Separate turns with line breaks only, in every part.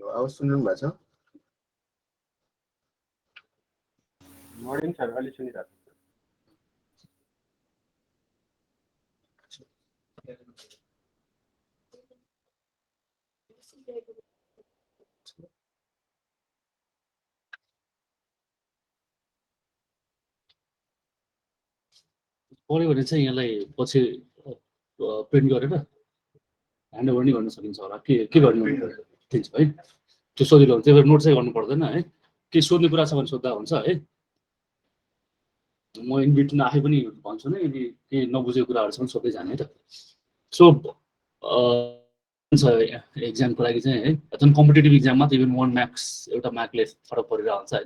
आवाज सुन्नु भएको छ?
मर्निङ सर, अलि सुनिरहेको
पऱ्यो भने चाहिँ यसलाई पछि प्रिन्ट गरेर ह्यान्ड ओभर नि गर्न सकिन्छ होला। के गर्नु दिन्छ है, त्यो सजिलो हुन्छ। त्यही भएर नोट चाहिँ गर्नु पर्दैन है। के सोध्ने कुरा छ भने सोद्धा हुन्छ है। म इन बिट्विन आफै पनि भन्छु नै, यदि केही नबुझेको कुराहरू छ भने सोध्दै जाने है त। सो एक्जामको लागि चाहिँ है, झन् कम्पिटेटिभ एक्जाममा त इभन 1 मार्क्स एउटा मार्कले फरक परिरहेको हुन्छ है।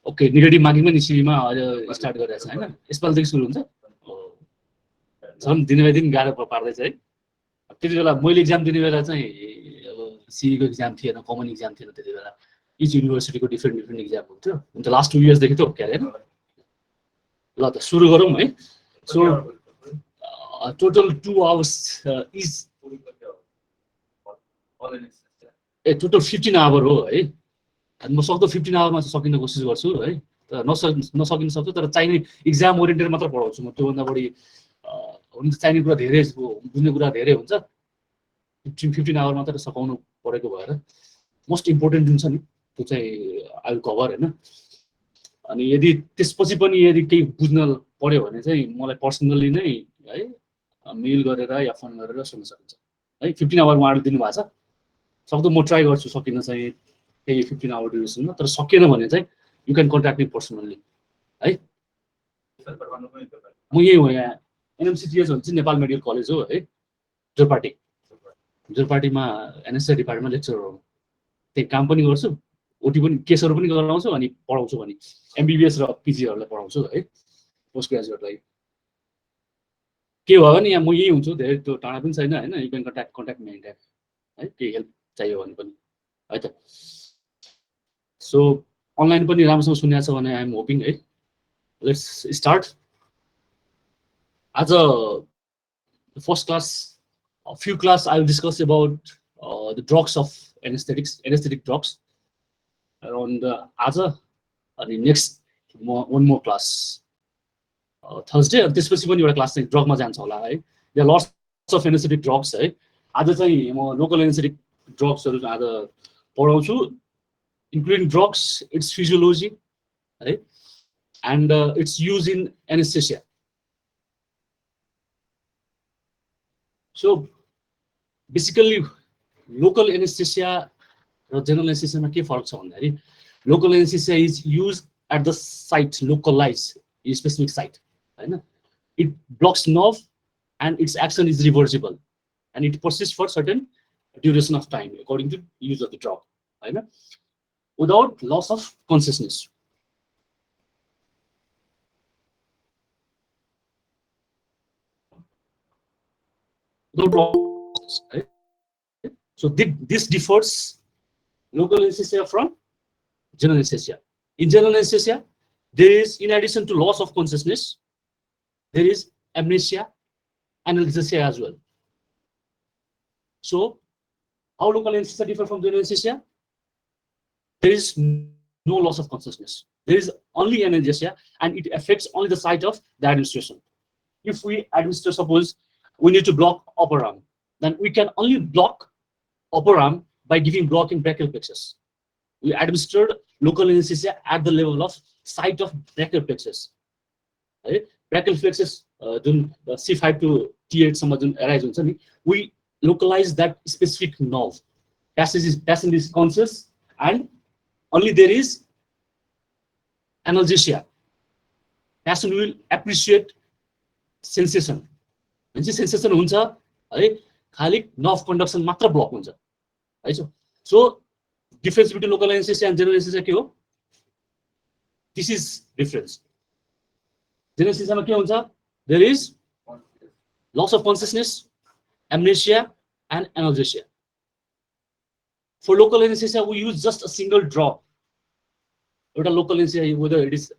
ओके, नेगेटिभ मार्किङ पनि सिडीमा अहिले स्टार्ट गरिरहेको छ होइन, यसपालिदेखि सुरु हुन्छ। झन् दिन बाई दिन गाह्रो पार्दैछ है। त्यति बेला मैले एक्जाम दिने बेला चाहिँ अब सिईको एक्जाम थिएन, कमन एक्जाम थिएन त्यति बेला। इच युनिभर्सिटीको डिफ्रेन्ट एक्जाम हुन्थ्यो। हुन्छ लास्ट 2 इयर्सदेखि त हो क्या होइन। ल त सुरु गरौँ है। So total 2 hours is total 15 hour हो है। म सक्दो 15 आवरमा सकिने कोसिस गर्छु है। तर नसकिन सक्छु, तर चाहिने एक्जाम ओरिएन्टेड मात्र पढाउँछु म। त्योभन्दा बढी हुन्छ चाहिने कुरा धेरै, बुझ्ने कुरा धेरै हुन्छ। 15 आवर मात्र सकाउनु परेको भएर मोस्ट इम्पोर्टेन्ट जुन छ नि त्यो चाहिँ आई विल कभर होइन। अनि यदि त्यसपछि पनि यदि केही बुझ्न पर्यो भने चाहिँ मलाई पर्सनली नै है मेल गरेर या फोन गरेर सोध्न सकिन्छ है। 15 आवर उहाँले दिनुभएको छ, सक्दो म ट्राई गर्छु सकिन चाहिँ त्यही 15 आवर ड्युरेसनमा। तर सकिएन भने चाहिँ you can contact me personally है। म यही हो यहाँ एनएमसिटिएस भन्छ नेपाल मेडिकल कलेज हो है, जोरपाटीमा एनेस्थेसिया डिपार्टमेन्टमा लेक्चरर हो। त्यही काम पनि गर्छु, ओटी पनि केसहरू पनि गराउँछु अनि पढाउँछु पनि। एमबिबिएस र पिजीहरूलाई पढाउँछु है, पोस्ट ग्रेजुएटलाई। के भयो भने यहाँ म यही हुन्छु, धेरै त्यो टाढा पनि छैन होइन। You can contact me any time है, केही हेल्प चाहियो भने पनि है त। सो अनलाइन पनि राम्रोसँग सुनिएको छ भने आइ एम होपिङ है। Let's start. आज first class few class I will discuss about the drugs of anesthetic drugs around आज अनि next one more class Thursday. अनि त्यसपछि पनि एउटा क्लास चाहिँ ड्रगमा जान्छ होला है। There lots of anaesthetic drugs है। आज चाहिँ म लोकल एनेस्थेटिक ड्रग्सहरू आज पढाउँछु, इन्क्लुडिङ ड्रग्स, इट्स फिजियोलोजी है, and its use in anaesthesia. So basically local anaesthesia र जनरल एनेस्थेसियामा के फरक छ भन्दाखेरि local anaesthesia is use at the site, localise specific site होइन। It blocks nerve and its action is reversible and it persist for certain duration of time according to use of the drug होइन, without loss of consciousness. Right? So this differs local anesthesia from general anesthesia. In general anesthesia, there is, in addition to loss of consciousness, there is amnesia, analgesia as well. So how local anesthesia differ from general anesthesia? There is no loss of consciousness. There is only analgesia, and it affects only the site of the administration. If we administer, suppose we need to block upper arm, then we can only block upper arm by giving block in brachial plexus. We administered local anesthesia at the level of site of brachial plexus. Right? Brachial plexus, C5 to T8 some arise. We localize that specific nerve. Patient is conscious, and only there is analgesia. Patient will appreciate sensation. Sensation हुन्छ है, खाली nerve conduction मात्र block हुन्छ है। So difference between local anaesthesia and general anaesthesia के हो? This is difference. General एनेस्थेसियामा के हुन्छ? There is loss of consciousness, amnesia and analgesia. For local anaesthesia we use just a single drop. एउटा local anaesthesia whether it is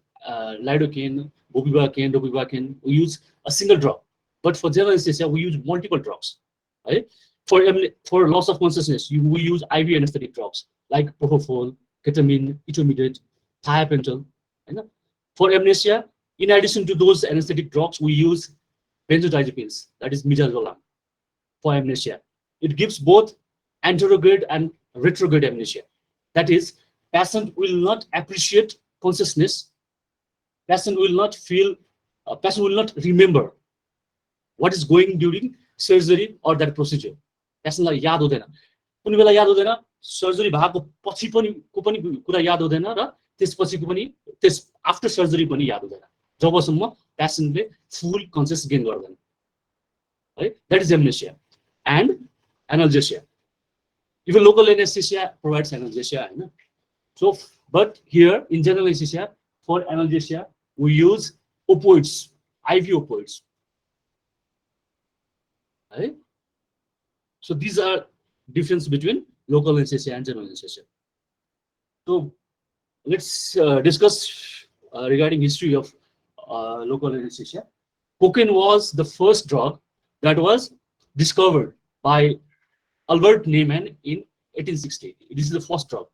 lidocaine, bupivacaine, ropivacaine, we use a single drop. But for general anesthesia, we use multiple drugs. Right? For loss of consciousness, we use IV anesthetic drugs like propofol, ketamine, etomidate, thiapental. For amnesia, in addition to those anesthetic drugs, we use benzodiazepines, that is midazolam, for amnesia. It gives both anterograde and retrograde amnesia. That is, patient will not appreciate consciousness, patient will not feel, patient will not remember what is going during surgery or that procedure. पेसेन्टलाई याद हुँदैन, कुनै बेला याद हुँदैन, surgery भएको पछि पनि को पनि कुरा याद हुँदैन र त्यसपछिको पनि त्यस आफ्टर सर्जरी पनि याद हुँदैन जबसम्म पेसेन्टले फुल कन्सियस गेन गर्दैन है. That is amnesia. And analgesia, even local anesthesia provides analgesia, हैन. So but here in general anesthesia for analgesia we use opioids, IV opioids, right? So these are difference between local anesthesia and general anesthesia. So let's discuss regarding history of local anesthesia. Cocaine was the first drug that was discovered by Albert Neyman in 1860. This is the first drug,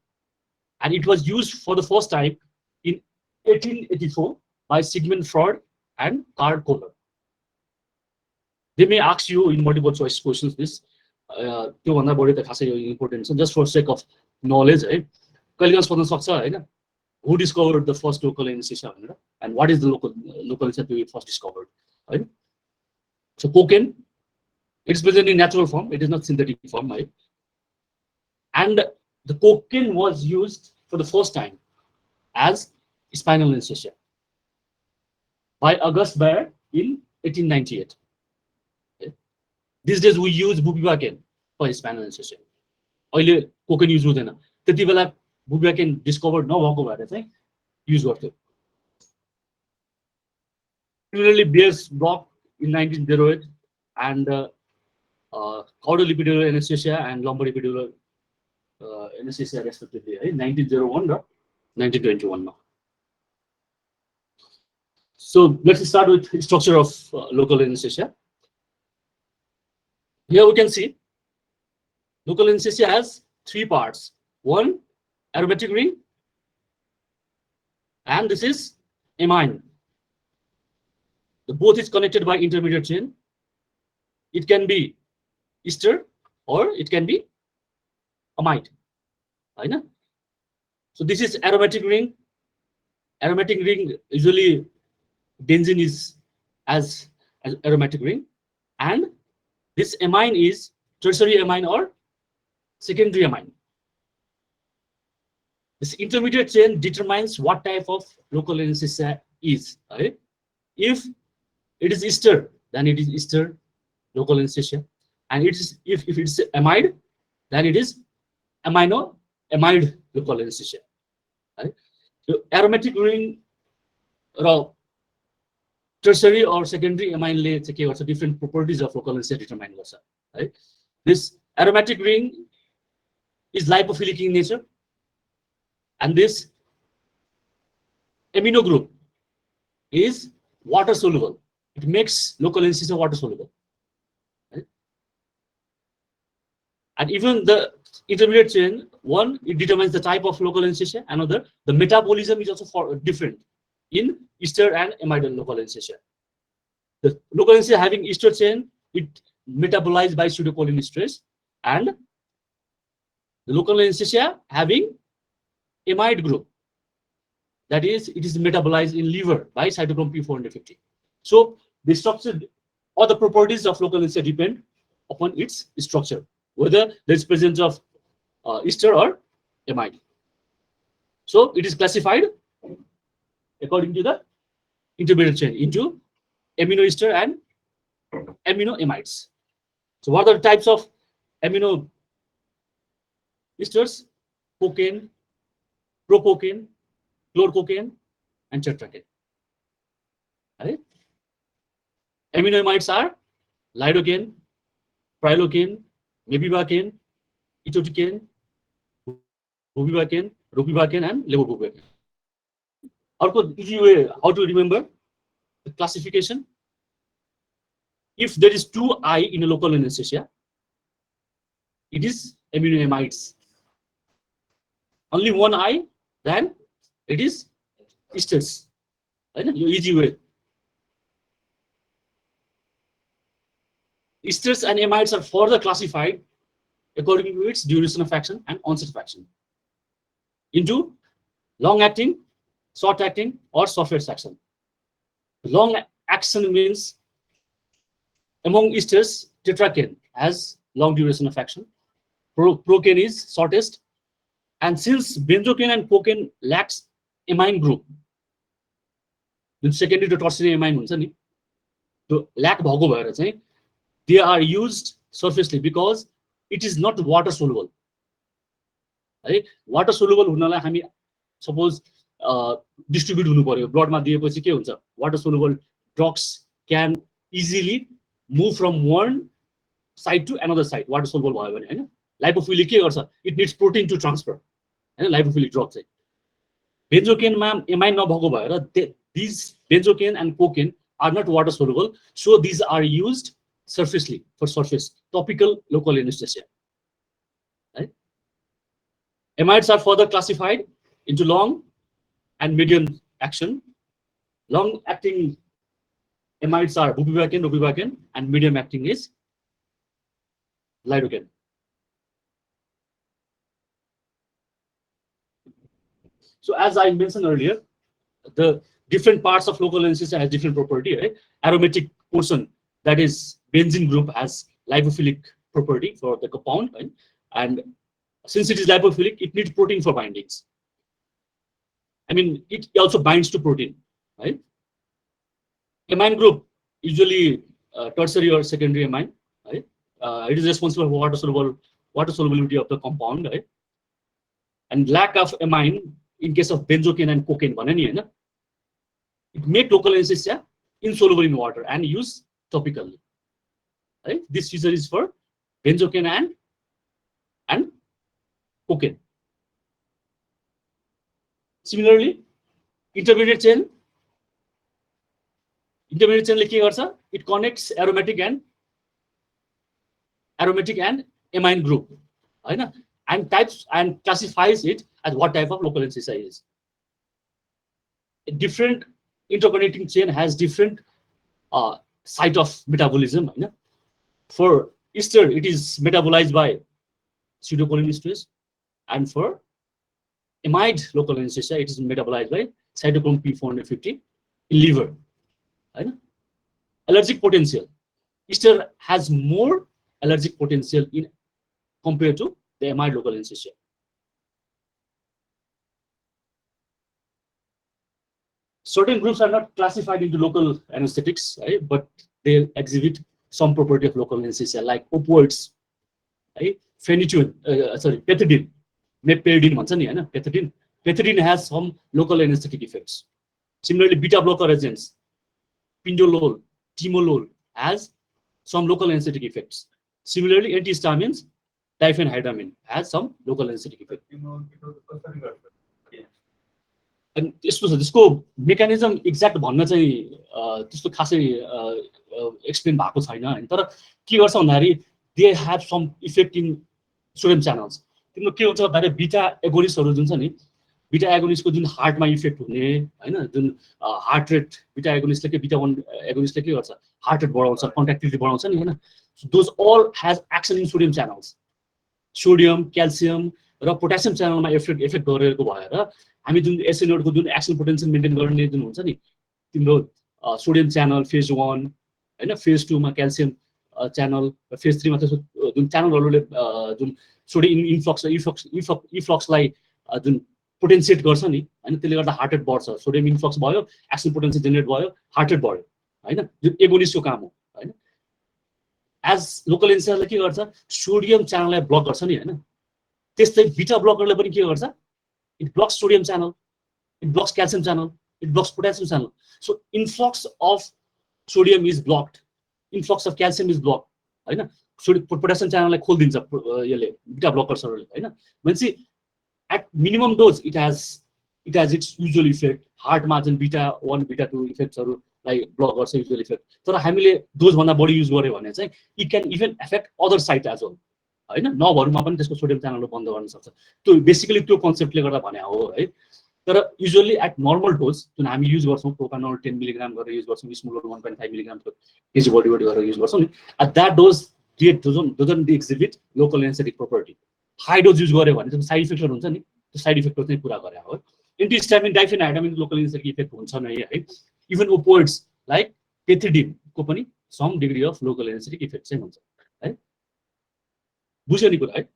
and it was used for the first time in 1884 by Sigmund Freud and Karl Kohler. They may ask you in multiple choice questions this. त्यो भन्दा बढी त खासै important छ, just for sake of knowledge है. कहिलेकाहीँ सोध्न सक्छ हैन, who discovered the first local anesthesia भनेर, and what is the local anesthesia we first discovered, right? So cocaine, it is present in natural form, it is not synthetic form, right? And the cocaine was used for the first time as spinal anesthesia by August Baer in 1898. These days we use bupivacaine for spinal anesthesia. अहिले cocaine use हुँदैन, त्यति बेला bupivacaine discovered नभएको भएर चाहिँ use गर्थ्यो. Similarly, Beer's block in 1908 and caudal anesthesia and lumbar epidural anesthesia respectively, 1901 र 1921 now. So let's start with structure of local anesthesia. Here we can see local anesthesia has three parts. One, aromatic ring, and this is amine. The both is connected by intermediate chain. It can be ester or it can be amide. So this is aromatic ring. Aromatic ring, usually benzene is as aromatic ring, and this amine is tertiary amine or secondary amine. This intermediate chain determines what type of local anesthesia is. Right? If it is ester, then it is ester local anesthesia, and it is if it is amide, then it is amide local anesthesia. Right? So aromatic ring or tertiary or secondary amine ले के गर्छ, different properties of local anesthesia determine गर्छ, right? This aromatic ring is lipophilic in nature, and this amino group is water soluble. It makes local anesthesia water soluble, right? And even the intermediate chain, one, it determines the type of local anesthesia. Another, the metabolism is also different in ester and amide local anesthesia. The local anesthesia having ester chain, it metabolized by pseudocholinesterase, and the local anesthesia having amide group, that is, it is metabolized in liver by cytochrome P450. So the structure or the properties of local anesthesia depend upon its structure, whether there is presence of ester or amide. So it is classified according to the intermediate chain into amino ester and amino amides. So what are the types of amino esters? Cocaine, propocaine, chlorcocaine, and tetracaine. Right? Amino amides are lidocaine, prilocaine, mepivacaine, etoticaine, bupivacaine, ropivacaine, and levobupivacaine. Also, easy way how to remember the classification. If there is 2I in a local anesthesia, it is aminoamides. Only one I, then it is esters. Easy way. Esters and amides are further classified according to its duration of action and onset of action into long-acting, short-acting, or surface action. Long action means among esters, tetracane has long duration of action. Procane is shortest, and since benzocaine and cocaine lacks amine group, the secondary to tertiary amine हुन्छ नि, त्यो lack भएको भएर चाहिँ they are used surfacely because it is not water soluble. है water soluble हुनलाई हामी suppose distribute हुनु पर्यो, ब्लडमा दिएपछि के हुन्छ, water soluble drugs can easily move from one side to another side water soluble भयो भने हैन. लाइपोफिलिक के गर्छ, it needs protein to transfer हैन. लाइपोफिलिक ड्रग चाहिँ बेन्जोकेनमा एमाइन नभएको भएर this benzocaine and cocaine are not water soluble, so this are used surfacely for surface topical local anesthesia. Right? Amides are further classified into long and medium action. Long acting amides are bupivacaine, ropivacaine, and medium acting is lidocaine. So as I mentioned earlier, the different parts of local anesthesia has different property. Right? Aromatic portion, that is benzene group, has lipophilic property for the compound, right? And since it is lipophilic, it needs protein for bindings. I mean, it also binds to protein, right? Amine group, usually tertiary or secondary amine, right? It is responsible for water solubility of the compound, right? And lack of amine in case of benzocaine and cocaine, it make local anesthesia insoluble in water and use topically. Right? This feature is for benzocaine and cocaine. Similarly, intermediate chain like it connects aromatic and amine group, right? And types and classifies it as what type of local anesthesia is. A different interconnecting chain has different site of metabolism. Right? For ester, it is metabolized by pseudocholinesterase, and for amide local anesthesia, it is metabolized by cytochrome P450 in liver. Right? Allergic potential. Ester has more allergic potential in compared to the amide local anesthesia. Certain groups are not classified into local anesthetics, right? But they exhibit some property of local anesthesia, like opioids, right? Phenytoin, pethidine, meperidine, pethidine has some local anesthetic effects. Similarly, beta blocker agents, pindolol, timolol has some local anesthetic effects. Similarly, antihistamines, diphenhydramine has some local anesthetic effect. And त्यसको mechanism exact भन्न चाहिँ त्यस्तो खासै explain भएको छैन हैन. तर के गर्छ भन्दाखेरि they have some effect in sodium channels. तिम्रो के हुन्छ भन्दाखेरि बिटा एगोनिस्टहरु जुन छ नि, बिटा एगोनिस्टको जुन हार्टमा इफेक्ट हुने हैन, जुन हार्ट रेट, बिटा एगोनिस्टले के बिटा 1 एगोनिस्टले के गर्छ, हार्ट रेट बढाउँछ, कन्ट्राक्टिलिटी बढाउँछ नि हैन. Those all has action in sodium channels. Sodium, calcium र पोटासियम च्यानलमा इफेक्ट गरेको भएर हामी जुन एसिनोडको जुन एक्सन पोटेन्शियल मेन्टेन गर्ने जुन हुन्छ नि, तिम्रो सोडियम च्यानल फेज 1 हैन, फेज 2 मा क्याल्सियम च्यानल, फेज 3 मा त्यसको जुन च्यानलहरुले जुन सोडियम इफ्लक्सलाई जुन पोटेन्सिएट गर्छ नि हैन, त्यसले गर्दा हार्ट रेट बढ्छ. सोडियम इन्फ्लक्स भयो, एक्सन पोटेन्शियल जेनेरेट भयो, हार्ट रेट बढ्यो हैन. जुन एगोनिस्टको काम हो हैन. एज लोकल एनेस्थेसियाले के गर्छ, सोडियम च्यानललाई ब्लक गर्छ नि हैन. त्यस्तै बिटा ब्लकरले पनि के गर्छ, it blocks sodium channel, it blocks calcium channel, it blocks potassium channel. So influx of sodium is blocked, influx of calcium is blocked, हैन. So potassium channel like खोल्दिन्छ यसले beta blockers हैन. When see at minimum dose it has its usual effect. Heart margin beta 1 beta 2 effects like blockers usual effect. तर हामीले dose भन्दा बढी use गर्यो भने चाहिँ it can even affect other site as well हैन, नभहरूमा पनि त्यसको सोडियम च्यानलहरू बन्द गर्न सक्छ। त्यो बेसिकली त्यो कन्सेप्टले गर्दा भने हो है। तर युजुअली एट नर्मल डोज जुन हामी युज गर्छौँ, प्रोपानोल 10 मिलिग्राम गरेर युज गर्छौँ, smaller 1.5 milligram KG body weight गरेर युज गर्छौँ नि, at that dose doesn't exhibit local anaesthetic property. High dose use गऱ्यो भने चाहिँ साइड इफेक्टहरू हुन्छ नि, त्यो साइड इफेक्टहरू चाहिँ पुरा गरे हो। Antihistamine diphenhydramine local anaesthetic effect हुन्छ नै है। इभन ओपोइड्स लाइक पेथिडिनको पनि some degree of local anaesthetic effect चाहिँ हुन्छ है। बुझ्यो नि कुरा है।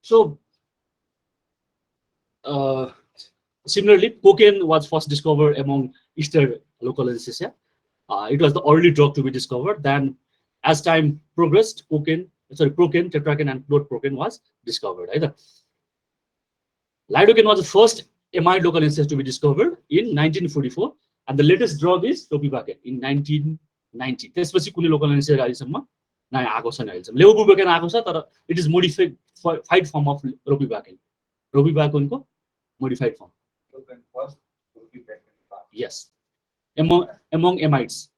So similarly, cocaine was first discovered among Eastern local anesthesia. It was the early drug to be discovered. Then, as time progressed, procaine, tetracaine, and chlorprocaine was discovered. Either lidocaine was the first amide local anesthesia to be discovered in 1944, and the latest drug is ropivacaine in 1990. त्यसपछि कुनै local anaesthesia अहिलेसम्म नयाँ आएको छैन। अहिलेसम्म लेभोबुप्रोफेन आएको छ, तर it is modified form of ropivacaine. रोपिभाकेनको modified form. Yes, among amides.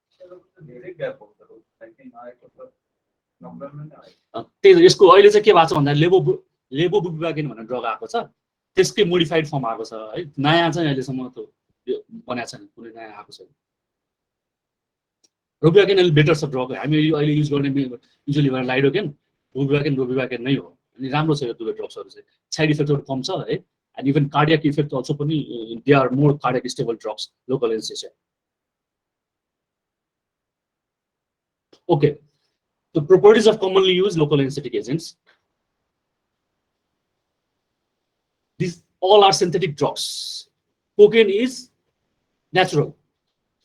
त्यही यसको अहिले चाहिँ के भएको छ भन्दा लेभोबुप्रोफेन भन्ने ड्रग आएको छ, त्यसकै मोडिफाइड फर्म आएको छ है। नयाँ चाहिँ अहिलेसम्म त्यो बनाएको छैन, कुनै नयाँ आएको छैन। रोपिभाकेन अलि बेटर छ ड्रग। हामी अहिले युज गर्ने युजुअली लाइडोकेन, रोपिभाकेन नै हो। अनि राम्रो छ यो दुवै ड्रग्सहरू चाहिँ, साइड इफेक्टहरू कम छ है। And even cardiac effect also पनि they are more cardiac stable drugs local anaesthesia. Okay, the properties of commonly used local anesthetic agents. These all are synthetic drugs. Cocaine is natural.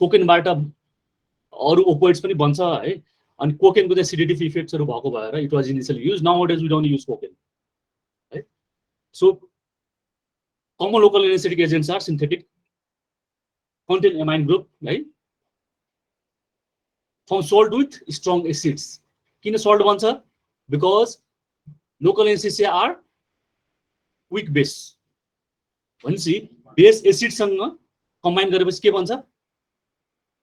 Cocaine बाट अरू opioids पनि बन्छ है। अनि कोकेनको चाहिँ सिडेटिभ इफेक्ट्सहरू भएको भएर it was initially use. Nowadays we don't use cocaine है। So common local anaesthetic agents are synthetic, contain amine group है, from salt with strong acids. किन salt बन्छ? Because local anesthesia are weak base. भनेपछि base एसिडसँग combine गरेपछि के बन्छ?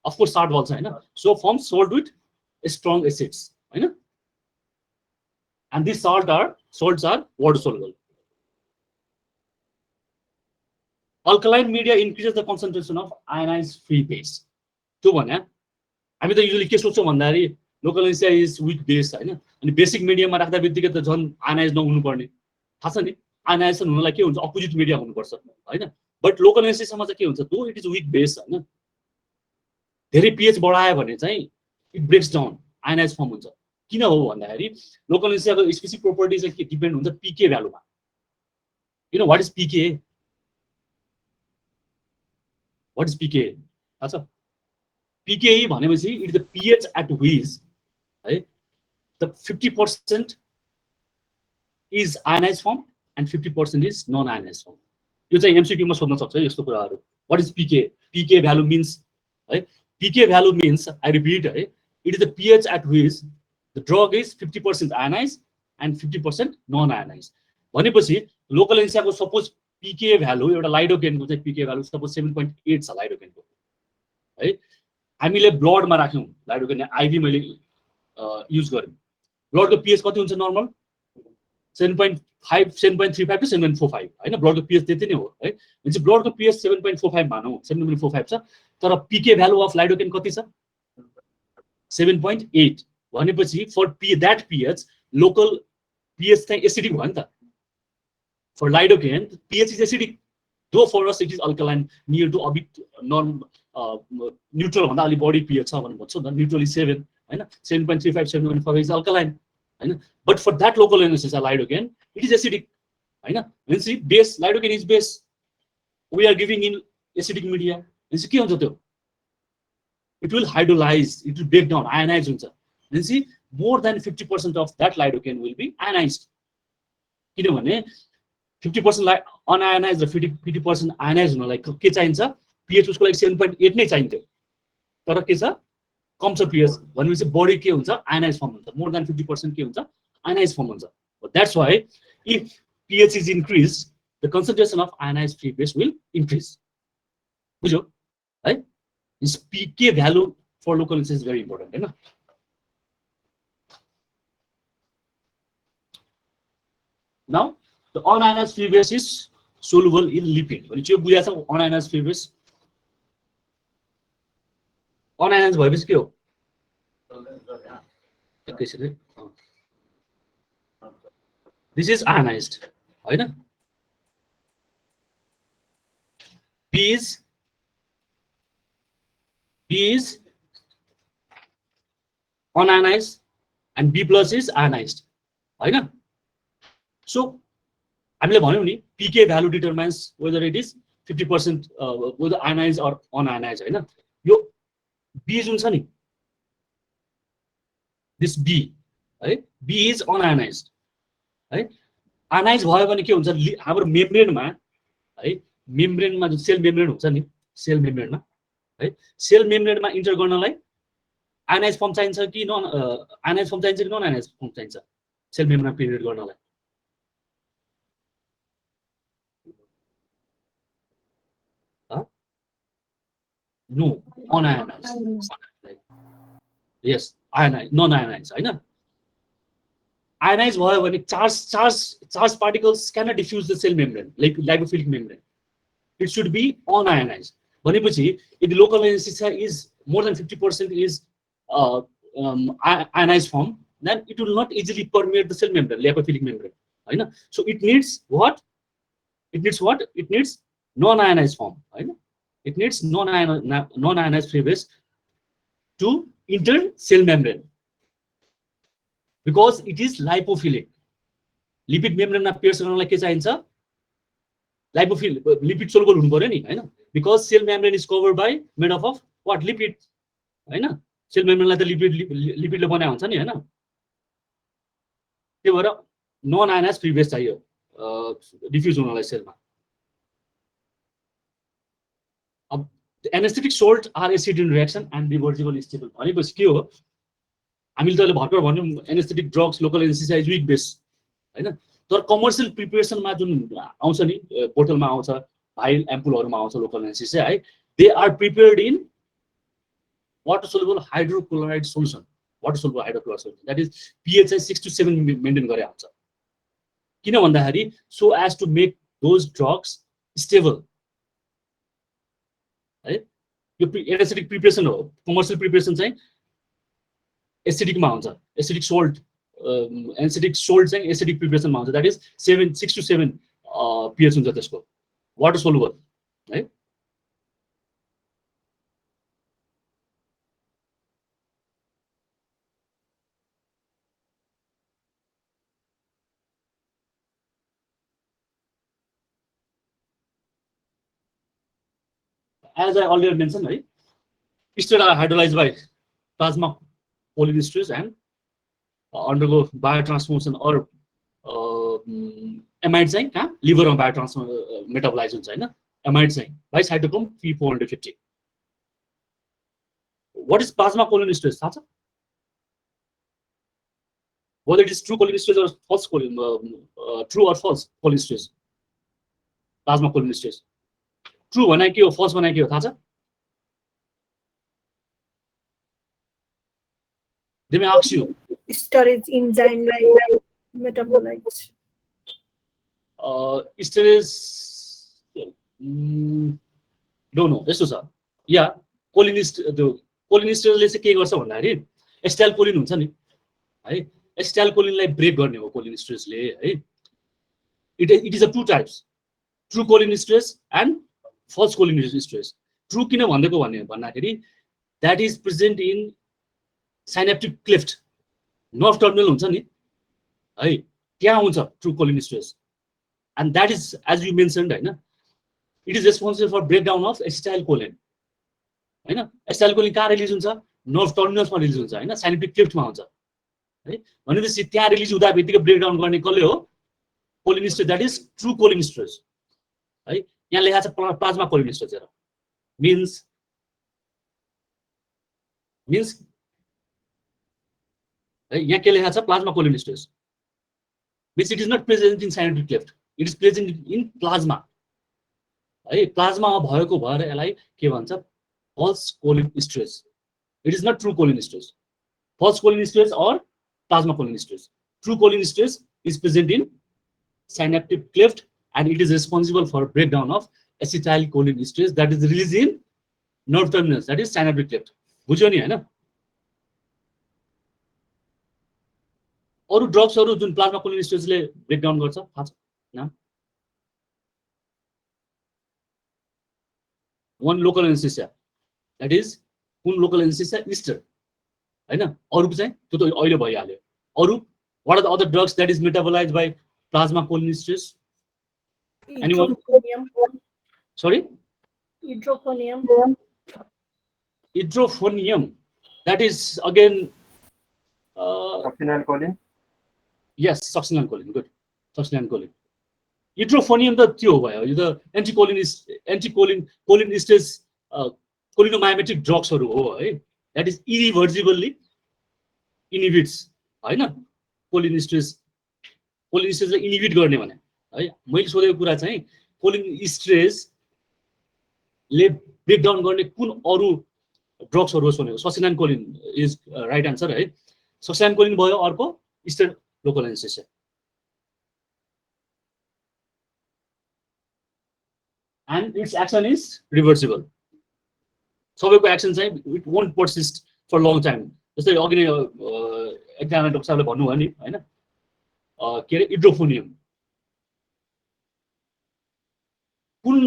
Of course salt बन्छ हैन। So from salt with strong acids हैन। And these salts are water soluble. Alkaline media increases the concentration of ionized free base. त्यो भने हामी त युजुअली के सोच्छौँ भन्दाखेरि local anaesthesia is weak base हैन। अनि बेसिक मिडियममा राख्दा बित्तिकै त झन् आयनाइज नहुनु पर्ने, थाहा छ नि। आयनाइजेसन हुनलाई के हुन्छ? अपोजिट मिडिया हुनुपर्छ हैन। बट लोकल एनेस्थेसियामा चाहिँ के हुन्छ? दो इट इज विक बेस हैन, धेरै पीएच बढायो भने चाहिँ it breaks down, ionize form हुन्छ। किन हो भन्दाखेरि लोकल एनेस्थेसियाको स्पेसिफिक प्रोपर्टी चाहिँ के डिपेन्ड हुन्छ? पीके भ्यालुमा। You know what is PK? What is PK? थाहा छ? PKE भनेपछि it is the pH at which है the 50% is ionized form and 50% is non-ionized form. यो चाहिँ MCQ मा सोध्न सक्छ यस्तो कुराहरू। What is PK? PK value means है, PK value means, I repeat है, it is the pH at which the drug is 50% ionized and 50% non-ionized. भनेपछि लोकल एनेस्थेसियाको सपोज PK भ्यालु एउटा लाइडोकेनको चाहिँ PK भ्यालु सपोज 7.8 छ लाइडोकेनको है। हामीले ब्लडमा राख्यौँ लाइडोकेन, आइभी मैले युज गरेँ। ब्लडको पीएच कति हुन्छ नर्मल? 7.5 7.35 टु 7.45 हैन। ब्लडको पीएच त्यति नै हो है। भनेपछि ब्लडको पीएच 7.45 मानौँ, 7.45 छ, तर पीके भ्यालु अफ लाइडोकेन कति छ? 7.8। भनेपछि for that pH local pH चाहिँ एसिडिक भयो नि त। For lidocaine pH is acidic, though for us it is alkaline, near to a bit norm neutral भन्दा अलि बढी पीएच छ भन्नु भन्छ नि त। न्यूट्रल इज 7 हैन, 7.35 7.5 इज अल्कलाइन हैन। But for that local anaesthesia lidocaine it is acidic हैन। भनेपछि base lidocaine is base, we are giving in acidic media. भनेपछि के हुन्छ त्यो? It will hydrolyze, it will break down, ionise हुन्छ। भनेपछि more than 50% of that lidocaine will be ionized. किनभने 50% unionised र 50% आयनाइज हुनलाई के चाहिन्छ? पीएच उसको लागि 7.8 नै चाहिन्थ्यो, तर के छ? कम छ पीएच। भनेपछि बडी के हुन्छ? आयनाइज फर्म हुन्छ। मोर देन 50% के हुन्छ? आयनाइज फर्म हुन्छ। That's why if pH is increase the concentration of ionise free base will increase. बुझ्यो है? PK value for local anaesthesia is very important हैन। Now, the unionized free base is soluble in lipid. When you buy some unionized free base, unionized भएपछि के हो? This is ionized, होइन? B is unionized and B plus is ionized, होइन? So हामीले भन्यौ नि pK value determines whether it is 50% whether ionized or unionized, होइन? यो B जुन छ नि, this B, है, B is unionized, है? आयनाइज भयो भने के हुन्छ? हाम्रो मेम्ब्रेनमा, है, मेम्ब्रेनमा जुन सेल मेम्ब्रेन हुन्छ नि, सेल मेम्ब्रेनमा, है, सेल मेम्ब्रेनमा इन्टर गर्नलाई आयनाइज फर्म चाहिन्छ कि नन आयनाइज फर्म चाहिन्छ कि नन आयनाइज फर्म चाहिन्छ सेल मेम्ब्रेनमा पेनिट्रेट गर्नलाई? No, unionise. Yes, ionise, non ionise, होइन? आयनाइज भयो भने charge particles cannot diffuse the cell membrane like lipophilic membrane. It should be unionise. भनेपछि यदि local anaesthesia is more than 50% is ionized form, then it will not easily permeate the cell membrane, lipophilic membrane, होइन? So it needs what? It needs non-ionized form, होइन? It needs non-ionized free base to enter cell membrane because it is lipophilic. Lipid membrane मा pierce गर्नलाई के चाहिन्छ? Lipophilic, lipid soluble हुनु पर्यो नि, हैन? Because cell membrane is covered by made up of what? Lipid, हैन? सेल मेम्ब्रेनलाई त लिपिडले बनाएको हुन्छ नि, हैन? त्यही भएर नन आयनाइज फ्री बेस चाहियो डिफ्युज हुनलाई सेलमा. अब anaesthetic salt are acid in reaction and reversible stable भनेपछि के हो? हामीले त अहिले भर्खर भन्यौँ anaesthetic drugs local anaesthesia is weak base, हैन? तर कमर्सियल प्रिपरेसनमा जुन आउँछ नि, बोतलमा आउँछ, भाइल एम्पुलहरुमा आउँछ लोकल एनेस्थेसिया, है, they are prepared in water soluble hydrochloride solution. Water soluble hydrochloride solution, that is pH 6 to 7 maintain गरे आउँछ. किन भन्दाखेरि so as to make those drugs stable, है? यो एसिडिक प्रिपरेसन हो. कमर्सियल प्रिपरेसन चाहिँ एसिडिकमा हुन्छ. एसिडिक सोल्ट चाहिँ एसिडिक प्रिपरेसनमा हुन्छ. दैट इज 6 to 7 pH हुन्छ त्यसको, वाटर सोलुबल, है? As I already mentioned, right, steroids are hydrolyzed by plasma cholinesterase and undergo biotransformation or amide चाहिँ कहाँ लिभरमा बायोट्रान्सफर मेटाबोलाइज हुन्छ, हैन? amide चाहिँ by cytochrome P450. What is plasma cholinesterase? थाहा छ? Whether it is true cholinesterase or false true or false cholinesterase? Plasma cholinesterase. True भने के हो, false भने के हो, थाहा छ? They may ask you.
Storage enzyme like metabolites.
Storage, don't know. यस्तो छ. या कोलिनेस्टरले चाहिँ के गर्छ भन्दाखेरि एस्टाइल कोलिन हुन्छ नि, है? एस्टाइल कोलिनलाई ब्रेक गर्ने हो कोलिनेस्टरले, है? It is a two types, true cholinesterase and false cholinesterase. True किन भन्देको भन्दाखेरि that is present in synaptic cleft, nerve terminal हुन्छ नि, है? त्यहाँ हुन्छ true cholinesterase, and that is, as you mentioned, हैन, it is responsible for breakdown of acetylcholine, हैन? acetylcholine कहाँ रिलिज हुन्छ? nerve terminals मा रिलिज हुन्छ, हैन? synaptic cleft मा हुन्छ, है? भनेपछि त्यहाँ रिलिज हुँदा बित्तिकै ब्रेकडाउन गर्ने कसले हो? cholinesterase, that is true cholinesterase, है? यहाँ लेखा छ प्लाज्मा कोलिनेस्टरेज हेर, means है, यहाँ के लेखा छ? Plasma cholinesterase, which it is not present in synaptic cleft, it is present in plasma, है? प्लाज्मा भएको भएर यसलाई के भन्छ? false cholinesterase. It is not true cholinesterase. False cholinesterase or plasma cholinesterase. True cholinesterase is present in synaptic cleft, and it is responsible for breakdown of acetylcholinesterase that is released in nerve terminals, that is synaptic cleft. बुझ्यो नि हैन? अरु ड्रग्सहरु जुन plasma कोलिनेस्टरेजले breakdown गर्छ थाहा छ? न? one local anesthesia, that is कुन local anesthesia Easter हैन? अरुको चाहिँ त्यो त अहिले भइहाल्यो. अरु what are the other drugs that is metabolized by plasma cholinesterase? Anyone? Sorry?
Hydroconium.
Hydrophonium. That is again
succinylcholine.
Yes, succinylcholine. Good. Succinylcholine. Hydrophonium the त्यो भयो. The cholinesterase cholinomymetic drugs हो है. That is irreversibly inhibits हैन? cholinesterase ले inhibit गर्ने भने है. मैले सोधेको कुरा चाहिँ cholinesterase ले ब्रेकडाउन गर्ने कुन अरु ड्रग्सहरु हो भनेको succinylcholine is right answer है. succinylcholine भयो अर्को Eastern local anesthesia. And its action is reversible. सबैको एक्सन चाहिँ it won't persist for long time. जस्तै अघि नै एकजना डाक्टर साहबले भन्नुभयो नि हैन? के रे हिड्रोफोनियम कुन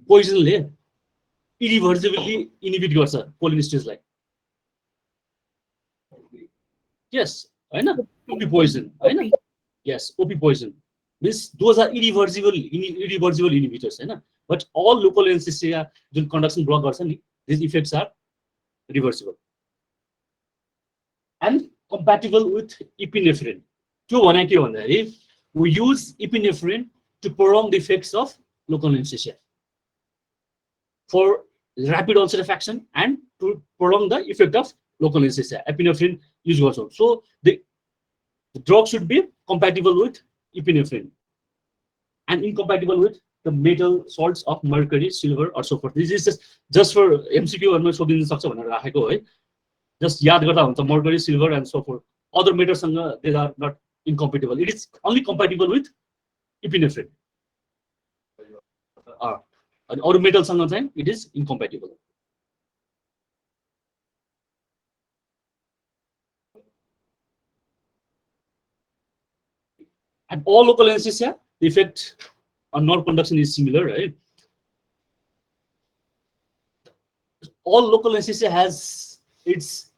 पोइजनले इरिभर्सिबली इनिबिट गर्छ कोलिनेस्टरेजलाई? यस हैन? ओपी पोइजन हैन? Yes, OP poison means those are irreversible inhibitors हैन? But all local anesthesia जुन conduction block गर्छ नि, these effects are reversible and compatible with epinephrine. त्यो भने के भन्दाखेरि we use epinephrine to prolong the effects of local anesthesia for rapid onset of action and to prolong the effect of local anesthesia. Epinephrine use गर्छौं. So the drug should be compatible with epinephrine and incompatible with the metal salts of mercury, silver or so forth. This is just for MCQ हरुमा सोधिन सक्छ भनेर राखेको है. Just याद गर्दा हुन्छ mercury, silver and so forth. Other metals they are not incompatible. It is only compatible with epinephrine. Other metals चाहिँ it is incompatible. And all local anesthesia, the effect on nerve conduction is similar, right? All local anesthesia has its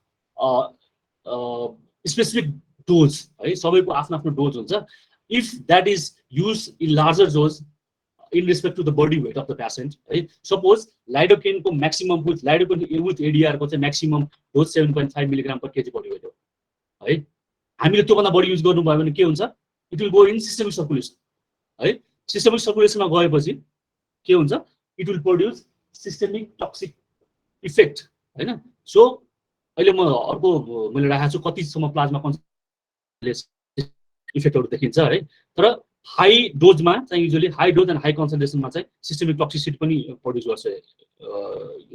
specific dose, right? सबैको आफ्नो आफ्नो dose हुन्छ. If that is used in larger dose in respect to the body weight of the patient, right? Suppose lidocaine को maximum with lidocaine with ADR को चाहिँ maximum dose 7.5 mg per kg body weight हो, है? हामीले त्यो भन्दा बढी use गर्नु भयो भने के हुन्छ? It will go in systemic circulation, right? Systemic circulation मा गएपछि के हुन्छ? It will produce systemic toxic effect, हैन? So अहिले म अर्को मैले राखेको छु कतिसम्म प्लाज्मा कन्सन्ट्रेसन इफेक्टहरु देखिन्छ है. तर हाई डोजमा चाहिँ usually high dose and high कन्सन्ट्रेसनमा चाहिँ सिस्टमिक टक्सिसिटी पनि प्रोड्युस गर्छ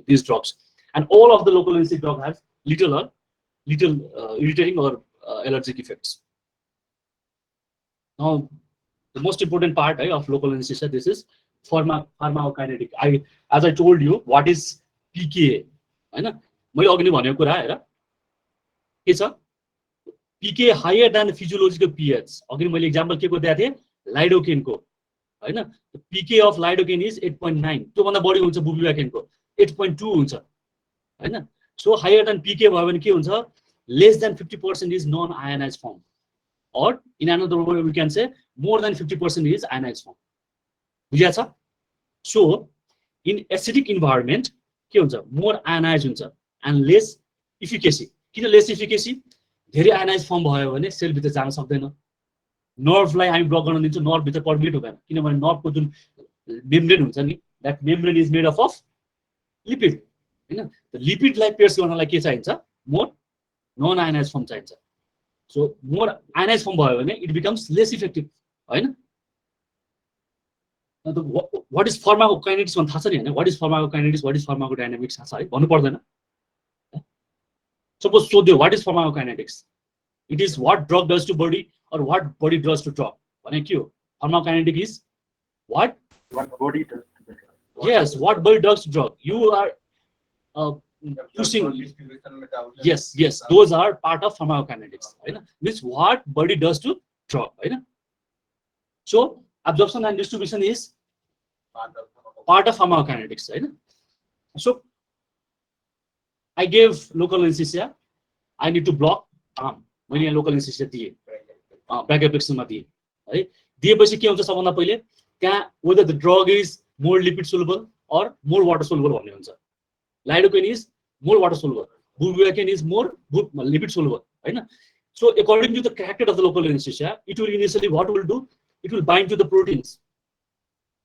these drugs. And all of the local anesthetic drug has little irritating or allergic effects. Now, the most important part of local anesthesia, this is pharmacokinetic. As I told you, what is PKA? हैन? मैले अघि नै भनेको कुरा हेर के छ? PKA higher than the physiological pH. अघि मैले एक्जाम्पल के को दिएको थिए? लाइडोकेन को, हैन? PKA of lidocaine is 8.9. त्यो भन्दा बढी हुन्छ बुप्रिभाकेन को 8.2 हुन्छ, हैन? So higher than PKA भयो भने के हुन्छ? Less than 50% is non-ionized form. Or in another way we can say more than 50% is ionized form. बुझ्या छ? So in acidic environment के हुन्छ? More ionized हुन्छ and less efficacy. किन less efficacy? धेरै ionized form भयो भने सेल भित्र जान सक्दैन. नर्भलाई हामी ब्लक गर्न दिन्छौं, नर्भ भित्र पर्मिट हुँदैन किनभने नर्भको जुन मेम्ब्रेन हुन्छ नि, that membrane is made up of lipid, हैन? त लिपिडलाई पियर्स गर्नलाई के चाहिन्छ? मोर नन आयनाइज्ड फर्म चाहिन्छ. So more ionized form भयो भने it becomes less effective, हैन? What is pharmacokinetics भन्न थाहा छ नि हैन? What is pharmacokinetics, what is pharmacodynamics थाहा छ है? भन्नु पर्दैन. Suppose सोध्यो what is pharmacokinetics? It is what drug does to body or what body does to drug. Pharmacokinetic is what?
What body does to the drug.
Yes, what body does to drug. You are pushing. Yes, those are part of pharmacokinetics. Means what body does to drug. So absorption and distribution is part of pharmacokinetics. So I gave local anesthesia. I need to block arm. When you local anesthesia दिए, brachypexis मा दिए, है? दिएपछि के हुन्छ सबभन्दा पहिले त्यहाँ whether the drug is more lipid soluble or more water soluble भन्ने हुन्छ. Lidocaine is more water soluble. Bupivacaine is more lipid soluble. So according to the character of the local anesthesia, it will initially what will do? It will bind to the proteins.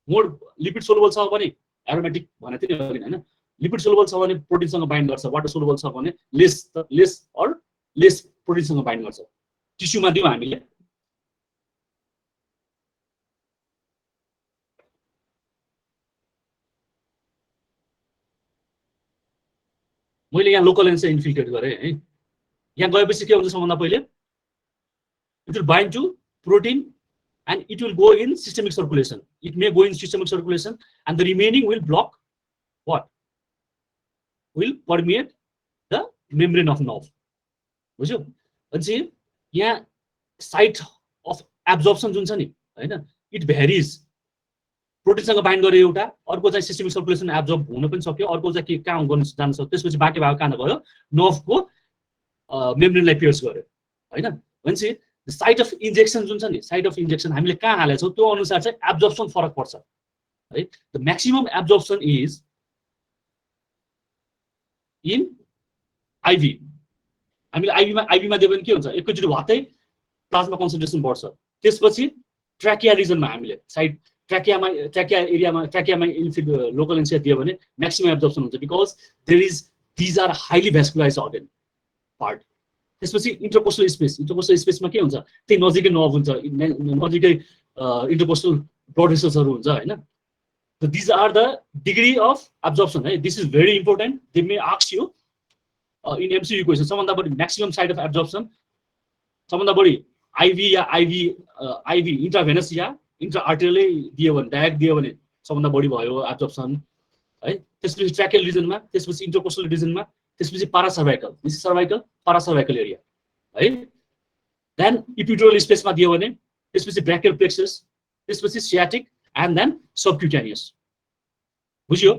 More lipid soluble छ भने aromatic भने थियो नि हैन. Lipid soluble छ भने protein सँग bind गर्छ. Water soluble छ भने less or less protein सँग bind गर्छ. टिस्यु मा दियौ हामीले. मैले यहाँ लोकल एनेस्थेसिया इन्फिल्ट्रेट गरे है. यहाँ गएपछि के हुन्छ सबभन्दा पहिले it will bind to protein and it will go in systemic circulation. It may go in systemic circulation and the remaining will block what? Will permeate the membrane of nerve. बुझ्यो? अनि यहाँ site of absorption जुन छ नि हैन, it varies. Protein सँग bind गरे एउटा, अर्को चाहिँ सिस्टमिक सर्कुलेसन एब्जर्ब हुन पनि सक्यो, अर्को चाहिँ के कहाँ गर्न जान सक्यो, त्यसपछि बाँकी भाग कहाँ गयो? नर्भको मेम्ब्रेनलाई पियर्स गर्यो हैन. भनेपछि द साइट अफ इन्जेक्सन जुन छ नि, साइट अफ इन्जेक्सन हामीले कहाँ हालेछौँ त्यो अनुसार चाहिँ एब्जर्प्सन फरक पर्छ है. The maximum absorption is in Ivy. हामीले आइभीमा दियो भने के हुन्छ? एकैचोटि भत्तै प्लाज्मा कन्सन्ट्रेसन बढ्छ. त्यसपछि ट्र्याकिया रिजनमा हामीले साइड ट्र्याकिया एरियामा लोकल एनेस्थेसिया दियो भने म्याक्सिमम एब्जर्प्सन हुन्छ because these are highly vascularise organ part. त्यसपछि इन्टरकोस्टल स्पेसमा के हुन्छ? त्यही नजिकै नर्भ हुन्छ, नजिकै इन्टरकोस्टल ब्लड भेसल्सहरू हुन्छ हैन. So these are the degree of absorption. This is very important. They may ask you in MCQ question. सबभन्दा बढी maximum site of absorption. सबभन्दा बढी IV या IV intravenous या intra-arterially दियो भने, डायरेक्ट दियो भने सबभन्दा बढी भयो absorption है. त्यसपछि ट्र्याकियल रिजनमा, त्यसपछि इन्टरकोस्टल रिजनमा, त्यसपछि पारासर्भाइकल. दिस इज सर्भाइकल, पारासर्भाइकल एरिया है. देन इपिड्युरल स्पेसमा दियो भने त्यसपछि ब्राकियल प्लेक्सस, त्यसपछि सियाटिक and then subcutaneous. बुझ्यो?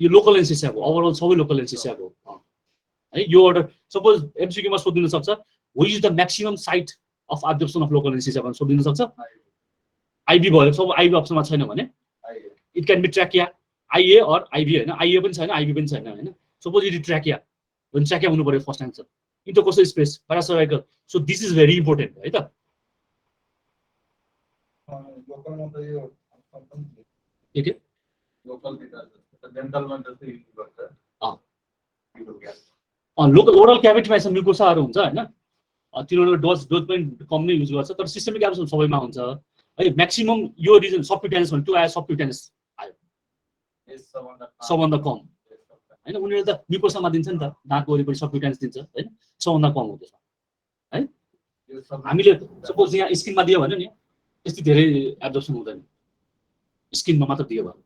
यो लोकल एनेस्थेसिया हो. ओभरअल सबै लोकल एनेस्थेसिया हो है. यो अर्डर सपोज एमसीक्यू मा सोधिन सक्छ, which is the maximum site of absorption of local anaesthesia भनेर सोधिन सक्छ. आइबी भयो, सब आइबी अप्सनमा छैन भने it can be trachea, IA or IB हैन. आइए पनि छैन, आइबी पनि छैन हैन. सपोज इट इज ट्र्याकिया भने ट्र्याकिया हुनु पर्यो first answer. Intercostal space, paracervical. So this is very important है त. ठीक है. लोकल ओरल क्याभिटीमा यसो म्युकोसाहरू हुन्छ हैन, तिनीहरुले डोज पनि कम नै युज गर्छ, तर सिस्टमिक एब्जर्प्सन सबैमा हुन्छ है. म्याक्सिमम यो रिजन सबक्युटेनियस भने त्यो आयो, सबक्युटेनियस आयो सबभन्दा कम हैन. उनीहरुले त म्युकोसामा दिन्छ नि त, दाँतको वरिपरि सबक्युटेनियस दिन्छ हैन, सबभन्दा कम हो त्यसमा है. हामीले सपोज यहाँ स्किनमा दियो भने नि यति धेरै एब्जर्प्सन हुँदैन, स्किनमा मात्र दियो भने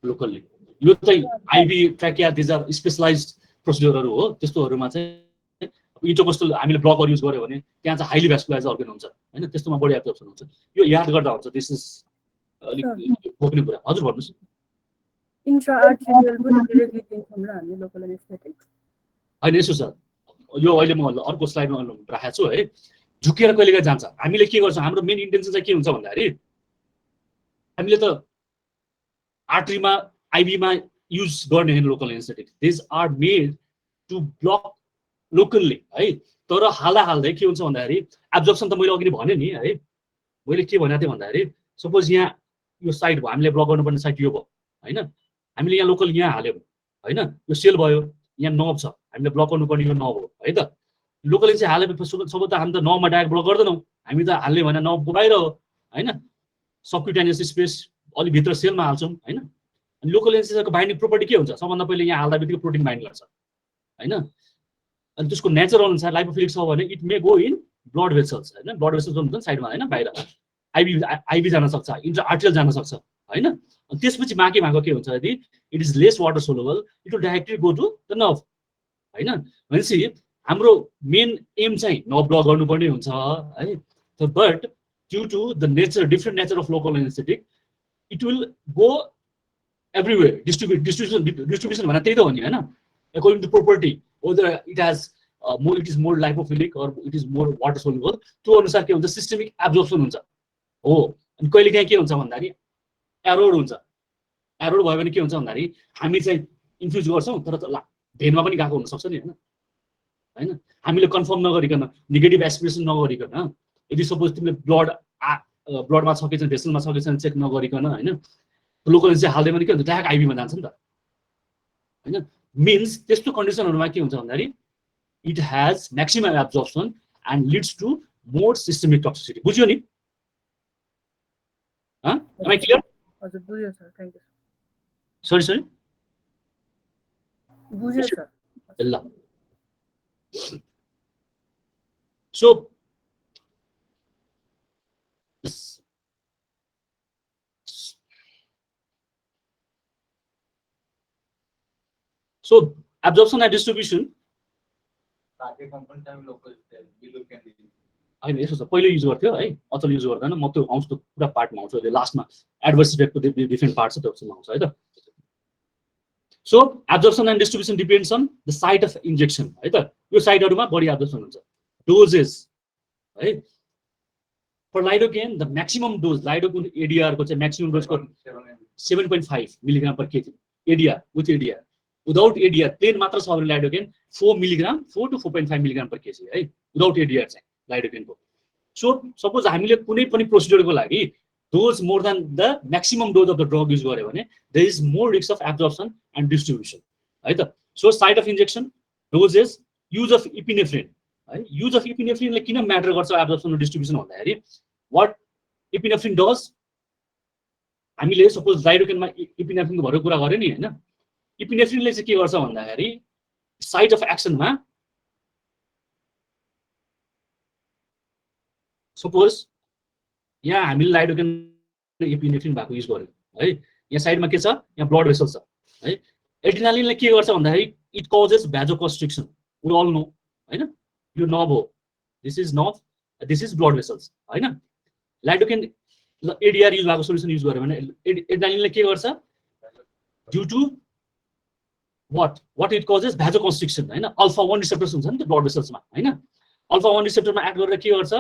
लोकल्ली. यो चाहिँ आइबी ट्र्याकिया दिज आर स्पेशलाइज्ड प्रोसिड्युरहरू हो. त्यस्तोहरूमा चाहिँ इन्टरकोस्टल हामीले ब्लकहरू युज गर्यो भने त्यहाँ चाहिँ हाइली भ्यास्कुलाइज अर्गन हुन्छ हैन, त्यस्तोमा बढी एब्जर्प्सन हुन्छ. यो याद गर्दा हुन्छ. दिस इज अलिक बोक्ने कुरा. हजुर भन्नुस्.
इन्ट्रा-आर्टेरियल पनि डिरेक्टली दिन्छौँ र हामीले लोकल एनेस्थेटिक्स
हैन. यसो छ, यो अहिले म अर्को स्लाइडमा राखेको छु है. झुकेर कहिलेकाहीँ जान्छ. हामीले के गर्छौँ, हाम्रो मेन इन्टेन्सन चाहिँ के हुन्छ भन्दाखेरि हामीले त आर्टरीमा आइबीमा युज गर्ने हैन local anaesthetics. This are made to block locally है. तर हाल्दै के हुन्छ भन्दाखेरि एब्जर्प्सन त मैले अघि नै भने नि है. मैले के भनेको थिएँ भन्दाखेरि सपोज यहाँ यो साइड भयो, हामीले ब्लक गर्नुपर्ने साइड यो भयो हैन. हामीले यहाँ लोकल यहाँ हाल्यौँ हैन, यो सेल भयो, यहाँ नर्भ छ, हामीले ब्लक गर्नुपर्ने यो नर्भ हो है त. लोकल एनेस्थेसिया हालेपछि सबै त हामी त नर्भमा डाइरेक्ट ब्लक गर्दैनौँ, हामी त हाल्ने भने नर्भको बाहिर हो हैन. सबक्युटेनियस स्पेस अलि भित्र सेलमा हाल्छौँ हैन. अनि लोकल एनेस्थेसियाको बाइन्डिङ प्रोपर्टी के हुन्छ? सबभन्दा पहिले यहाँ हाल्दा बित्तिकै प्रोटिन बाइन्ड गर्छ हैन. अनि त्यसको नेचर अनुसार लाइपोफिलिक छ भने it may go in blood vessels होइन, ब्लड भेसल्स हुन्छ नि साइडमा होइन, बाहिर आइबी जान सक्छ, इन्टर आर्टियल जान सक्छ होइन। अनि त्यसपछि बाँकी भएको के हुन्छ, यदि it is less water soluble it will directly go to the nerve होइन। भनेपछि हाम्रो मेन एम चाहिँ नर्भ ब्लक गर्नुपर्ने हुन्छ है। But due to the nature, different nature of local anaesthetic, it will go everywhere, distribution भनेर त्यही त हो नि होइन। According to property, whether it has it is more lipophilic or it is more water soluble, त्यो अनुसार के हुन्छ, सिस्टेमिक एब्जर्प्सन हुन्छ हो। अनि कहिले काहीँ के हुन्छ भन्दाखेरि एरोड हुन्छ। एरोड भयो भने के हुन्छ भन्दाखेरि हामी चाहिँ इन्फ्युज गर्छौँ तर भेनमा पनि गएको हुनसक्छ नि होइन। हामीले कन्फर्म नगरिकन, नेगेटिभ एस्पिरेसन नगरिकन, यदि सपोज तिमीले ब्लडमा छ कि छैन, भेसलमा छ कि छैन चेक नगरिकन होइन, लोकल एनेस्थेसिया हाल्दै पनि के हुन्छ, डाइरेक्ट आइबीमा जान्छ नि त होइन। मिन्स त्यस्तो कन्डिसनहरूमा के हुन्छ भन्दाखेरि it has maximum absorption and leads to more systemic toxicity. बुझ्यो नि? Am I clear?
हजुर बुझ्यो सर, थ्याङ्क यू।
सरी
बुझ्यो सर।
ल so absorption and distribution होइन यसो छ, पहिले युज गर्थ्यो है, अचल युज गर्दैन। म त्यो आउँछु, त्यो पुरा पार्टमा आउँछु, अहिले लास्टमा एडभर्स इफेक्टको डिफ्रेन्ट पार्ट छ, त्योसँग आउँछ है त। So absorption and distribution depends on the site of injection है त। यो साइटहरूमा बढी एब्जर्प्सन हुन्छ। डोजेस है, for lidocaine the maximum dose, lidocaine एडिआरको चाहिँ म्याक्सिमम डोजको 7.5 milligram per KG ADR, with ADR. Without ADR plain मात्र छ भने lidocaine 4 milligram, 4 to 4.5 milligram per KG है, विदाउट एडिआर चाहिँ लाइडोकेनको। सो सपोज हामीले कुनै पनि प्रोसिजरको लागि dose more then the maximum dose of the drug use गर्यो भने there is more risk of absorption and distribution है त। So site of injection, doses, use of epinephrine है। युज अफ इपिनेफ्रिनले किन म्याटर गर्छ एब्जर्प्सन र डिस्ट्रिब्युसन भन्दाखेरि, वाट इपिनेफ्रिन डज, हामीले सपोज लाइडोकेनमा इपिनेफ्रिनको भएर कुरा गर्यो नि होइन। इपिनेफ्रिनले चाहिँ के गर्छ भन्दाखेरि साइट अफ एक्सनमा, सपोज यहाँ हामीले लाइडोकेन इपिनेफ्रिन भएको युज गर्यो है, यहाँ साइडमा के छ, यहाँ ब्लड भेसल छ है। एड्रिनालिनले के गर्छ भन्दाखेरि it causes vasoconstriction, we all know होइन। यो नर्भ हो, this is nerve, this is blood vessels होइन। लाइडोकेन एडिआर युज भएको सोल्युसन युज गर्यो भने एड्रिनालिनले के गर्छ, due to what it causes vasoconstriction होइन। अल्फा 1 रिसेप्टर्स हुन्छ नि त ब्लड भेसल्समा होइन। अल्फा 1 रिसेप्टरमा एक्ट गरेर के गर्छ,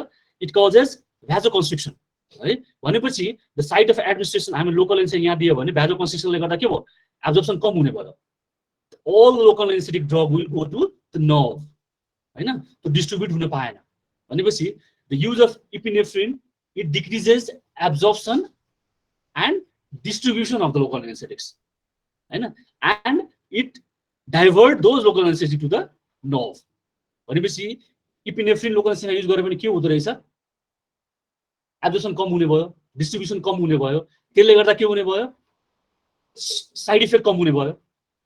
इट कजेस भ्याजोकन्स्ट्रिक्सन है। भनेपछि द साइट अफ एडमिनिस्ट्रेसन हामी लोकल एनेस्थेसिया यहाँ दियो भने भ्याजोकन्स्ट्रिक्सनले गर्दा के भयो, एब्जर्प्सन कम हुने भयो। All local anaesthetic drug will go to the nerve होइन, त्यो डिस्ट्रिब्युट हुन पाएन। भनेपछि the use of epinephrine it decreases absorption and distribution of the local anaesthetics होइन, and it divert those local anaesthetic to the nerve. भनेपछि epinephrine local anaesthesia use गर्यो भने के हुँदो रहेछ, एब्जर्प्सन कम हुने भयो, डिस्ट्रिब्युसन कम हुने भयो। त्यसले गर्दा के हुने भयो, साइड इफेक्ट कम हुने भयो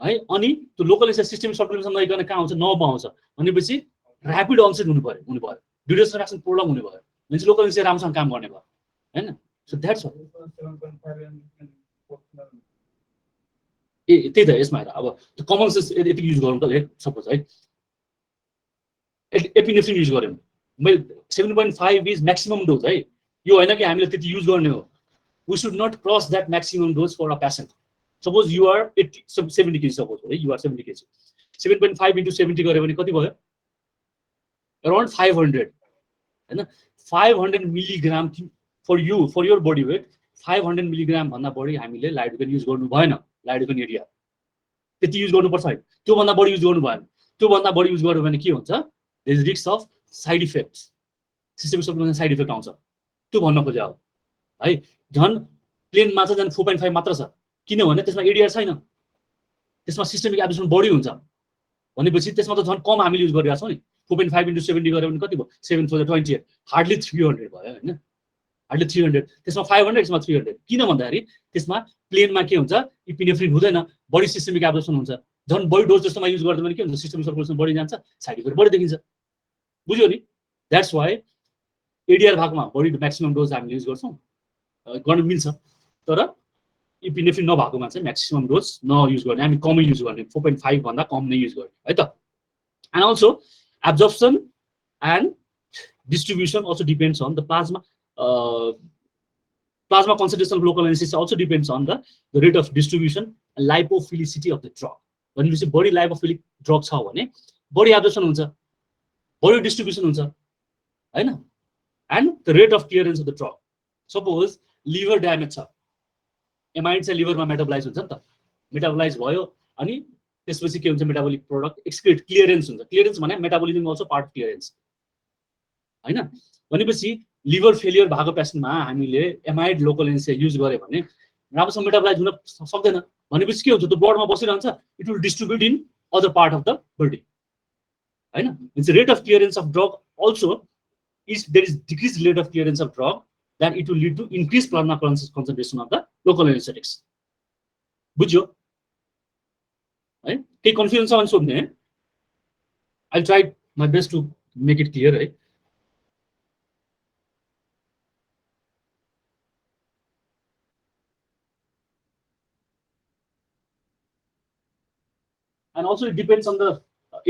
है। अनि त्यो लोकल एनेस्थेसिया सिस्टम सर्कुलेसन नगइकन कहाँ आउँछ, नर्भमा आउँछ। भनेपछि ऱ्यापिड अन्सेट हुनु भयो, ड्युरेसन एक्सन प्रोलङ हुने भयो, भनेपछि लोकल एनेस्थेसिया राम्रोसँग काम गर्ने भयो होइन। सो द्याट्स त्यही त यसमा हेर, अब त्यो कमन सेन्स यति युज गरौँ त सपोज है, एपिनेफ्रिन युज गऱ्यौँ मैले 7.5 इज म्याक्सिमम डोज है। यो होइन कि हामीले त्यति युज गर्ने हो, we should not cross that maximum dose for a patient. Suppose you are 70 KG, suppose है यु आर 70 केजी, 7.5 into 70 गऱ्यो भने कति भयो, अराउन्ड 500 होइन। 500 milligram for you, for your body weight 500 milligram भन्दा बढी हामीले लाइडोकेन युज गर्नु भएन। लाइडोकेन एरिया त्यति युज गर्नुपर्छ है, त्योभन्दा बढी युज गर्नु भएन। त्योभन्दा बढी युज गर्यो भने के हुन्छ, there is risk of side effects, systemic circulation side effect आउँछ, त्यो भन्न खोज्यो है। झन् प्लेनमा चाहिँ झन् 4.5 मात्र छ, किनभने त्यसमा एडिआर छैन, त्यसमा सिस्टमिक एब्जर्प्सन बढी हुन्छ। भनेपछि त्यसमा त झन् कम हामीले युज गरिरहेको छौँ नि। 4.5 into 70 गऱ्यो भने कति भयो, 7 4 28, हार्डली 300 भयो होइन, हार्डली 300। त्यसमा 500, त्यसमा 300। किन भन्दाखेरि त्यसमा प्लेनमा के हुन्छ, इपिनेफ्रिन हुँदैन, बढी सिस्टमिक एब्जर्प्सन हुन्छ। झन् बढी डोज जस्तोमा युज गर्दा पनि के हुन्छ, सिस्टमिक सर्कुलेसन बढी जान्छ, साइड इफेक्ट बढी देखिन्छ। बुझ्यो नि? द्याट्स वाइ एडिआर भागमा बढी म्याक्सिमम डोज हामीले युज गर्छौँ, गर्न मिल्छ। तर इपिनेफ्रिन नभएकोमा चाहिँ म्याक्सिमम डोज नयुज गर्ने, हामी कमै युज गर्ने, 4.5 भन्दा कम नै युज गर्ने है त। And also absorption and distribution also depends on the plasma concentration of local anesthesia also depends on the rate of distribution and lipophilicity of the drug. भनेपछि बढी लाइपोफिलिक ड्रग छ भने बढी एब्जर्प्सन हुन्छ, बढी डिस्ट्रिब्युसन हुन्छ हैन, and the rate of clearance of the drug. Suppose liver damage छ, एमाइड चाहिँ लिभरमा मेटाबोलाइज हुन्छ नि त, मेटाबोलाइज भयो अनि त्यसपछि के हुन्छ, मेटाबोलिक प्रोडक्ट एक्सक्रिट क्लियरेन्स हुन्छ। क्लियरेन्स भने metabolism also part of clearance हैन। भनेपछि लिभर फेलियर भएको पेसेन्टमा हामीले एमाइड लोकल एनेस्थेसिया युज गरे भने राम्रोसँग मेटाबोलाइज हुन सक्दैन। भनेपछि के हुन्छ, त्यो ब्लडमा बसिरहन्छ, it will distribute in other part of the body हैन। Means rate of clearance of drug also is there is decrease rate of clearance of drug, then it will lead to increase plasma concentration of the local anaesthetics. बुझ्यो है? केही confusion छ भने सोध्ने, I try my best to make it clear है। And also it depends on the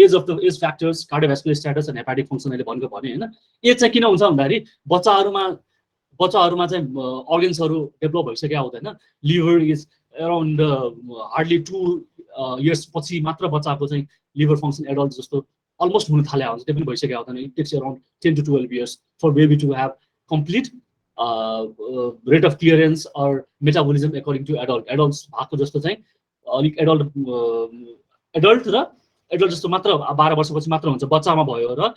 age of the age factors, cardiovascular status and hepatic function अहिले भनेको भने हैन। एज चाहिँ किन हुन्छ भन्दाखेरि बच्चाहरुमा चाहिँ अर्गन्सहरु डेभलप भइसक्या हुँदैन। Liver is around hardly 2 years पछि मात्र बच्चाको चाहिँ लिभर फंक्सन एडल्ट जस्तो अलमोस्ट हुन थाले हुन्छ, त्यो पनि भइसक्या हुँदैन। It takes around 10 to 12 years for baby to have complete rate of clearance or metabolism according to adult. Adults भएको जस्तो चाहिँ अलिक एडल्ट र एडल्ट जस्तो मात्र 12 वर्षपछि मात्र हुन्छ बच्चामा भयो। र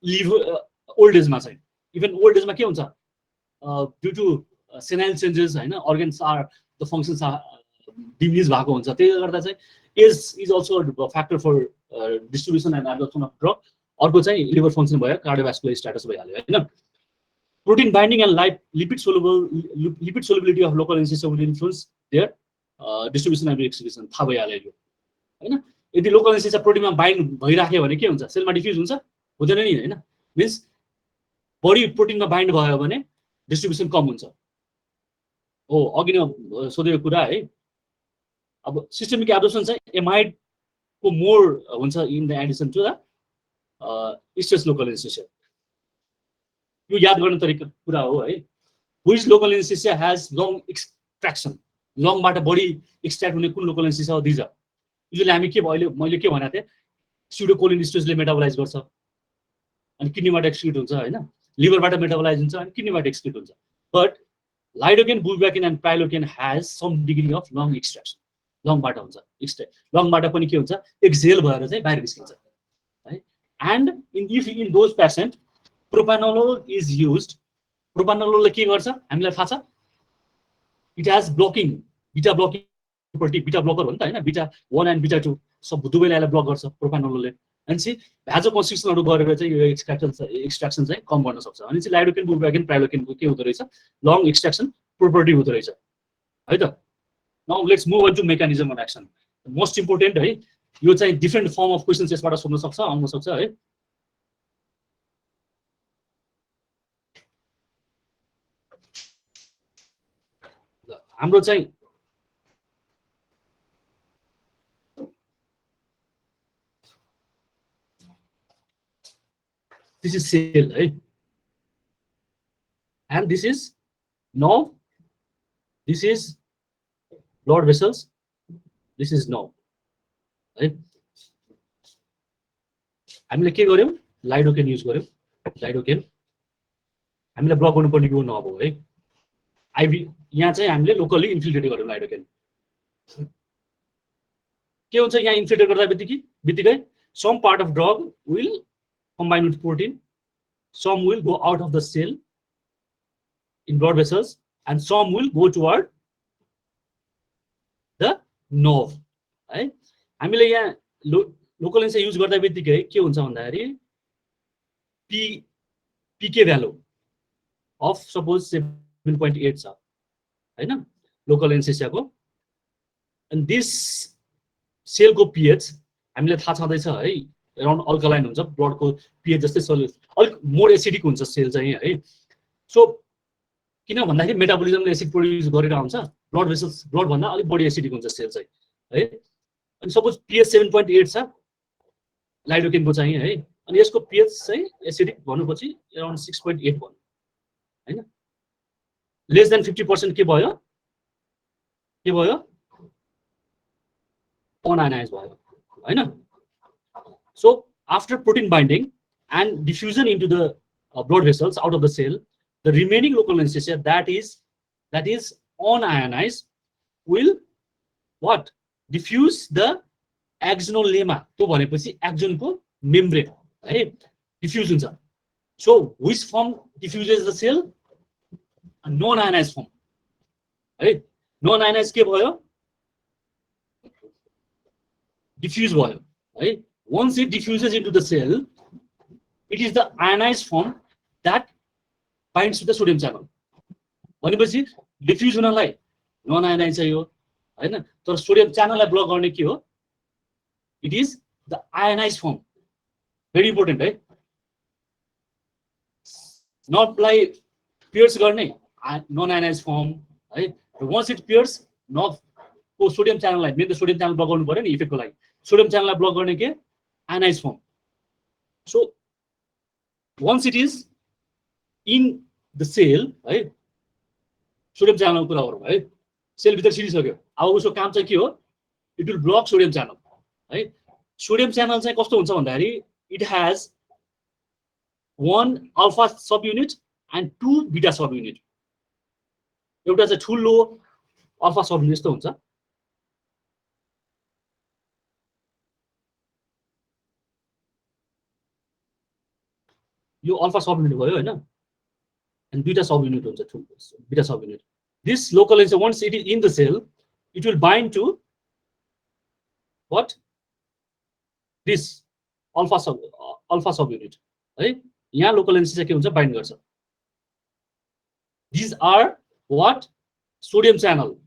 लिभर ओल्ड एजमा चाहिँ, इभन ओल्ड एजमा के हुन्छ, ड्यू टु सेनाइल चेन्जेस हैन, organs are the functions are diminish भएको हुन्छ। त्यसले गर्दा चाहिँ age is also factor for distribution and absorption of drug. अर्को चाहिँ लिभर फंक्सन भयो, कार्डियोभास्कुलर स्ट्याटस भइहाल्यो हैन। Protein binding and lipid solubility of local anaesthesia will influence their distribution and excretion. थाहा भइहाल्यो हैन। यदि लोकल एनेस्थेसिया प्रोटिनमा बाइन्ड भइराख्यो भने के हुन्छ, सेलमा डिफ्युज हुन्छ, हुँदैन नि हैन। मिन्स बडी प्रोटिनमा बाइन्ड भयो भने डिस्ट्रिब्युसन कम हुन्छ। हो अघि नै सोधेको कुरा है। अब सिस्टमिक एब्जर्प्सन चाहिँ एमाइड को मोर हुन्छ in the addition to the stress local anaesthesia. यो याद गर्ने तरिका कुरा हो है। Which local anaesthesia has lung extraction, लङबाट बडी एक्सट्र्याक्ट हुने कुन लोकल एनेस्थेसिया हो, दिज आर युजुअली हामी के भयो, मैले के भनेको थिएँ, स्युडोकोलिनेस्टेजले मेटाबोलाइज गर्छ अनि किडनीबाट एक्सक्रिट हुन्छ हैन, लिभरबाट मेटाबोलाइज हुन्छ अनि किडनीबाट एक्सक्रिट हुन्छ। But lidocaine, bupivacaine and prilocaine has some degree of lung extraction. लङबाट हुन्छ एक्सट्र्याक्ट, लङबाट पनि के हुन्छ, एक्सहेल भएर चाहिँ बाहिर निस्किन्छ है। And in those patient propranolol is used. प्रोपानोलोलले के गर्छ हामीलाई थाहा छ, it has blocking, beta blocking property, beta blocker हो नि त हैन। बिटा 1 एन्ड बिटा 2 सब दुवैलाई ब्लक गर्छ प्रोपानोलोलले। अनि चाहिँ भ्याजो कन्स्ट्रिक्सनहरु गरेर चाहिँ यो एक्सट्र्याक्सन चाहिँ कम गर्न सक्छ। अनि चाहिँ लाइडोकेन, बुल्बाकिन, प्राइलोकेनको के हुँदो रहेछ, लङ एक्सट्र्याक्सन प्रोपर्टी हुँदो रहेछ है त। Now let's move on to mechanism of action. Most important है, यो चाहिँ डिफरेन्ट फर्म अफ क्वेशन्स यसबाट सोध्न सक्छ, आउन सक्छ है। हाम्रो चाहिँ this is cell right, and this is nerve, this is blood vessels, this is nerve है। हामीले के गर्यौं, लाइडोकेन युज गर्यौं। लाइडोकेन हामीलाई ब्लक गर्नुपर्ने यो नर्भ हो है। आइभी यहाँ चाहिँ हामीले लोकली इन्फिल्ट्रेट गर्यौं लाइडोकेन। के हुन्छ यहाँ इन्फिल्ट्रेट गर्दा बित्तिकै some part of drug will combine with protein, some will go out of the cell in blood vessels and some will go toward the nerve है। हामीले यहाँ लोकल एनेस्थेसिया युज गर्दा बित्तिकै के हुन्छ भन्दाखेरि पीके भ्यालु अफ सपोज 7.8 छ हैन लोकल एनेस्थेसियाको। एन्ड दिस सेलको पीएच हामीलाई थाहा छँदैछ है, अराउन्ड अल्कलाइन हुन्छ, ब्लडको पीएच जस्तै अलिक मोर एसिडिक हुन्छ सेल चाहिँ है। सो किन भन्दाखेरि मेटाबोलिजमले एसिड प्रोड्युस गरेर आउँछ, ब्लड भेसल्स ब्लड भन्दा अलिक बढी एसिडिक हुन्छ सेल चाहिँ है। अनि सपोज pH 7.8 छ लाइडोकेनको चाहिँ है, अनि यसको pH चाहिँ एसिडिक भन्नुपछि अराउन्ड 6.8 भन्नु हैन। लेस देन 50% के भयो अनआयोनाइज भयो हैन। So after protein binding and diffusion into the blood vessels out of the cell, the remaining local anesthesia that is unionized will what? Diffuse the axonal lemma. तो भनेपछि axon को membrane है diffuse हुन्छ. So which form diffuses the cell? A non-ionized form है. Non-ionized के भयो? Diffuse भयो है. Once it diffuses into the cell, it is the ionized form that binds to the sodium channel. भनेपछि diffuse हुनलाई non ionise चाहियो हैन, तर सोडियम च्यानललाई ब्लक गर्ने के हो? It is the ionise form. Very important है. नट लाइक पियर्स गर्ने नन आयोनाइज फर्म है. वन्स इट पियर्स न को सोडियम च्यानललाई मेन त सोडियम च्यानल ब्लक गर्नु पर्यो नि इफेक्टको लागि. सोडियम च्यानललाई ब्लक गर्ने के? Ionise form. So once it is in the cell है, सोडियम च्यानलको कुरा गरौँ है, सेल भित्र छिरिसक्यो. अब उसको काम चाहिँ के हो? It will block sodium channel है. सोडियम च्यानल चाहिँ कस्तो हुन्छ भन्दाखेरि it has 1 alpha sub unit and 2 beta sub unit. एउटा चाहिँ ठुलो अल्फा सब युनिट जस्तो हुन्छ, यो अल्फा सब युनिट भयो हैन, and beta subunit हुन्छ beta subunit. This local anesthesia, once it is in the cell, it will bind to what? This alpha subunit है. यहाँ local anesthesia के हुन्छ? bind गर्छ. These are what? Sodium channel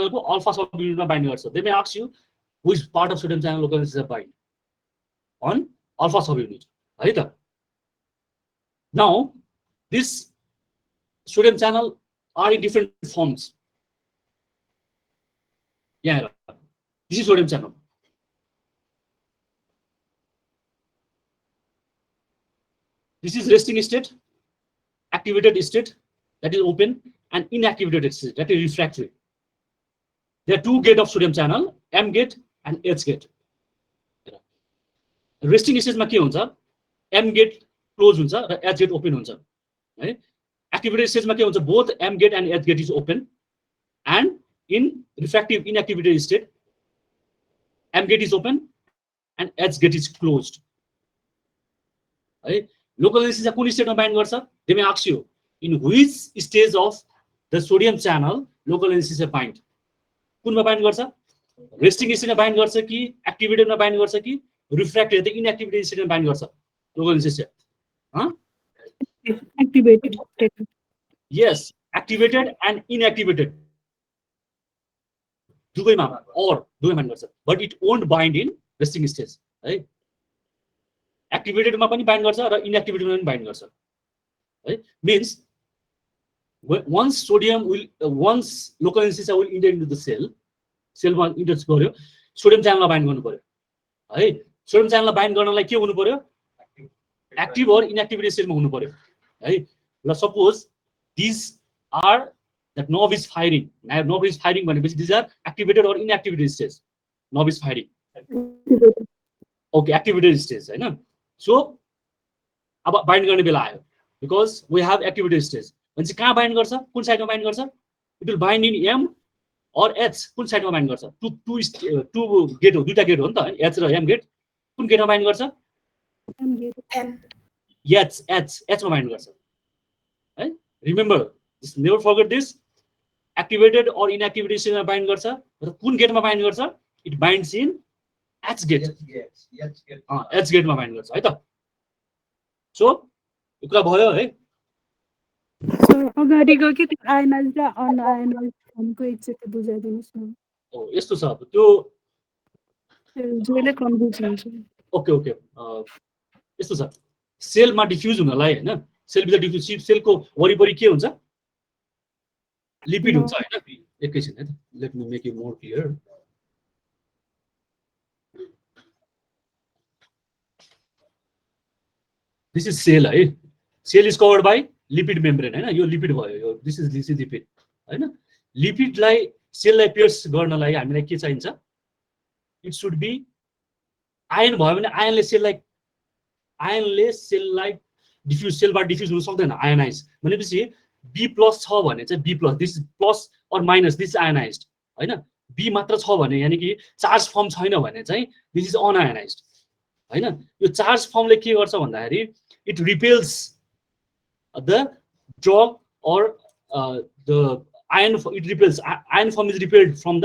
को alpha subunit मा bind गर्छ. They may ask you which part of sodium channel local anesthesia bind on alpha subunit है त. Now this sodium channel are in different forms. Yeah, this is sodium channel. This is resting state, activated state that is open, and inactivated state that is refractory. There are two gates of sodium channel, M gate and H gate. Resting state मा के हुन्छ? M gate close हुन्छ र H gate open हुन्छ है. Activated stage मा के हुन्छ? Both M gate and H gate is open, and in refractive inactivated state M gate is open and H gate is closed है. Local anesthesia कुन स्टेटमा बाइन्ड गर्छ? They may ask you in which stage of the sodium channel local anesthesia bind. कुनमा bind गर्छ? Resting स्टेटमा bind गर्छ कि एक्टिभेटेडमा bind गर्छ कि रिफ्र्याक्टेड इनएक्टिभेटेड स्टेटमा बाइन्ड गर्छ local anaesthesia?
Activated state.
Yes, activated and inactivated. दुवैमा बाइन्ड गर्छ, but it won't bind in resting stage है. एक्टिभेटेडमा पनि बाइन्ड गर्छ र इनएक्टिभेटेडमा पनि बाइन्ड गर्छ है. Means once local anesthesia will enter into the cell मा इन्टर गर्यो, सोडियम च्यानललाई बाइन्ड गर्नु पर्यो है. सोडियम च्यानललाई बाइन्ड गर्नलाई के हुनु पर्यो? एक्टिभ और इनएक्टिभ स्टेटमा हुनु पर्यो है. ल suppose these are that knob is firing. Now knob is firing भनेपछि these are activated or inactivated stage. Knob is firing. Okay, activated stage हैन. So अब बाइन्ड गर्ने बेला आयो because we have activated stage. भनेपछि कहाँ बाइन्ड गर्छ? कुन साइडमा बाइन्ड गर्छ? It will bind in M or H. कुन साइडमा बाइन्ड गर्छ? टु गेट हो, दुईटा गेट हो नि त, H र M गेट. कुन गेटमा बाइन्ड गर्छ?
M gate.
H मा बाइन्ड गर्छ है. Remember, just never forget this. Activated or inactivated state मा बाइन्ड गर्छ र कुन गेटमा बाइन्ड गर्छ? It binds in H gate. H gate मा बाइन्ड गर्छ है त. सो यो कुरा भयो है.
So अगाडिको के त्यो आयोनाइज र अनआयोनाइज फर्मको एकचोटि बुझाइदिनुस् न.
ओ यस्तो छ अब त्यो
जहिले कन्फ्युज हुन्छ.
ओके यस्तो छ. सेलमा डिफ्युज हुनलाई हैन सेलभित्र डिफ्युज सेलको वरिपरि के हुन्छ लिपिड हुन्छ हैन एकैछिन है त let me make it more clear this is cell है cell is covered by lipid membrane हैन यो लिपिड भयो यो दिस इज लिपिड हैन लिपिडलाई सेललाई पियर्स गर्नलाई हामीलाई के चाहिन्छ इट सुड बी आयन भयो भने आयनले सेललाई डिफ्युज सेलबाट डिफ्युज हुन सक्दैन आयनाइज भनेपछि बी प्लस छ भने चाहिँ B plus this is plus or minus this is ionised हैन बी मात्र छ भने यानी कि चार्ज फर्म छैन भने चाहिँ दिस इज अनआयनाइज्ड हैन यो चार्ज फर्मले के गर्छ भन्दाखेरि it repels the drug or the ion it repels ion form is repelled from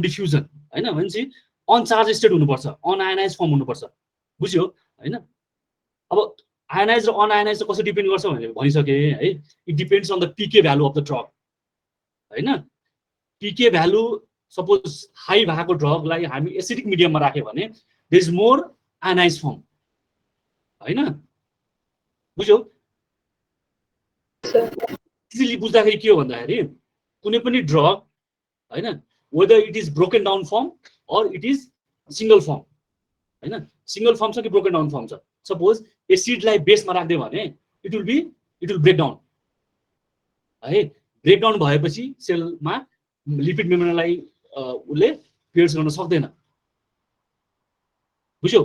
diffusion हैन भनेपछि अनचार्ज स्टेट हुनुपर्छ अनआयनाइज फर्म हुनुपर्छ बुझ्यो हैन अब आयनाइज र अनआयनाइज कसरी डिपेन्ड गर्छ भनेर भनिसके है it depends on the PK value of the drug हैन पीके भ्यालु सपोज हाई भएको ड्रगलाई हामी एसिडिक मिडियममा राख्यो भने there is more ionise form हैन बुझ्यो इजिली बुझ्दाखेरि के हो भन्दाखेरि कुनै पनि ड्रग हैन whether it is broken down form or it is single form हैन सिंगल फर्म छ कि ब्रोकन डाउन फर्म छ सपोज एसिडलाई बेसमा राख्दियो भने इट विल ब्रेक डाउन है ब्रेक डाउन भएपछि सेलमा लिपिड मेम्ब्रेनलाई उसले पियर्स गर्न सक्दैन बुझ्यो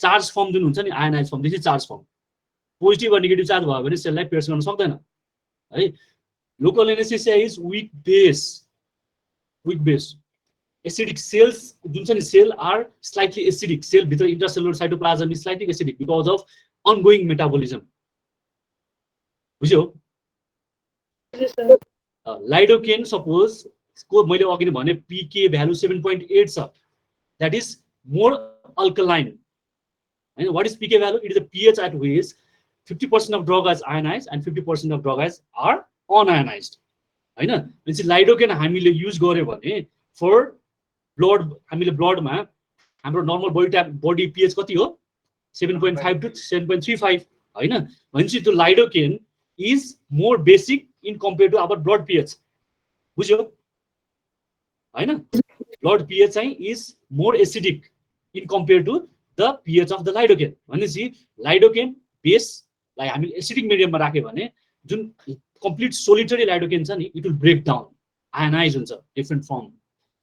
चार्ज फर्म जुन हुन्छ नि ionise form this is charge form positive र नेगेटिभ चार्ज भयो भने सेललाई पियर्स गर्न सक्दैन है local anaesthesia is weak base acidic cells जुन छ नि cell are slightly acidic cell भित्र intracellular cytoplasm is slightly acidic because of ongoing metabolism बुझ्यो लाइडोकेन सपोज को मैले अघि नै भने पीके भ्यालु 7.8 छ दैट इज मोर अल्कलाइन हैन what is pK value it is the pH at which 50% of drug is ionized and 50% of drug is are unionized हैन भनेपछि लाइडोकेन हामीले युज गर्यो भने फर ब्लड हामीले ब्लडमा हाम्रो नर्मल बडी pH कति हो 7.5 to 7.35 हैन भनेपछि त्यो lidocaine is more basic in compare to our blood pH बुझ्यो हैन ब्लड pH चाहिँ is more acidic in compare to the pH of the lidocaine भनेपछि लाइडोकेन बेसलाई हामी एसिडिक मिडियममा राख्यो भने जुन कम्प्लिट सोलिटरी लाइडोकेन छ नि it will break down ionise हुन्छ डिफ्रेन्ट फर्म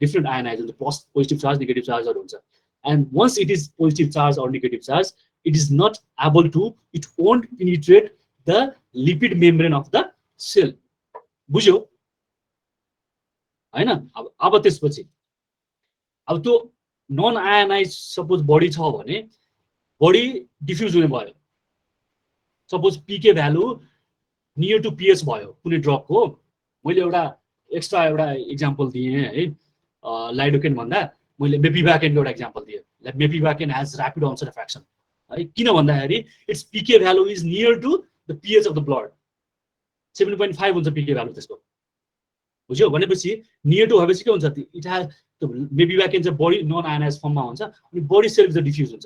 डिफ्रेन्ट आयनाइज हुन्छ प्लस पोजिटिभ चार्ज नेगेटिभ चार्जहरू हुन्छ and once it is positive charge or negative charge it is not able to it won't penetrate the lipid membrane of the cell बुझ्यो हैन अब त्यसपछि अब त्यो non ionise suppose body छ भने बडी डिफ्युज हुने भयो suppose PK value near to pH भयो कुनै ड्रगको मैले एउटा एक्स्ट्रा एउटा एक्जाम्पल दिएँ है लाइडोकेन भन्दा मैले मेपिभाकेनको एउटा एक्जाम्पल दिएँ like mepivacaine has rapid onset of action है किन भन्दाखेरि its pK value is near to the pH of the blood 7.5 हुन्छ पीके भ्यालु त्यसको बुझ्यो भनेपछि नियर टु भएपछि के हुन्छ इट हेज मेपिभाकेन चाहिँ बडी नन आयनाइज फर्ममा हुन्छ अनि बडी सेल चाहिँ डिफ्युज हुन्छ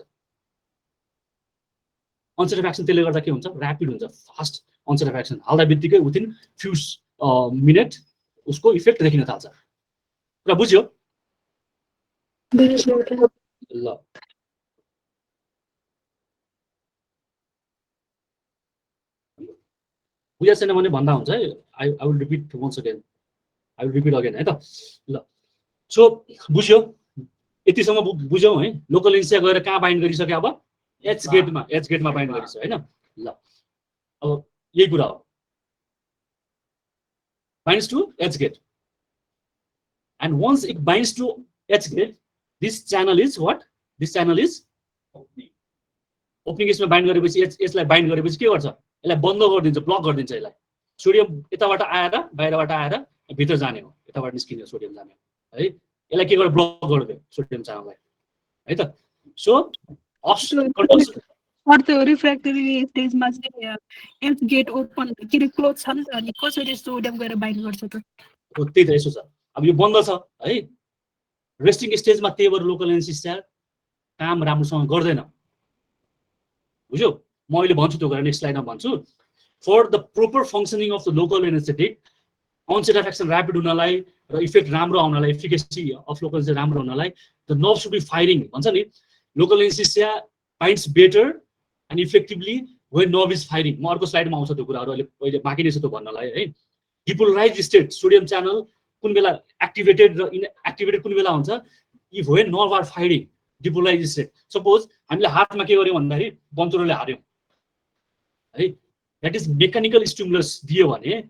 अनसेट अफ एक्सन त्यसले गर्दा के हुन्छ ऱ्यापिड हुन्छ फास्ट अनसेट अफ एक्सन हाल्दा बित्तिकै विथिन फ्यु मिनट उसको इफेक्ट देखिन थाल्छ र बुझ्यो ल बुझ्या छैन भने भन्दा हुन्छ है I will repeat once again I will repeat again है त ल सो बुझ्यो यतिसम्म बुझ्यौ है लोकल एनेस्थेसिया गएर कहाँ बाइन्ड गरिसक्यो अब एच गेटमा बाइन्ड गरिसक्यो हैन ल अब यही कुरा हो binds to H gate and once it binds to H gate this channel is what this channel is opening यसमा बाइन्ड गरेपछि यसलाई बाइन्ड गरेपछि के गर्छ यसलाई बन्द गरिदिन्छ ब्लक गरिदिन्छ यसलाई सोडियम यताबाट आएर बाहिरबाट आएर भित्र जाने हो यताबाट निस्किने सोडियम जाने हो है यसलाई के गर्छ ब्लक गरिदियो सोडियम च्यानललाई है त सो अब्स्ट्रक्सन कन्ट्रोल
और त्यो रिफ्र्याक्टरी स्टेजमा चाहिँ एच गेट ओपन के रे क्लोज छ नि त अनि कसरी सोडियम गएर बाइन्ड गर्छ त
हो त्यही त यसो छ अब यो बन्द छ है रेस्टिङ स्टेजमा त्यही भएर लोकल एनेस्थेसिया काम राम्रोसँग गर्दैन बुझ्यौ म अहिले भन्छु त्यो कुरा नेक्स्ट स्लाइडमा भन्छु for the proper functioning of the local anaesthetic onset of action rapid हुनलाई र इफेक्ट राम्रो आउनलाई एफिकेसी अफ लोकल चाहिँ राम्रो हुनलाई the nerve should be firing भन्छ नि local anaesthesia finds better and effectively when nerve is firing म अर्को स्लाइडमा आउँछ त्यो कुराहरू अहिले बाँकी नै छ त्यो भन्नलाई है डिपोलराइज स्टेट सोडियम च्यानल कुन बेला एक्टिभेटेड र इनएक्टिभेटेड कुन बेला हुन्छ if when nerve are firing depolarise state suppose हामीले हातमा के गर्यौँ भन्दाखेरि बन्तुरोले हार्यौँ है द्याट इज मेकानिकल स्टिमुलस दियो भने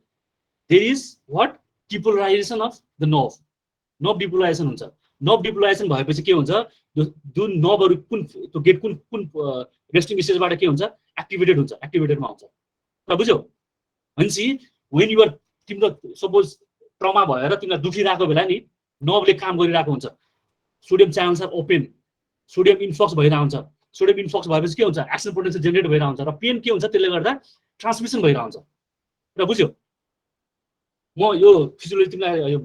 there is what depolarization of the nerve depolarization हुन्छ nerve depolarization भएपछि के हुन्छ जुन नर्भहरु कुन त्यो गेट कुन रेस्टिङ स्टेजबाट के हुन्छ एक्टिभेटेडमा हुन्छ र बुझ्यौ भनेपछि when you are तिम्रो सपोज ट्रमा भएर तिमीलाई दुखिरहेको बेला नि नर्भले काम गरिरहेको हुन्छ sodium channels are open sodium influx भइरहेको हुन्छ सोडियम इन्फ्लक्स भएपछि के हुन्छ एक्सन पोटेन्सियल जेनेरेट भइरहेको हुन्छ र पेन के हुन्छ त्यसले गर्दा ट्रान्समिसन भइरहेको हुन्छ र बुझ्यौ म यो फिजियोलोजी तिमीलाई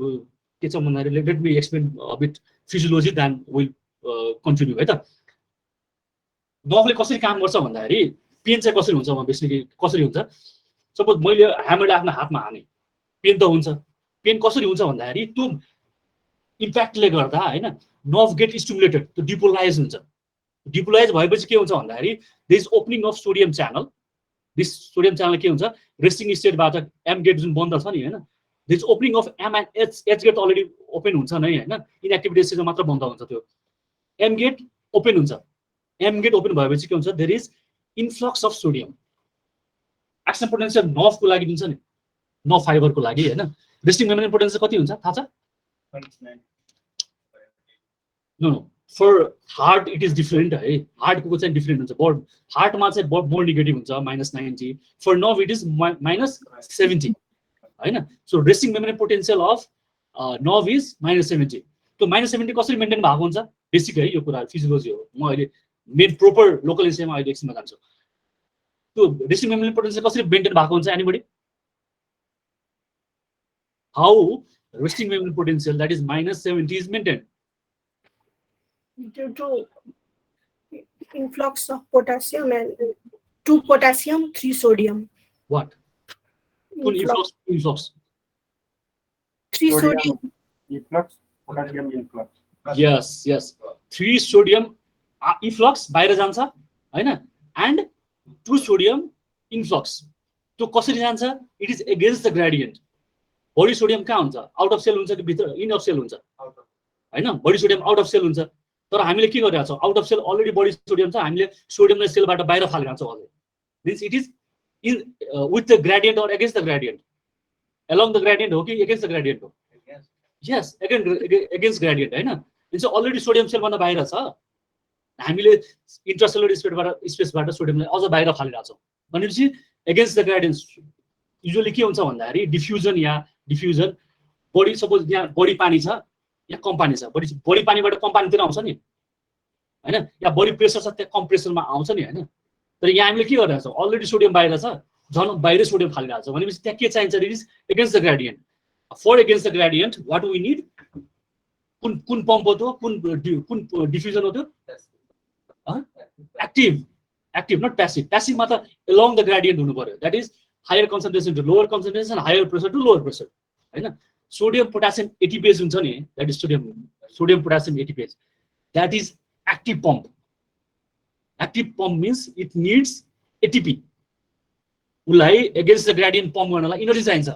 के छ भन्दाखेरि let me explain a bit physiology then will continue है त नर्भले कसरी काम गर्छ भन्दाखेरि पेन चाहिँ कसरी हुन्छ म बेसिकली कसरी हुन्छ सपोज मैले ह्यामरले आफ्नो हातमा हाने पेन त हुन्छ पेन कसरी हुन्छ भन्दाखेरि त्यो इम्प्याक्टले गर्दा हैन नर्भ गेट स्टिमुलेटेड त्यो डिपोलाइज हुन्छ डिपोलाइज भएपछि के हुन्छ भन्दाखेरि there is opening of sodium channel this sodium channel के हुन्छ रेस्टिङ स्टेटबाट एम गेट जुन बन्द छ नि हैन there is opening of M and H gate already open हुन्छ नै हैन इनएक्टिभ स्टेजमा मात्र बन्द हुन्छ त्यो एम गेट ओपन हुन्छ एम गेट ओपन भएपछि के हुन्छ there is influx of sodium action potential नर्भको लागि दिन्छ नि नर्भ फाइबरको लागि हैन रेस्टिङ मेम्ब्रेन पोटेन्सियल कति हुन्छ थाहा छ no no for heart it is different है हार्टको चाहिँ डिफरेन्ट हुन्छ हार्टमा चाहिँ मोर नेगेटिभ हुन्छ -90 फर नर्भ इट इज -70 हैन so resting membrane potential of nerve is -70 त्यो -70 कसरी मेन्टेन भएको हुन्छ बेसिक है यो कुरा फिजियोलोजी हो म अहिले मेन प्रोपर लोकल एन्सेमा अहिले एकछिनमा जान्छु त्यो रेस्टिङ मेम्ब्रेन पोटेन्सियल कसरी मेन्टेन भएको हुन्छ anybody how resting membrane potential that is -70 is maintained
due to influx of potassium and 2 potassium 3 sodium
what influx
3 sodium
influx potassium influx
yes 3 sodium efflux बाहिर जान्छ हैन and 2 sodium influx त्यो कसरी जान्छ it is against the gradient body sodium कहाँ हुन्छ out of cell हुन्छ कि भित्र इन अफ सेल हुन्छ हैन body sodium out of cell हुन्छ तर हामीले के गरिरहेका छौँ out of cell already body sodium छ हामीले सोडियमलाई सेलबाट बाहिर फालिरहेका छौँ अझै means it is in with the gradient or against the gradient along the gradient हो कि एगेन्स्ट द ग्रेडियन्ट हो यस एगेन्स्ट ग्रेडियन्ट हैन यो चाहिँ अलरेडी सोडियम सेलभन्दा बाहिर छ हामीले इन्ट्रासेलुलर स्पेसबाट सोडियमलाई अझ बाहिर फालिरहेका छौँ भनेपछि एगेन्स्ट द ग्रेडियन्ट युजुअली के हुन्छ भन्दाखेरि डिफ्युजन बडी सपोज यहाँ बडी पानी छ यहाँ कम पानी छ बडी पानीबाट कम पानीतिर आउँछ नि हैन यहाँ बडी प्रेसर छ त्यहाँ कम प्रेसरमा आउँछ नि हैन तर यहाँ हामीले के गरिरहेको छौँ अलरेडी सोडियम बाहिर छ झन् बाहिरै सोडियम फालिरहेको छ भनेपछि त्यहाँ के चाहिन्छ it is against the gradient for against the gradient what we need कुन पम्प हो त्यो कुन डिफ्युजन हो त्यो एक्टिभ नट प्यासिभमा त एलोङ द ग्रेडियन्ट हुनु पर्यो that is higher concentration to lower concentration higher pressure to lower pressure हैन सोडियम पोटासियम एटीपेज हुन्छ नि that is sodium potassium ATPase that is active pump means it needs ATP उसलाई against the gradient pump गर्नलाई energy चाहिन्छ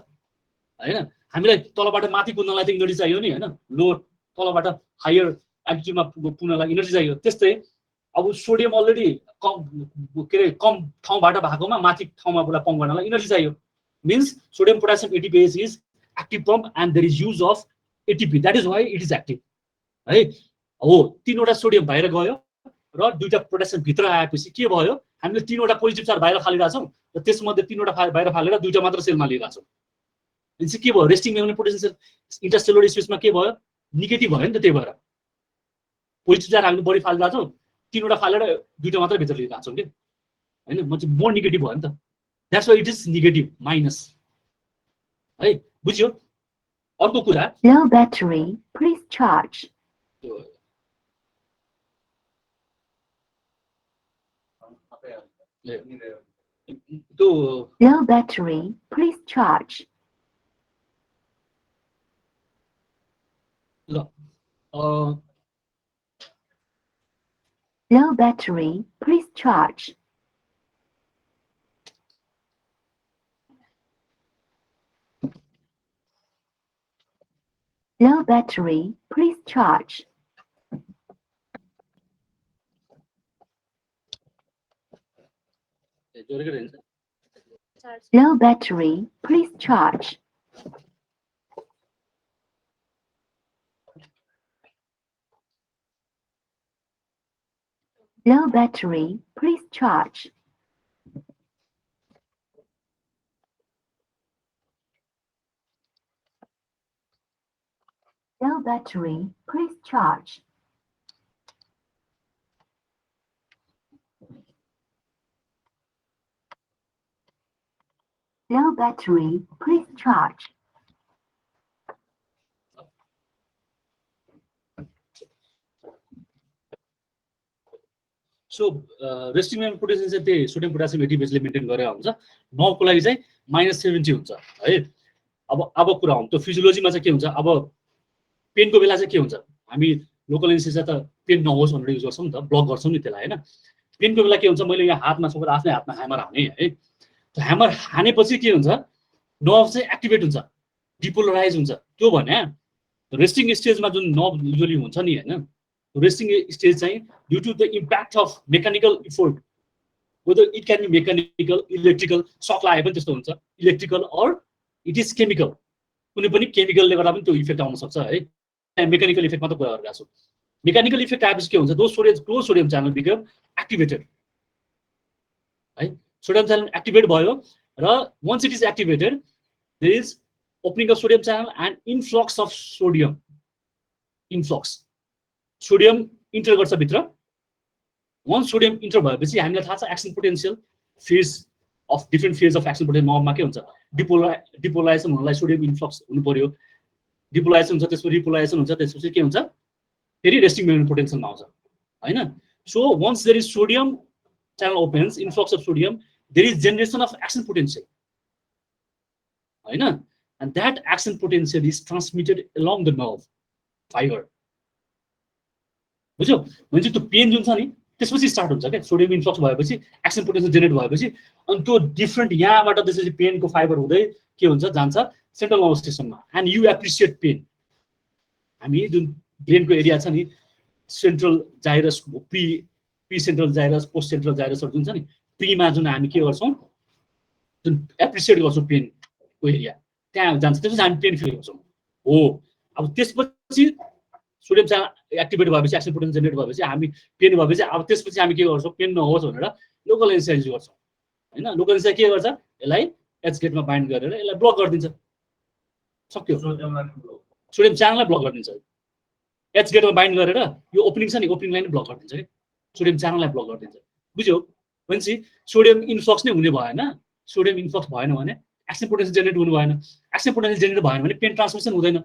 हैन हामीलाई तलबाट माथि कुद्नलाई त इनर्जी चाहियो नि हैन लोवर तलबाट हायर एल्टिट्युडमा पुग्नलाई इनर्जी चाहियो त्यस्तै अब सोडियम अलरेडी कम ठाउँबाट भएकोमा माथि ठाउँमा उसलाई पम्प गर्नलाई इनर्जी चाहियो means sodium potassium ATPase is active pump and there is use of ATP that is why it is active है हो 3वटा सोडियम बाहिर गयो र 2टा पोटासियम भित्र आएपछि के भयो हामीले 3वटा पोजिटिभ चार्ज बाहिर फालिरहेछौँ र त्यसमध्ये 3वटा बाहिर फालेर 2टा मात्र सेलमा लिइरहेछौँ भनेपछि के भयो रेस्टिङ मेम्ब्रेन पोटेन्सियल इन्टरसेलुलर स्पेसमा के भयो नेगेटिभ भयो नि त त्यही भएर पोजिटिभ चार्ज हामीले बढी फालिरहेछौँ 3वटा फालेर 2टा मात्र भित्र लिइरहेछौँ कि हैन म चाहिँ मोर नेगेटिभ भयो नि त that's why it is negative minus है बुझ्यो अर्को कुरा
low battery please charge
त्यो
Low battery. Please charge.
ल
Low battery. Please charge. Low battery. Please charge.
जोडेको रहन्छ
Low battery. Please charge. Low battery. Please charge. Low battery. Please charge. Low battery. Please charge.
So resting memory potential चाहिँ त्यही sodium potassium एटिपेजले maintain गरेर हुन्छ नर्भको लागि चाहिँ -70 हुन्छ है अब कुरा हो त्यो फिजियोलोजीमा चाहिँ के हुन्छ अब पेनको बेला चाहिँ के हुन्छ हामी लोकल एनेस्थेसिया त पेन नहोस् भनेर युज गर्छौँ नि त ब्लक गर्छौँ नि त्यसलाई हैन पेनको बेला के हुन्छ मैले यहाँ हातमा सबै आफ्नै हातमा ह्यामर हाने है त्यो ह्यामर हानेपछि के हुन्छ नर्भ चाहिँ एक्टिभेट हुन्छ डिपोलराइज हुन्छ त्यो भने रेस्टिङ स्टेजमा जुन नर्भ युजुअली हुन्छ नि हैन resting stage चाहिँ due to the impact of mechanical effort whether it can be mechanical electrical shock लाए पनि त्यस्तो हुन्छ electrical or it is chemical कुनै पनि chemical ले गर्दा पनि त्यो इफेक्ट आउन सक्छ है मेकानिकल इफेक्ट मात्र कुरा गरिरहेको छु मेकानिकल इफेक्ट आएपछि के हुन्छ दो close sodium channel become activated है सोडियम च्यानल एक्टिभेट भयो र once it is activated there is opening of sodium channel and influx of sodium influx sodium enter गर्छ भित्र once सोडियम इन्टर भएपछि हामीलाई थाहा छ action potential phase of different phase of action potential नर्भमा के हुन्छ डिपोलाइजेसन हुनलाई सोडियम इन्फ्लक्स हुनु पर्यो डिपोलाइजेसन हुन्छ त्यसपछि रिपोलाइजेसन हुन्छ त्यसपछि के हुन्छ फेरि रेस्टिङ मेमोरी पोटेन्शियलमा आउँछ हैन so once there is sodium channel opens influx of sodium there is generation of action potential हैन and that action potential is transmitted along the nerve fiber बुझ्यो भने त्यो पेन जुन छ नि त्यसपछि स्टार्ट हुन्छ के सोडियम इन्फ्लक्स भएपछि एक्सन पोटेन्शियल जेनेरेट भएपछि अनि त्यो डिफरेन्ट यहाँबाट त्यसपछि पेनको फाइबर हुँदै के हुन्छ जान्छ सेन्ट्रल नर्भस सिस्टममा एन्ड यु एप्रिसिएट पेन हामी जुन ब्रेनको एरिया छ नि central gyrus pre central gyrus post central जाइरसहरु जुन छ नि प्रीमा जुन हामी के गर्छौं जुन एप्रिसिएट गर्छौं पेनको एरिया त्यहाँ जान्छ त्यसपछि हामी पेन फिल गर्छौं हो अब त्यसपछि सोडियम च्यानल एक्टिभेट भएपछि एक्सन पोटेन्शियल जेनेरेट भएपछि हामी पेन भएपछि अब त्यसपछि हामी के गर्छौं पेन नहोस् भनेर लोकल एनेस्थेसिया युज गर्छौं हैन लोकल एनेस्थेसिया के गर्छ यसलाई एच गेटमा बाइन्ड गरेर यसलाई ब्लक गरिदिन्छ सक्यो सोडियम च्यानललाई ब्लक गरिदिन्छ एच गेटमा बाइन्ड गरेर यो ओपनिङ छ नि ओपनिङलाई नै ब्लक गरिदिन्छ के सोडियम च्यानललाई ब्लक गरिदिन्छ बुझ्यौ भनेपछि सोडियम इन्फ्लक्स नै हुने भएन सोडियम इन्फ्लक्स भएन भने एक्सन पोटेन्शियल जेनेरेट हुनु भएन एक्सन पोटेन्शियल जेनेरेट भएन भने पेन ट्रान्समिसन हुँदैन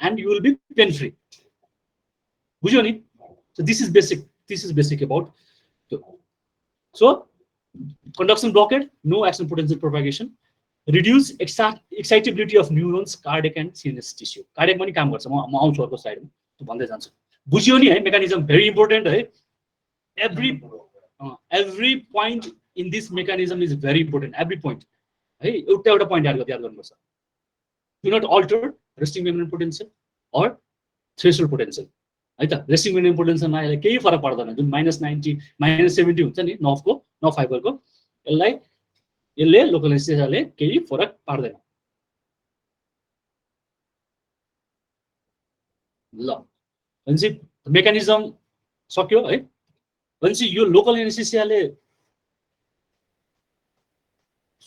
and you will be pain free बुझ्यौ नि so this is basic about so conduction blockade no action potential propagation reduce excitability of neurons cardiac and CNS tissue cardiac पनि काम गर्छ म आउँछु अर्को स्लाइडमा त्यो भन्दै जान्छु बुझ्यौ नि है मेकानिजम भेरी इम्पोर्टेन्ट है every point in this mechanism is very important every point है एउटा point याद गर्नुपर्छ do not alter resting membrane potential or threshold potential है त रेस्टिङ मेमोरी पोटेन्शियलमा यसले केही फरक पर्दैन जुन -90 -70 हुन्छ नि नर्भ फाइबरको यसले लोकल एनेस्थेसियाले केही फरक पार्दैन ल भनेपछि मेकानिजम सक्यो है भनेपछि यो लोकल एनेस्थेसियाले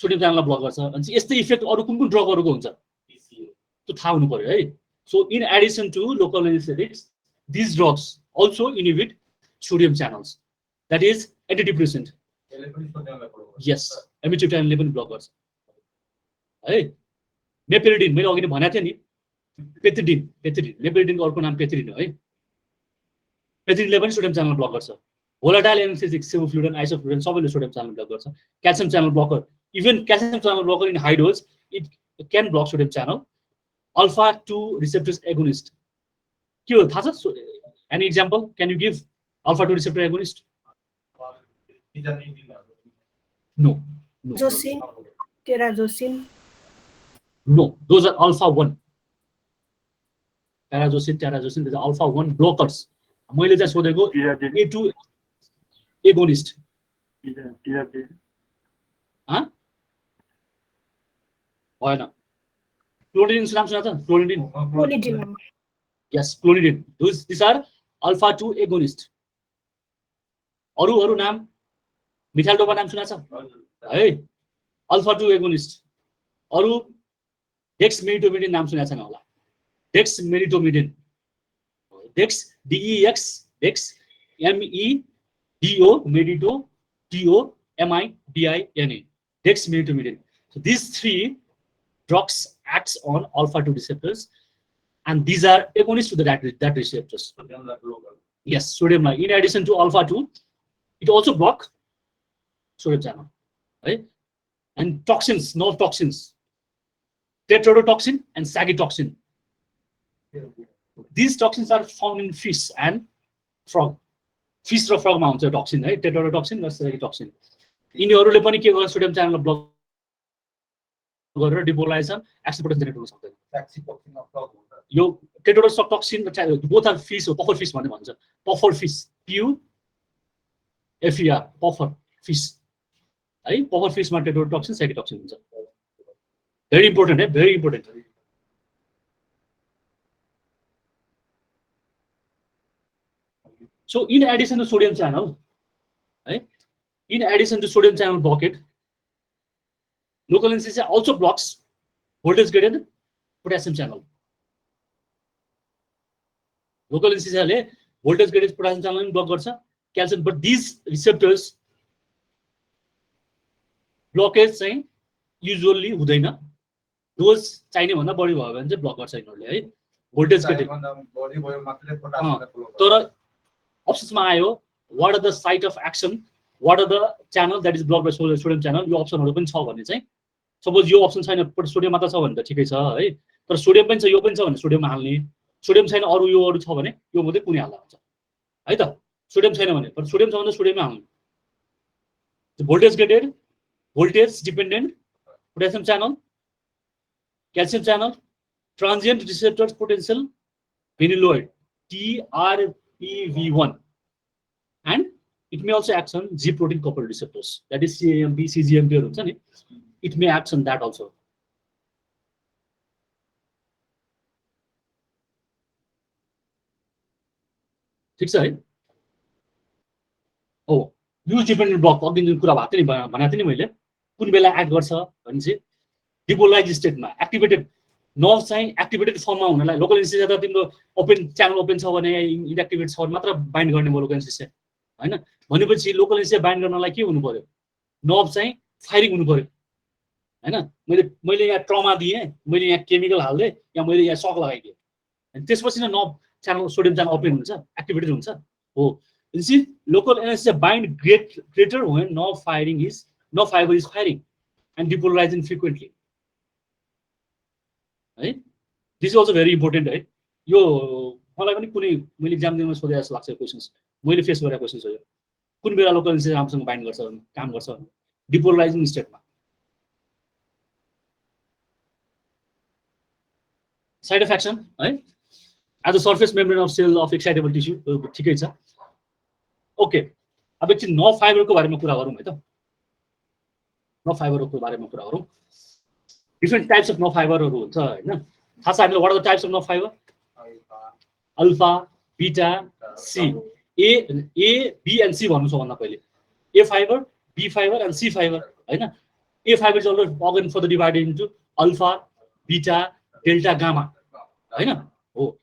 सोडियम च्यानललाई ब्लक गर्छ भनेपछि यस्तै इफेक्ट अरु कुन ड्रगहरुको हुन्छ त्यो थाहा हुनु पर्यो है so in addition to local anesthetics these drugs also inhibit sodium channels that is antidepressant yes amitriptyline पनि ब्लक गर्छ है मेपेरिडिन मैले अघि नै भनेको थिएँ नि पेथ्रिडिन मेपेरिडिनको अर्को नाम पेथ्रिडिन हो है पेथ्रिडिनले पनि सोडियम च्यानल ब्लक गर्छ volatile anesthetic, sevoflurane, isoflurane, सबैले सोडियम च्यानल ब्लक गर्छ. Calcium channel blocker, even calcium channel blocker in high dose it can block sodium channel. Alpha 2 receptors agonist के हो थाहा छ? Any example can you give alpha 2 receptor agonist? No,
Josin, Terazosin.
no, those are alpha 1. Terazosin, these are alpha 1 blockers. मैले चाहिँ सोधेको A2 agonist. होइन, clonidine नाम सुनेको छ? Clonidine.
Polydinam.
Yes, clonidine. These are alpha 2 agonist. अरू नाम methyl dopa नाम सुनेको छ है? Alpha 2 agonist. अरू डेक्समेडिटोमिडिन नाम सुनेको छैन होला? डेक्समेडिटोमिडिन. डेक्स DEX desks MEDO मेडिटो TOMIDINA. Dexmedetomidine. So these 3 drugs acts on alpha 2 receptors, and these are agonists to that receptors. Yes, sodium. In addition to alpha 2, it also block sodium channel, right? And toxins, nerve toxins, tetrodotoxin and sagittocin. These toxins are found in fish and frog. Fish र frog मा हुन्छ toxin, है? Tetrodotoxin र sagittocin. यिनीहरूले पनि के गर्छ? Sodium channel block गरेर डिपोलाइजेसन एक्सपोर्टेसन जेनेरेट गर्न सक्दैन. यो टेट्रोडोटोक्सिन बोथ आर फिश हो, पफर फिश भन्ने भन्छ. Puffer fish, PUFER, puffer fish है. पफर फिशमा टेट्रोडोटोक्सिन साइटोटोक्सिन हुन्छ. भेरी इम्पोर्टेन्ट है, very important. So in addition to sodium channel, right? In addition to sodium channel blockade, local anesthesia also blocks voltage graded potassium channel. Local anesthesia ले voltage graded potassium channel block गर्छ, calcium, but these receptors blockage चाहिँ usually हुँदैन. Dose चाहिने भन्दा बढी भयो भने चाहिँ ब्लक गर्छ यिनीहरूले है. voltage graded. तर अप्सनमा आयो, what are the site of action, what are the channel that is blocked by sodium channel, यो अप्सनहरु पनि छ भने चाहिँ सपोज यो अप्सन छैन, सोडियम मात्र छ भने त ठिकै छ है. तर सोडियम पनि छ, यो पनि छ भने सोडियममा हाल्ने. सोडियम छैन, अरू छ भने यो मात्रै कुनै हाल्दा हुन्छ है त. सोडियम छैन भने, तर सोडियम छ भने सोडियममा हाल्नु. Voltage graded, voltage dependent potassium channel, calcium channel, transient receptors potential vanilloid TRPV1, and it may also act on G protein coupled receptors, that is CAMP, CGMP. It may act on that also. ठीक छ है. ओ use dependent block अघि जुन कुरा भएको थियो नि, भनेको थिएँ नि मैले, कुन बेला एक्ट गर्छ भने चाहिँ डिपोलाइज स्टेटमा. एक्टिभेटेड नर्भ चाहिँ एक्टिभेटेड फर्ममा हुनलाई लोकल एनेस्थेसिया त तिम्रो ओपन च्यानल ओपन छ भने इनएक्टिभेट छ भने मात्र बाइन्ड गर्ने भयो लोकल एनेस्थेसिया हैन. भनेपछि लोकल एनेस्थेसिया बाइन्ड गर्नलाई के हुनु पर्यो? नर्भ चाहिँ फायरिङ हुनु पर्यो हैन. मैले यहाँ ट्रमा दिएँ, मैले यहाँ केमिकल हाल्दिएँ, या मैले यहाँ सक लगाइदिएँ, अनि त्यसपछि न nerve channel sodium channel open हुन्छ, एक्टिभेटेड हुन्छ हो. You see, local anesthesia bind greater when nerve fiber is firing and depolarizing frequently. Right? This is also very important, right? यो मलाई पनि कुनै मैले एक्जाम दिनमा सोधे जस्तो लाग्छ क्वेशन्स, मैले फेस गरेको क्वेशन्स हो यो. कुन बेला लोकल एनेस्थेसिया राम्रोसँग बाइन्ड गर्छ, काम गर्छ? डिपोलाइजिङ स्टेटमा. साइड अफ एक्सन है, as a surface membrane of cell of excitable tissue ठिकै छ. ओके, अब एकछिन नर्भ फाइबरको बारेमा कुरा गरौँ है त. नर्भ फाइबरको बारेमा कुरा गरौँ. डिफ्रेन्ट टाइप्स अफ नर्भ फाइबरहरू हुन्छ हैन. थाहा छ हामीलाई? What are the types of nerve fibre? Alpha, beta, C. A B and C भन्नु छ भन्दा पहिले. A fibre, B fibre and C fibre हैन. A fibre is always organ for the divided into alpha, beta, delta, gamma हैन. हो,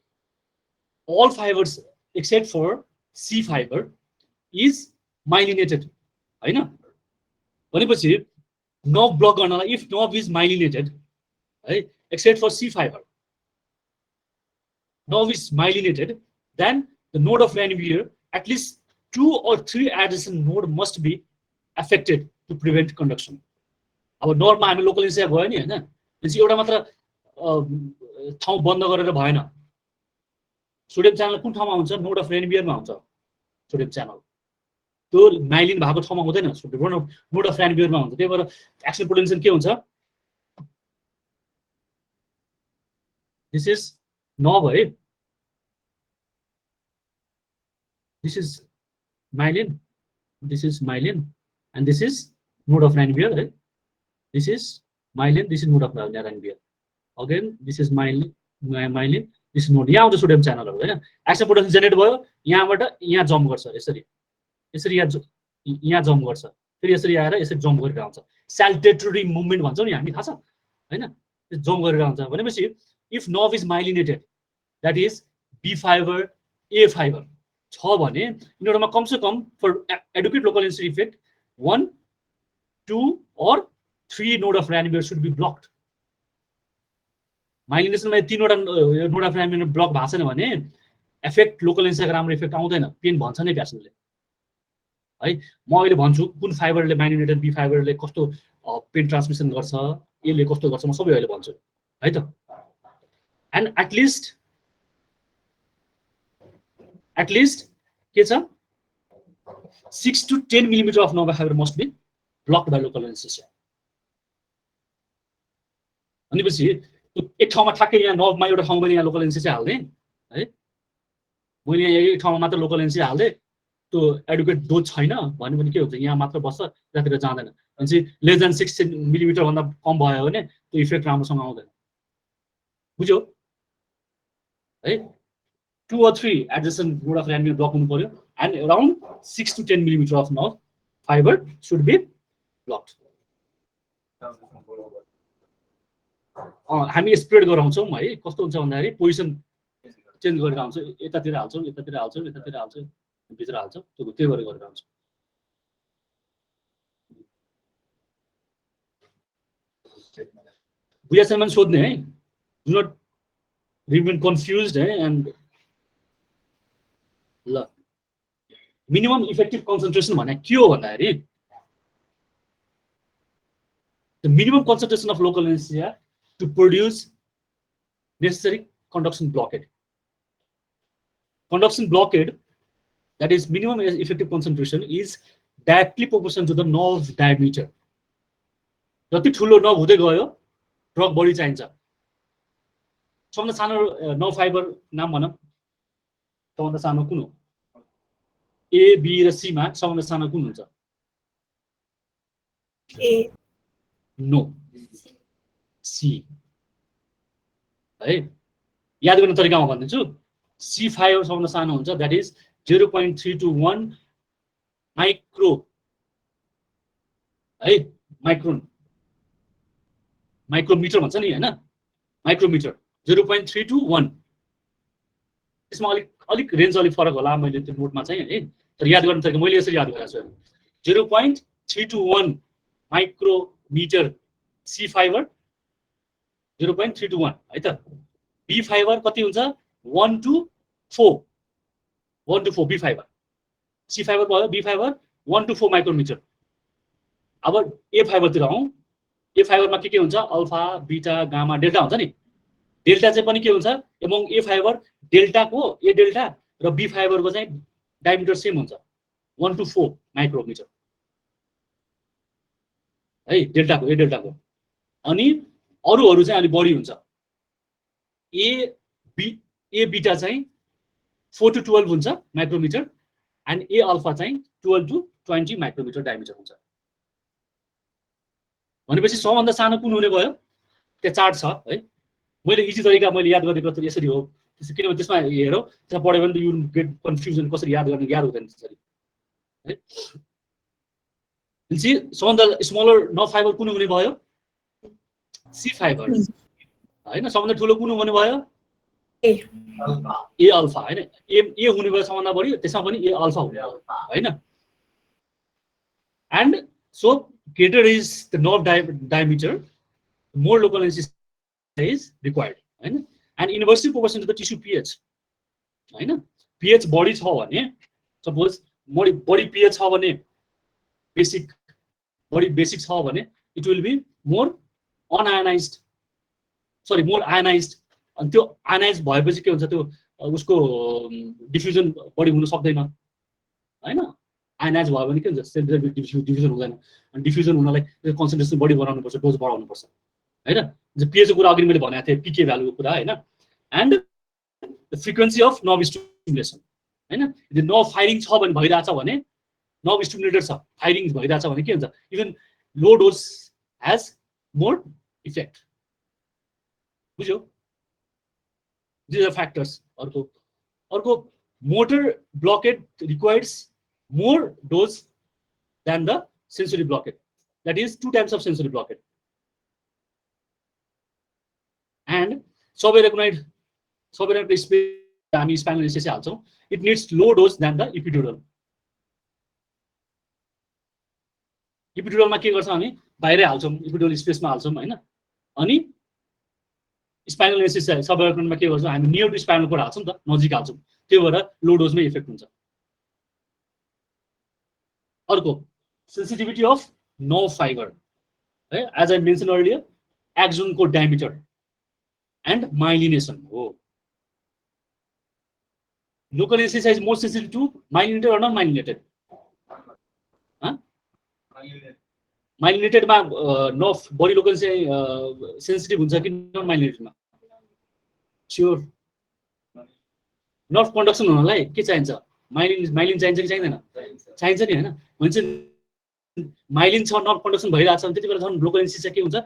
all fibers except for C fiber is myelinated हैन. भनेपछि nerve block गर्नलाई, if nerve is myelinated है, except for C fiber, nerve is myelinated, then the node of Ranvier, at least 2 or 3 adjacent node must be affected to prevent conduction. अब नर्ममा हामी local anaesthesia भयो नि हैन, त्यसै एउटा मात्र ठाउँ बन्द गरेर भएन। सोडियम च्यानल कुन ठाउँमा हुन्छ? नोड अफ रेनबियरमा हुन्छ सोडियम च्यानल। त्यो माइलिन भएको ठाउँमा हुँदैन, नोड अफ रेनबियरमा हुन्छ। त्यही भएर एक्सन पोटेन्शियल के हुन्छ? दिस इज नभ है, this is myelin, this is myelin, and this is node of Ranvier, right? This is myelin, this is node of Ranvier. Again, this is myelin, this is node. यहाँ आउँछ sodium च्यानलहरु हैन, action potential generate भयो, यहाँबाट यहाँ jump गर्छ, यसरी यसरी यहाँ जम्प गर्छ, फेरि यसरी आएर यसरी जम्प गरेर आउँछ। सैल्टेटरी मुभमेन्ट भन्छौं नि हामी, थाहा छ हैन? जम्प गरेर आउँछ भनेपछि if nerve is myelinated, that is B fibre A fibre छ भने यिनीहरुमा कम से कम for adequate local anaesthesia effect 1, 2 or 3 node of Ranvier should be blocked. माइलिनेसनमा 3 वटा नोड अफ Ranvier ब्लक भएको छैन भने इफेक्ट लोकल एनेस्थेसियाको राम्रो इफेक्ट आउँदैन, पेन भन्छ नै पेशेन्टले है। म अहिले भन्छु कुन फाइबरले माइलिनेटेड बी फाइबरले कस्तो पेन ट्रान्समिसन गर्छ, यसले कस्तो गर्छ, म सबै अहिले भन्छु है त। एन्ड at least के छ 6 to 10 millimeter of nerve fiber must be blocked by local anesthesia. भनेपछि एक ठाउँमा ठ्याक्कै यहाँ नर्भमा एउटा ठाउँमा यहाँ लोकल एनेस्थेसिया हाल्दै है, मैले यहाँ एक ठाउँमा मात्र लोकल एनेस्थेसिया हाल्दै, त्यो एडुकेट डोज छैन भने पनि के हुन्छ, यहाँ मात्र बस्छ, त्यतातिर जाँदैन। भनेपछि लेस देन 6 मिलिमिटर भन्दा कम भयो भने त्यो इफेक्ट राम्रोसँग आउँदैन, बुझ्यो है। 2 or 3 adjacent node of Ranvier block हुनु पर्यो, and around 6 to 10 millimeter of nerve fiber should be blocked. हामी स्प्रेड गराउँछौँ है, कस्तो हुन्छ भन्दाखेरि पोजिसन चेन्ज गरेर आउँछ, यतातिर हाल्छौँ, यतातिर हाल्छौँ, यतातिर हाल्छौँ, भित्र हाल्छौँ, त्यो गरेर आउँछौँ। बुझासम्म सोध्ने है, डु नट रिमेन कन्फ्युज्ड है। एन्ड ल मिनिमम इफेक्टिभ कन्सन्ट्रेसन भने के हो भन्दाखेरि, the minimum concentration of local anaesthesia to produce necessary conduction blockade. Conduction blockade, that is minimum effective concentration, is directly proportional to the nerve diameter. जति ठुलो nerve हुँदै गयो ड्रग बढी चाहिन्छ। सबभन्दा सानो नर्भ फाइबर नाम भनौँ, सबभन्दा सानो कुन हो? ए, बी र सी मा सबभन्दा सानो कुन हुन्छ?
ए,
नो, सी है। याद गर्ने तरिकामा भनिदिन्छु, C5 सबभन्दा सानो हुन्छ, द्याट इज 0.3 to 1 माइक्रो है, माइक्रोमिटर भन्छ नि हैन, माइक्रोमिटर 0.3 to 1। त्यसमा अलिक रेन्ज अलिक फरक होला, मैले त्यो नोटमा चाहिँ है, तर याद गर्ने तरिका मैले यसरी याद गरेको छु। 0.3 to 1 micrometre C fibre, 0.3 to 1 है त। बी फाइबर कति हुन्छ? 1 to 4, 1 to 4 B fibre. C fibre भयो, बी फाइबर 1 to 4 माइक्रोमिटर। अब ए फाइबरतिर आउँ, ए फाइबरमा के हुन्छ? अल्फा, बीटा, गामा, डेल्टा हुन्छ नि। डेल्टा चाहिँ पनि के हुन्छ? एमङ ए फाइबर डेल्टाको, ए डेल्टा र बी फाइबरको चाहिँ डायमिटर सेम हुन्छ, 1 to 4 माइक्रोमिटर है, डेल्टाको, ए डेल्टाको। अनि अरूहरू चाहिँ अलि बढी हुन्छ। ए बीटा चाहिँ 4 to 12 हुन्छ माइक्रोमिटर, एन्ड ए अल्फा चाहिँ 12 to 20 माइक्रोमिटर डायमिटर हुन्छ। भनेपछि सबभन्दा सानो कुन हुने भयो? त्यो चार्ट छ है, मैले इजी तरिका मैले याद गरेको त यसरी हो, किनभने त्यसमा हेरौँ, त्यसमा पढ्यो भने यु गेट कन्फ्युजन, कसरी याद गर्ने याद हुँदैन त्यसरी है। सबभन्दा स्मलर नर्भ फाइबर कुन हुने भयो? सी फाइबर हैन। सबभन्दा ठुलो कुन हुने भयो? ए अल्फा हैन। ए हुने भयो सबभन्दा बढी, त्यसमा पनि ए अल्फा हुने भयो हैन। And so greater is the nerve diameter, more local anesthesia is required हैन। and inversely proportional to the tissue pH हैन। pH बढी छ भने, सपोज बढी pH छ भने बढी बेसिक छ भने it will be more unionized more ionized अनि त्यो आयनाइज भएपछि के हुन्छ त्यो उसको डिफ्युजन बढी हुन सक्दैन हैन आयनाइज भयो भने के हुन्छ सेल डिफ्युजन हुँदैन अनि डिफ्युजन हुनलाई कन्सन्ट्रेसन बढी बनाउनु पर्छ डोज बढाउनु पर्छ हैन पीएच को कुरा अघि मैले भनेको थिएँ पीके भ्यालुको कुरा हैन and the frequency of nerve stimulation हैन यदि नर्भ फायरिङ छ भने भइराछ भने नर्भ स्टिमुलेटर छ फायरिङ भइराछ भने के हुन्छ even low dose has more effect बुझ्यो These are factors. अर्को motor blockade requires more dose than the sensory blockade. That is 2 times of sensory blockade. And subarachnoid space हामी spinal anesthesia हाल्छौँ. It needs low dose than the epidural. Epidural मा के गर्छ हामी बाहिरै हाल्छौँ epidural space मा हाल्छौँ हैन अनि स्पाइनल एनेस्थेसिया सबआर्कनमा के गर्छौँ हामी नियर टु स्पाइनल कोड हाल्छौँ नि त नजिक हाल्छौँ त्यो भएर लो डोजमै इफेक्ट हुन्छ अर्को सेन्सिटिभिटी अफ नर्भ फाइबर है एज आई मेन्सन अर्लियर एक्जोनको डायमिटर एन्ड माइलिनेसन हो local anaesthesia is more sensitive to myelinated or non myelinated माइलिनेटेडमा नर्भ बडी लोकल सेन्सिटिभ हुन्छ कि नन माइलिनेटेडमा स्योर नर्भ कन्डक्सन हुनलाई के चाहिन्छ माइलिन चाहिन्छ कि चाहिँदैन चाहिन्छ नि हैन भन्छ माइलिन छ नर्भ कन्डक्सन भइरहेछ भने त्यति बेला झन् लोकल एनेस्थेसिया के हुन्छ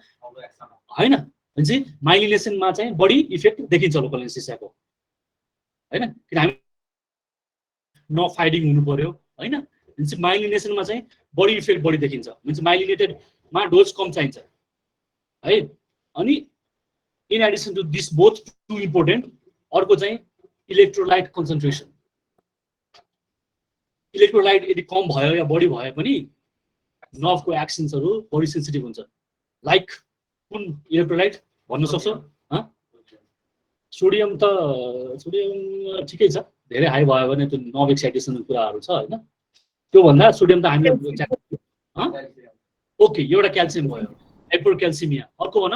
हैन भन्छ माइलिनेसनमा चाहिँ बडी इफेक्ट देखिन्छ लोकल एनेस्थेसियाको हैन किन हामी नर्भ फाइटिङ हुनु पर्यो हैन भन्छ माइलिनेसनमा चाहिँ बडी इफेक्ट बडी देखिन्छ भन्छ माइलिनेटेडमा डोज कम चाहिन्छ है अनि in addition to this both two important अर्को चाहिँ इलेक्ट्रोलाइट कन्सन्ट्रेसन इलेक्ट्रोलाइट यदि कम भयो या बढी भए पनि नर्भको एक्सन्सहरू बडी सेन्सिटिभ हुन्छ लाइक कुन इलेक्ट्रोलाइट भन्न सक्छौ सोडियम ठिकै छ धेरै हाई भयो भने त्यो नर्भ एक्साइटेसनको कुराहरू छ हैन त्यो भन्दा सोडियम त हामीले ओके एउटा क्याल्सियम भयो हाइपरक्याल्सिमिया अर्को भन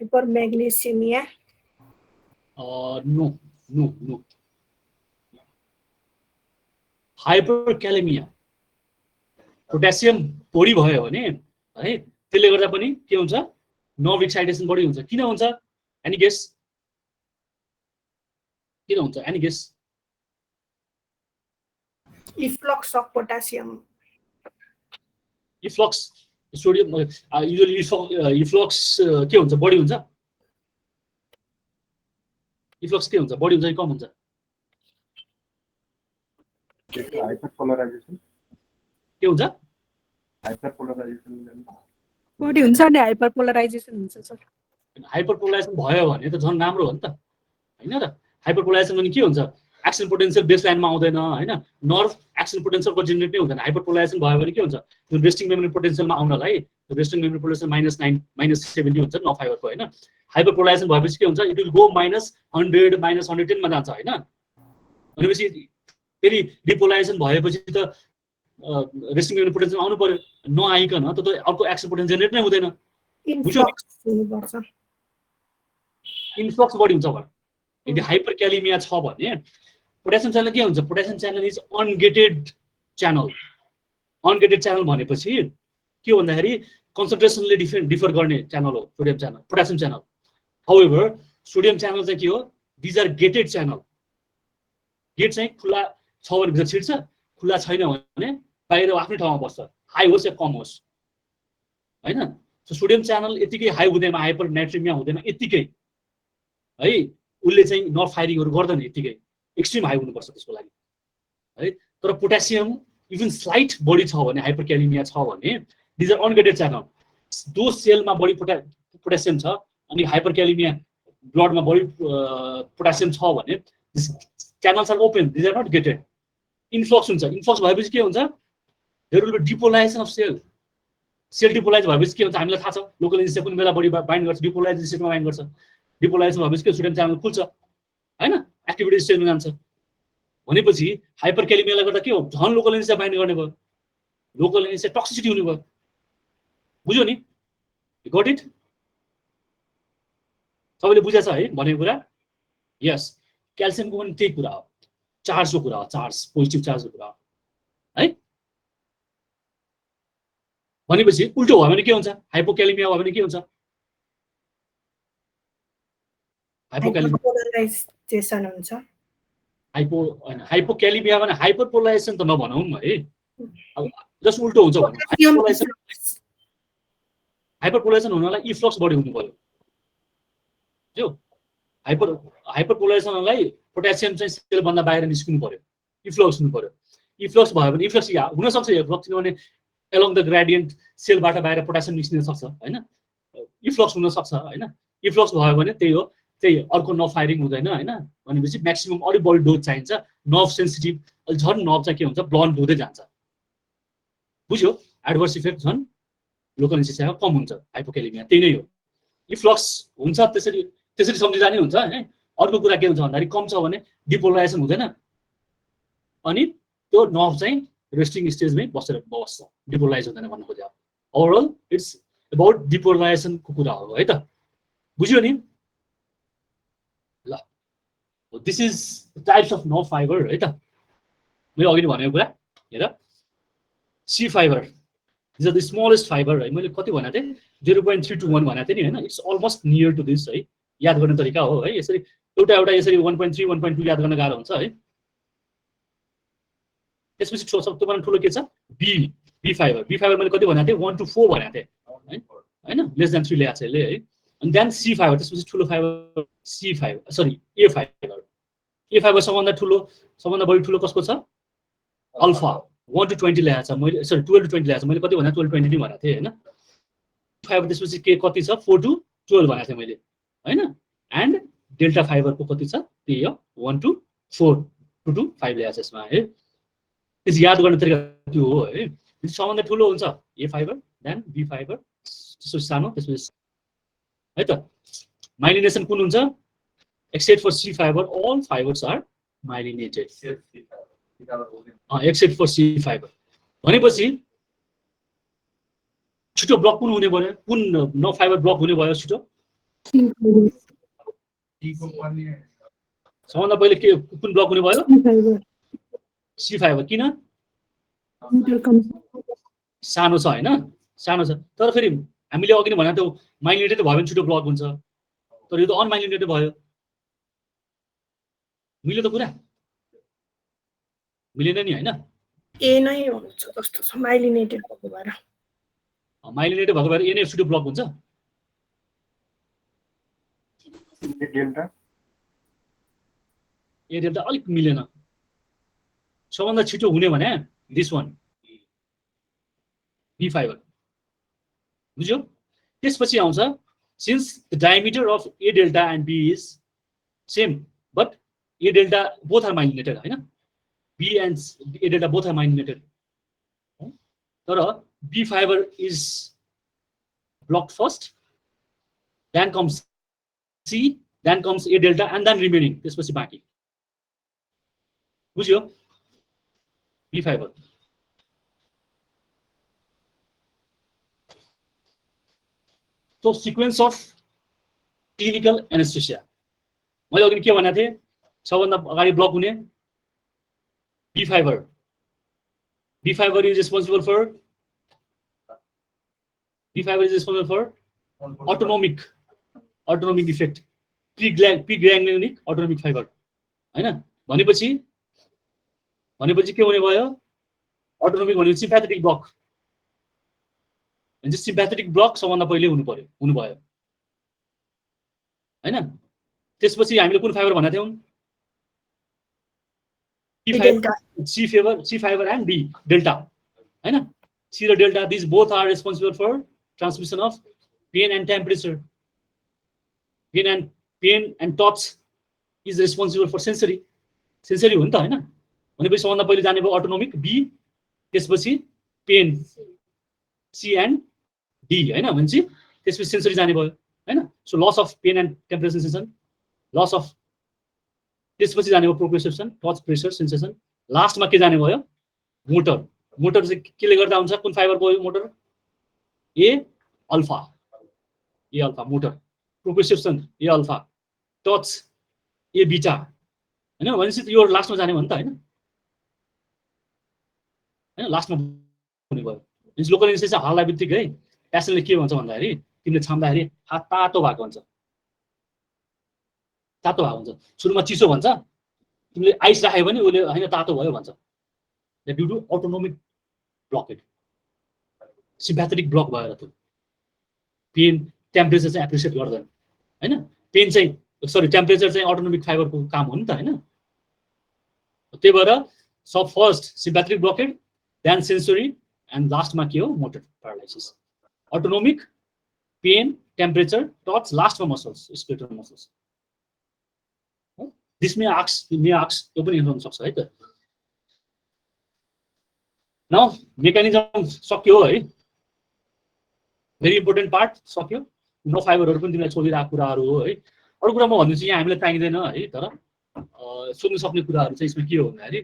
हाइपरम्याग्नेसिमिया
नो हाइपरक्यालेमिया पोटासियम बढी भयो भने है त्यसले गर्दा पनि के हुन्छ नर्भ एक्साइटेसन बढी हुन्छ किन हुन्छ एनी गेस किन हुन्छ any guess
efflux of potassium
efflux sodium usually efflux के हुन्छ बढी हुन्छ इफ्लक्स के हुन्छ बढी हुन्छ कि कम हुन्छ
हाइपरपोलराइजेसन
के हुन्छ
हाइपरपोलराइजेसन
बढी हुन्छ नि हाइपरपोलराइजेसन हुन्छ सर
हाइपरपोलराइजेसन भयो भने त झन् राम्रो हो नि त हैन र हाइपरपोलराइजेसन भने के हुन्छ एक्सन पोटेन्शियल बेस लाइनमा आउँदैन हैन नर्भ एक्सन पोटेन्शियलको जेनेरेट नै हुँदैन हाइपरपोलराइजेसन भयो भने के हुन्छ त्यो रेस्टिङ मेमोरी पोटेन्शियलमा आउनलाई रेस्टिङ मेमोरी पोटेन्शियल -9 -70 हुन्छ नर्भ फाइबरको हैन हाइपरपोलराइजेसन भएपछि के हुन्छ इट विल गो -100 -110 मा जान्छ हैन भनेपछि फेरि डिपोलराइजेसन भएपछि त रेस्टिङ मेमोरी पोटेन्शियल आउनु पर्यो नआइकन त अर्को एक्सन पोटेन्शियल जेनेरेट नै हुँदैन इन्फ्लक्स बढी हुन्छ भने यदि हाइपरक्यालेमिया छ भने पोटासियम च्यानल के हुन्छ potassium channel is ungated channel भनेपछि के भन्दाखेरि कन्सन्ट्रेसनले डिफर गर्ने च्यानल हो sodium channel potassium channel however sodium channel चाहिँ के हो these are gated channel gate चाहिँ खुला छ भने भित्र छिर्छ खुला छैन भने बाहिर आफ्नै ठाउँमा बस्छ हाई होस् या कम होस् हैन सो सोडियम च्यानल यतिकै हाई हुँदैमा हाइपर नाइट्रेमिया हुँदैमा यतिकै है उसले चाहिँ नर्भ फायरिङहरू गर्दैन यतिकै एक्सट्रिम हाई हुनुपर्छ त्यसको लागि है तर पोटासियम इभन स्लाइट बढी छ भने हाइपरक्यालेमिया छ भने दिज आर अनगेटेड च्यानल दो सेलमा बढी पोटासियम छ अनि हाइपरक्यालेमिया ब्लडमा बढी पोटासियम छ भने channels are open these are not gated influx हुन्छ इन्फ्लक्स भएपछि के हुन्छ there will be depolarisation of cell depolarise भएपछि के हुन्छ हामीलाई थाहा छ लोकल एनेस्थेसिया कुन बेला बढी बाइन्ड गर्छ डिपोलाइज स्टेटमा बाइन्ड गर्छ डिपोलाइजेसन भएपछि के सोडियम च्यानल खुल्छ हैन एक्टिभिटी स्टेजमा जान्छ भनेपछि हाइपरक्यालेमियालाई गर्दा के हो झन् लोकल एनेस्थेसिया बाइन्ड गर्ने भयो लोकल एनेस्थेसिया टक्सिसिटी हुने भयो बुझ्यो नि गट इट सबैले बुझेछ है भनेको कुरा यस क्याल्सियमको पनि त्यही कुरा हो चार्जको कुरा हो चार्ज पोजिटिभ चार्जको कुरा हो है भनेपछि उल्टो भयो भने के हुन्छ हाइपोक्यालेमिया भयो भने के हुन्छ हाइपोक्यालेमिया
हाइपोपोलराइजेसन हुन्छ
हाइपोक्यालेमिया भने हाइपरपोलराइजेसन त नभनौँ है अब जस्ट उल्टो हुन्छ भनौँ हाइपरपोलराइजेसन हुनलाई इफ्लक्स बढी हुनु पर्यो जो हाइपरपोलराइजेसनलाई पोट्यासियम चाहिँ सेलभन्दा बाहिर निस्किनु पर्यो इफ्लक्स हुनु पर्यो इफ्लक्स भयो भने इफ्लक्स हुनसक्छ इफ्लक्स किनभने एलोङ द ग्रेडियन्ट सेलबाट बाहिर पोट्यासियम निस्किन सक्छ होइन इफ्लक्स हुनसक्छ होइन इफ्लक्स भयो भने त्यही हो त्यही अर्को नर्भ फायरिङ हुँदैन होइन भनेपछि म्याक्सिमम अलिक बढी डोज चाहिन्छ नर्भ सेन्सिटिभ अलिक झन् नर्भ चाहिँ के हुन्छ ब्लन्ट हुँदै जान्छ बुझ्यो एडभर्स इफेक्ट झन् लोकल एनेस्थेसियाको कम हुन्छ हाइपोक्यालेमिया त्यही नै हो इफ्लक्स हुन्छ त्यसरी सम्झिँदा नै हुन्छ है अर्को कुरा के हुन्छ भन्दाखेरि कम छ भने डिपोलराइजेसन हुँदैन अनि त्यो नर्भ चाहिँ रेस्टिङ स्टेजमै बस्छ डिपोलराइज हुँदैन भन्नु खोजेको ओभरअल इट्स अबाउट डिपोलराइजेसनको कुरा हो है त बुझ्यो नि ल this is types of nerve fibre है त मैले अघि नै भनेको कुरा हेर C fibre this are the smallest fibre है मैले कति भनेको थिएँ 0.3 to 1 भनेको थिएँ नि होइन it's almost near to this है याद गर्ने तरिका हो है यसरी एउटा यसरी 1.3 1.2 याद गर्न गाह्रो हुन्छ है त्यसपछि सबभन्दा ठुलो के छ बी फाइबर मैले कति भनेको थिएँ 1 to 4 भनेको थिएँ होइन लेस देन 3 ल्याएको छ यसले है अनि देन सी फाइबर त्यसपछि ठुलो फाइबर सी फाइबर सरी ए फाइबर सबभन्दा बढी ठुलो कसको छ अल्फा 1 to 20 ल्याएको छ मैले सरी 12 to 20 ल्याएको छ मैले कति भने 12 20 नै भनेको थिएँ होइन फाइबर त्यसपछि के कति छ 4 to 12 भनेको थिएँ मैले होइन एन्ड डेल्टा फाइबरको कति छ त्यही हो 1 to 4 2 to 5 ल्याएको छ यसमा है त्यसो याद गर्ने तरिका त्यो हो है सबभन्दा ठुलो हुन्छ A fibre then B fibre त्यसपछि सानो त्यसपछि है त माइलिनेसन कुन हुन्छ except for C fibre all fibres are myelinated except for C fibre भनेपछि छिटो ब्लक कुन हुने भयो कुन नर्भ फाइबर ब्लक हुने भयो छिटो सबभन्दा पहिले के कुन ब्लक हुने भयो सी फाइबर किन सानो छ होइन सानो छ तर फेरि हामीले अघि नै भनेको थियौँ माइलिनेटेड भयो भने छिटो ब्लक हुन्छ तर यो त अनमाइलिनेटेड भयो मिल्यो त कुरा मिलेन नि होइन
ए नै हुन्छ जस्तो छ माइलिनेटेड भएको भएर ए नै छिटो ब्लक हुन्छ ए डेल्टा अलिक मिलेन सबभन्दा छिटो हुने भने दिस वान बी फाइबर बुझ्यो त्यसपछि आउँछ since the diameter of A delta and B is same but A delta both are myelinated होइन B and A delta both are myelinated तर B fibre is blocked first then comes C then comes A delta and then remaining त्यसपछि बाँकी बुझ्यो B fibre So sequence of clinical anesthesia. मैले अघि के भनेको थिएँ सबभन्दा अगाडि ब्लक हुने B fibre is responsible for autonomic effect preganglionic autonomic fibre होइन भनेपछि के हुने भयो अटोनोमिक भनेपछि सिम्प्याथेटिक ब्लक सिम्प्याथेटिक ब्लक सबभन्दा पहिले हुनु भयो होइन त्यसपछि हामीले कुन फाइबर भनेको थियौँ C fibre and D delta होइन सी र delta this both are responsible for transmission of pain and temperature pain and touch is responsible for sensory हो नि त होइन भनेपछि सबभन्दा पहिले जाने भयो अटोनोमिक बी त्यसपछि पेन सी एन्ड डी होइन भनेपछि त्यसपछि सेन्सरी जाने भयो होइन so loss of pain and temperature sensation loss of त्यसपछि जाने भयो प्रोप्रियोसेप्सन, टच, प्रेसर, सेन्सेसन। लास्टमा के जाने भयो? मोटर। मोटर चाहिँ केले गर्दा हुन्छ? कुन फाइबरको हो motor? A alpha, A alpha motor. Proprioception A alpha, touch A beta, हैन? भनेपछि यो लास्टमा जाने भयो नि त, हैन? हैन, लास्टमा हुने भयो। मीन्स लोकल एनेस्थेसिया हल्ला बित्तिकै पेसेन्टले के भन्छ भन्दाखेरि तिमीले छाम्दाखेरि हात तातो भएको हुन्छ, तातो भएको हुन्छ। सुरुमा चिसो भन्छ, तिमीले आइस राख्यो भने उसले हैन तातो भयो भन्छ। ड्यु टु अटोनोमिक ब्लकेट, सिम्प्याथेटिक ब्लक भएर त्यो पेन टेम्परेचर चाहिँ एप्रिसिएट गर्दैन, हैन? पेन चाहिँ सरी टेम्परेचर चाहिँ अटोनोमिक फाइबरको काम हो नि त, हैन? त्यही भएर सब first sympathetic blocked, then sensory, and लास्टमा के हो? Motor paralysis. Autonomic, pain, temperature, touch, लास्टमा muscles, skeletal muscles. This may ask त्यो पनि हुन सक्छ है त। नाउ मेकानिजम सक्यो है, भेरी इम्पोर्टेन्ट पार्ट सक्यो। नो फाइबरहरू पनि तिमीलाई सोधिरहेको कुराहरू हो है। अरू कुरा म भन्दैछु यहाँ हामीलाई चाहिँदैन है, तर सोध्नु सक्ने कुराहरू चाहिँ यसमा के हो भन्दाखेरि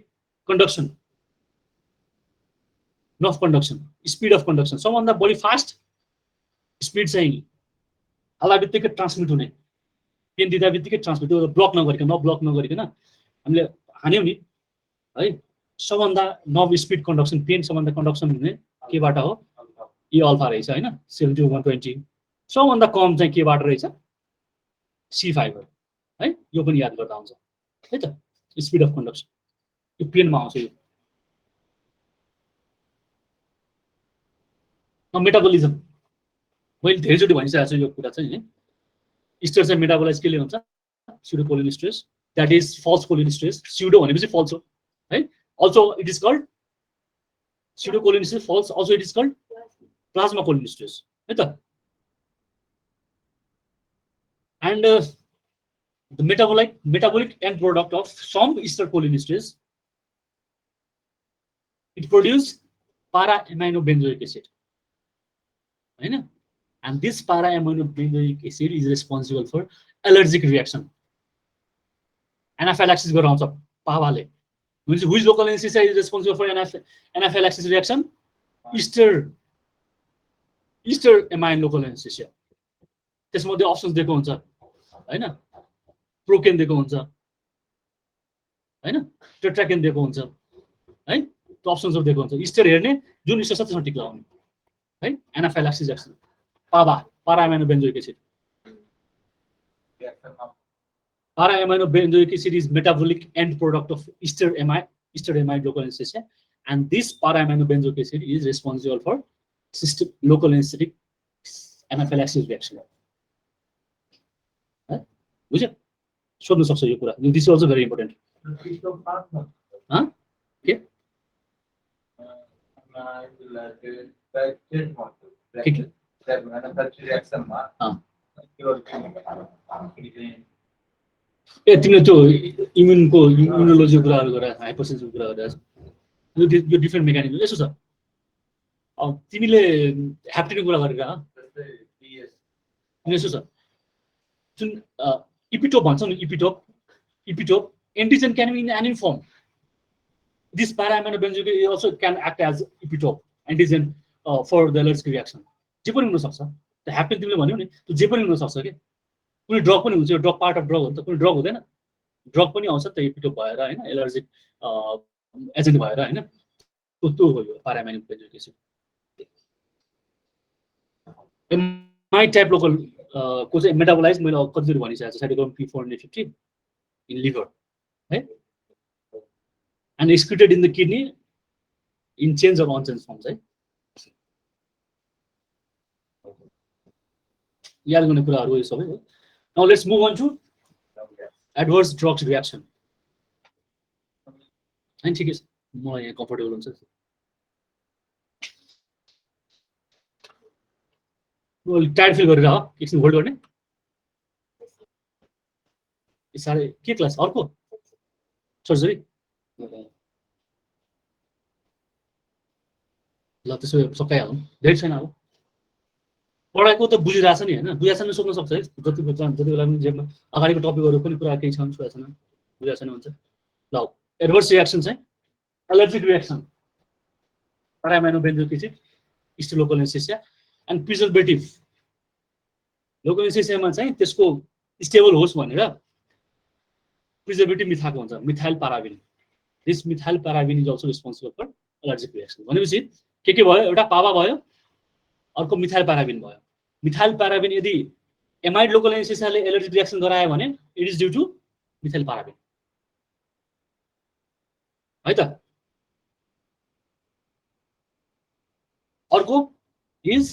कन्डक्सन, नफ कन्डक्सन, स्पिड अफ कन्डक्सन। सबभन्दा बढी फास्ट स्पिड चाहिँ हल्ला बित्तिकै ट्रान्समिट हुने, पेन दिँदा बित्तिकै ट्रान्समिट, त्यो ब्लक नगरिकन हामीले हान्यौँ नि है। सबभन्दा नब स्पिड कन्डक्सन, पेन सबभन्दा कन्डक्सन हुने केबाट हो? ए अल्फा रहेछ, हैन? 70 to 120। सबभन्दा कम चाहिँ केबाट रहेछ? सी फाइबर है। यो पनि याद गर्दा हुन्छ है त, स्पिड अफ कन्डक्सन। यो पेनमा आउँछ। यो मेटाबोलिजम मैले धेरैचोटि भनिसकेको छु यो कुरा चाहिँ। स्ट्रेस चाहिँ मेटाबोलाइज केले हुन्छ? Pseudo cholinesterase, that is false cholinesterase. Pseudo भनेपछि फल्स हो है। Also it is called pseudo cholinesterase, false also it is called plasma cholinesterase है त। And the metabolic end product of some ester choline stress, it produce para-aminobenzoic acid, right? And this para-aminobenzoic acid is responsible for allergic reaction. Anaphylaxis garaउँछ पावाले। Means which local anesthesia is responsible for anaphylaxis reaction? Ester amine local anesthesia। त्यसमध्ये options दिएको हुन्छ हैन? Procaine दिएको हुन्छ हैन? Tetracaine दिएको हुन्छ है? त्यो अप्सन्सहरु दिएको हुन्छ। स्टेर हेर्ने, जुन स्टेर छ त्यसमा टिक लगाउने है। एनाफाइलाक्सिस action, para-aminobenzoic acid। Para-aminobenzoic acid is metabolic end product of ester amide local anesthesia, and this para-aminobenzoic acid is responsible for local anesthetic anaphylaxis reaction। बुझ्यो? सोध्नु सक्छ यो कुरा। This is also very important. के ए तिमीले त्यो इम्युनोलोजीको कुराहरू गरेर हाइपरसेन्सिभको कुरा गरेर यो डिफ्रेन्ट मेकानिजम यसो छ। तिमीले ह्याप्टिनको कुरा गरेर यसो छ। जुन इपिटोप भन्छ नि, epitope antigen can be in any form. This para-aminobenzoic acid also can act as epitope antigen for the allergic reaction। जे पनि हुन सक्छ। त्यो ह्याप्टिन तिमीले भन्यौ नि, त्यो जे पनि हुन सक्छ के। कुनै ड्रग पनि हुन्छ, यो ड्रग पार्ट अफ ड्रग हो नि त। कुनै ड्रग हुँदैन, ड्रग पनि आउँछ त एपिटोप भएर हैन, एलर्जिक एजेन्ट भएर हैन। त्यो हो यो para-aminobenzoic acid। Amide type local को चाहिँ मेटाबोलाइज मैले कतिचोटि भनिसकेको छु, साइटोक्रोम P450 इन लिभर है, and excreted in the kidney in change of unchange forms है। याद गर्ने कुराहरू यो सबै हो। Now let's move on to adverse drugs reaction. हैन ठिकै छ, मलाई यहाँ कम्फर्टेबल हुन्छ। टायर्ड फिल गरेर एकछिन होल्ड गर्ने। साह्रै के क्लास अर्को सर्जरी? ल त्यसो सकाइहालौँ, धेरै छैन। अब पढाइको त बुझिरहेछ नि हैन? बुझाएको छैन सोध्न सक्छ है। जति बेला पनि जेमा अगाडिको टपिकहरू पनि कुरा केही छन्, कुरा छैन बुझ्या छैन भन्छ ल एडभर्स रिएक्सन चाहिँ allergic reaction paraaminobenzocated is to local anesthesia and preservative local anesthesia मा चाहिँ त्यसको स्टेबल होस् भनेर प्रिजर्भेटिभ मिथाएको हुन्छ methyl paraben this methyl paraben is also responsible for allergic reaction भनेपछि के भयो एउटा पावा भयो अर्को मिथाइल पाराबिन भयो मिथाइल पाराबिन यदि एमाइड लोकल एनेस्थेसियाले एलर्जिक रिएक्सन गरायो भने it is due to methyl paraben है त अर्को इज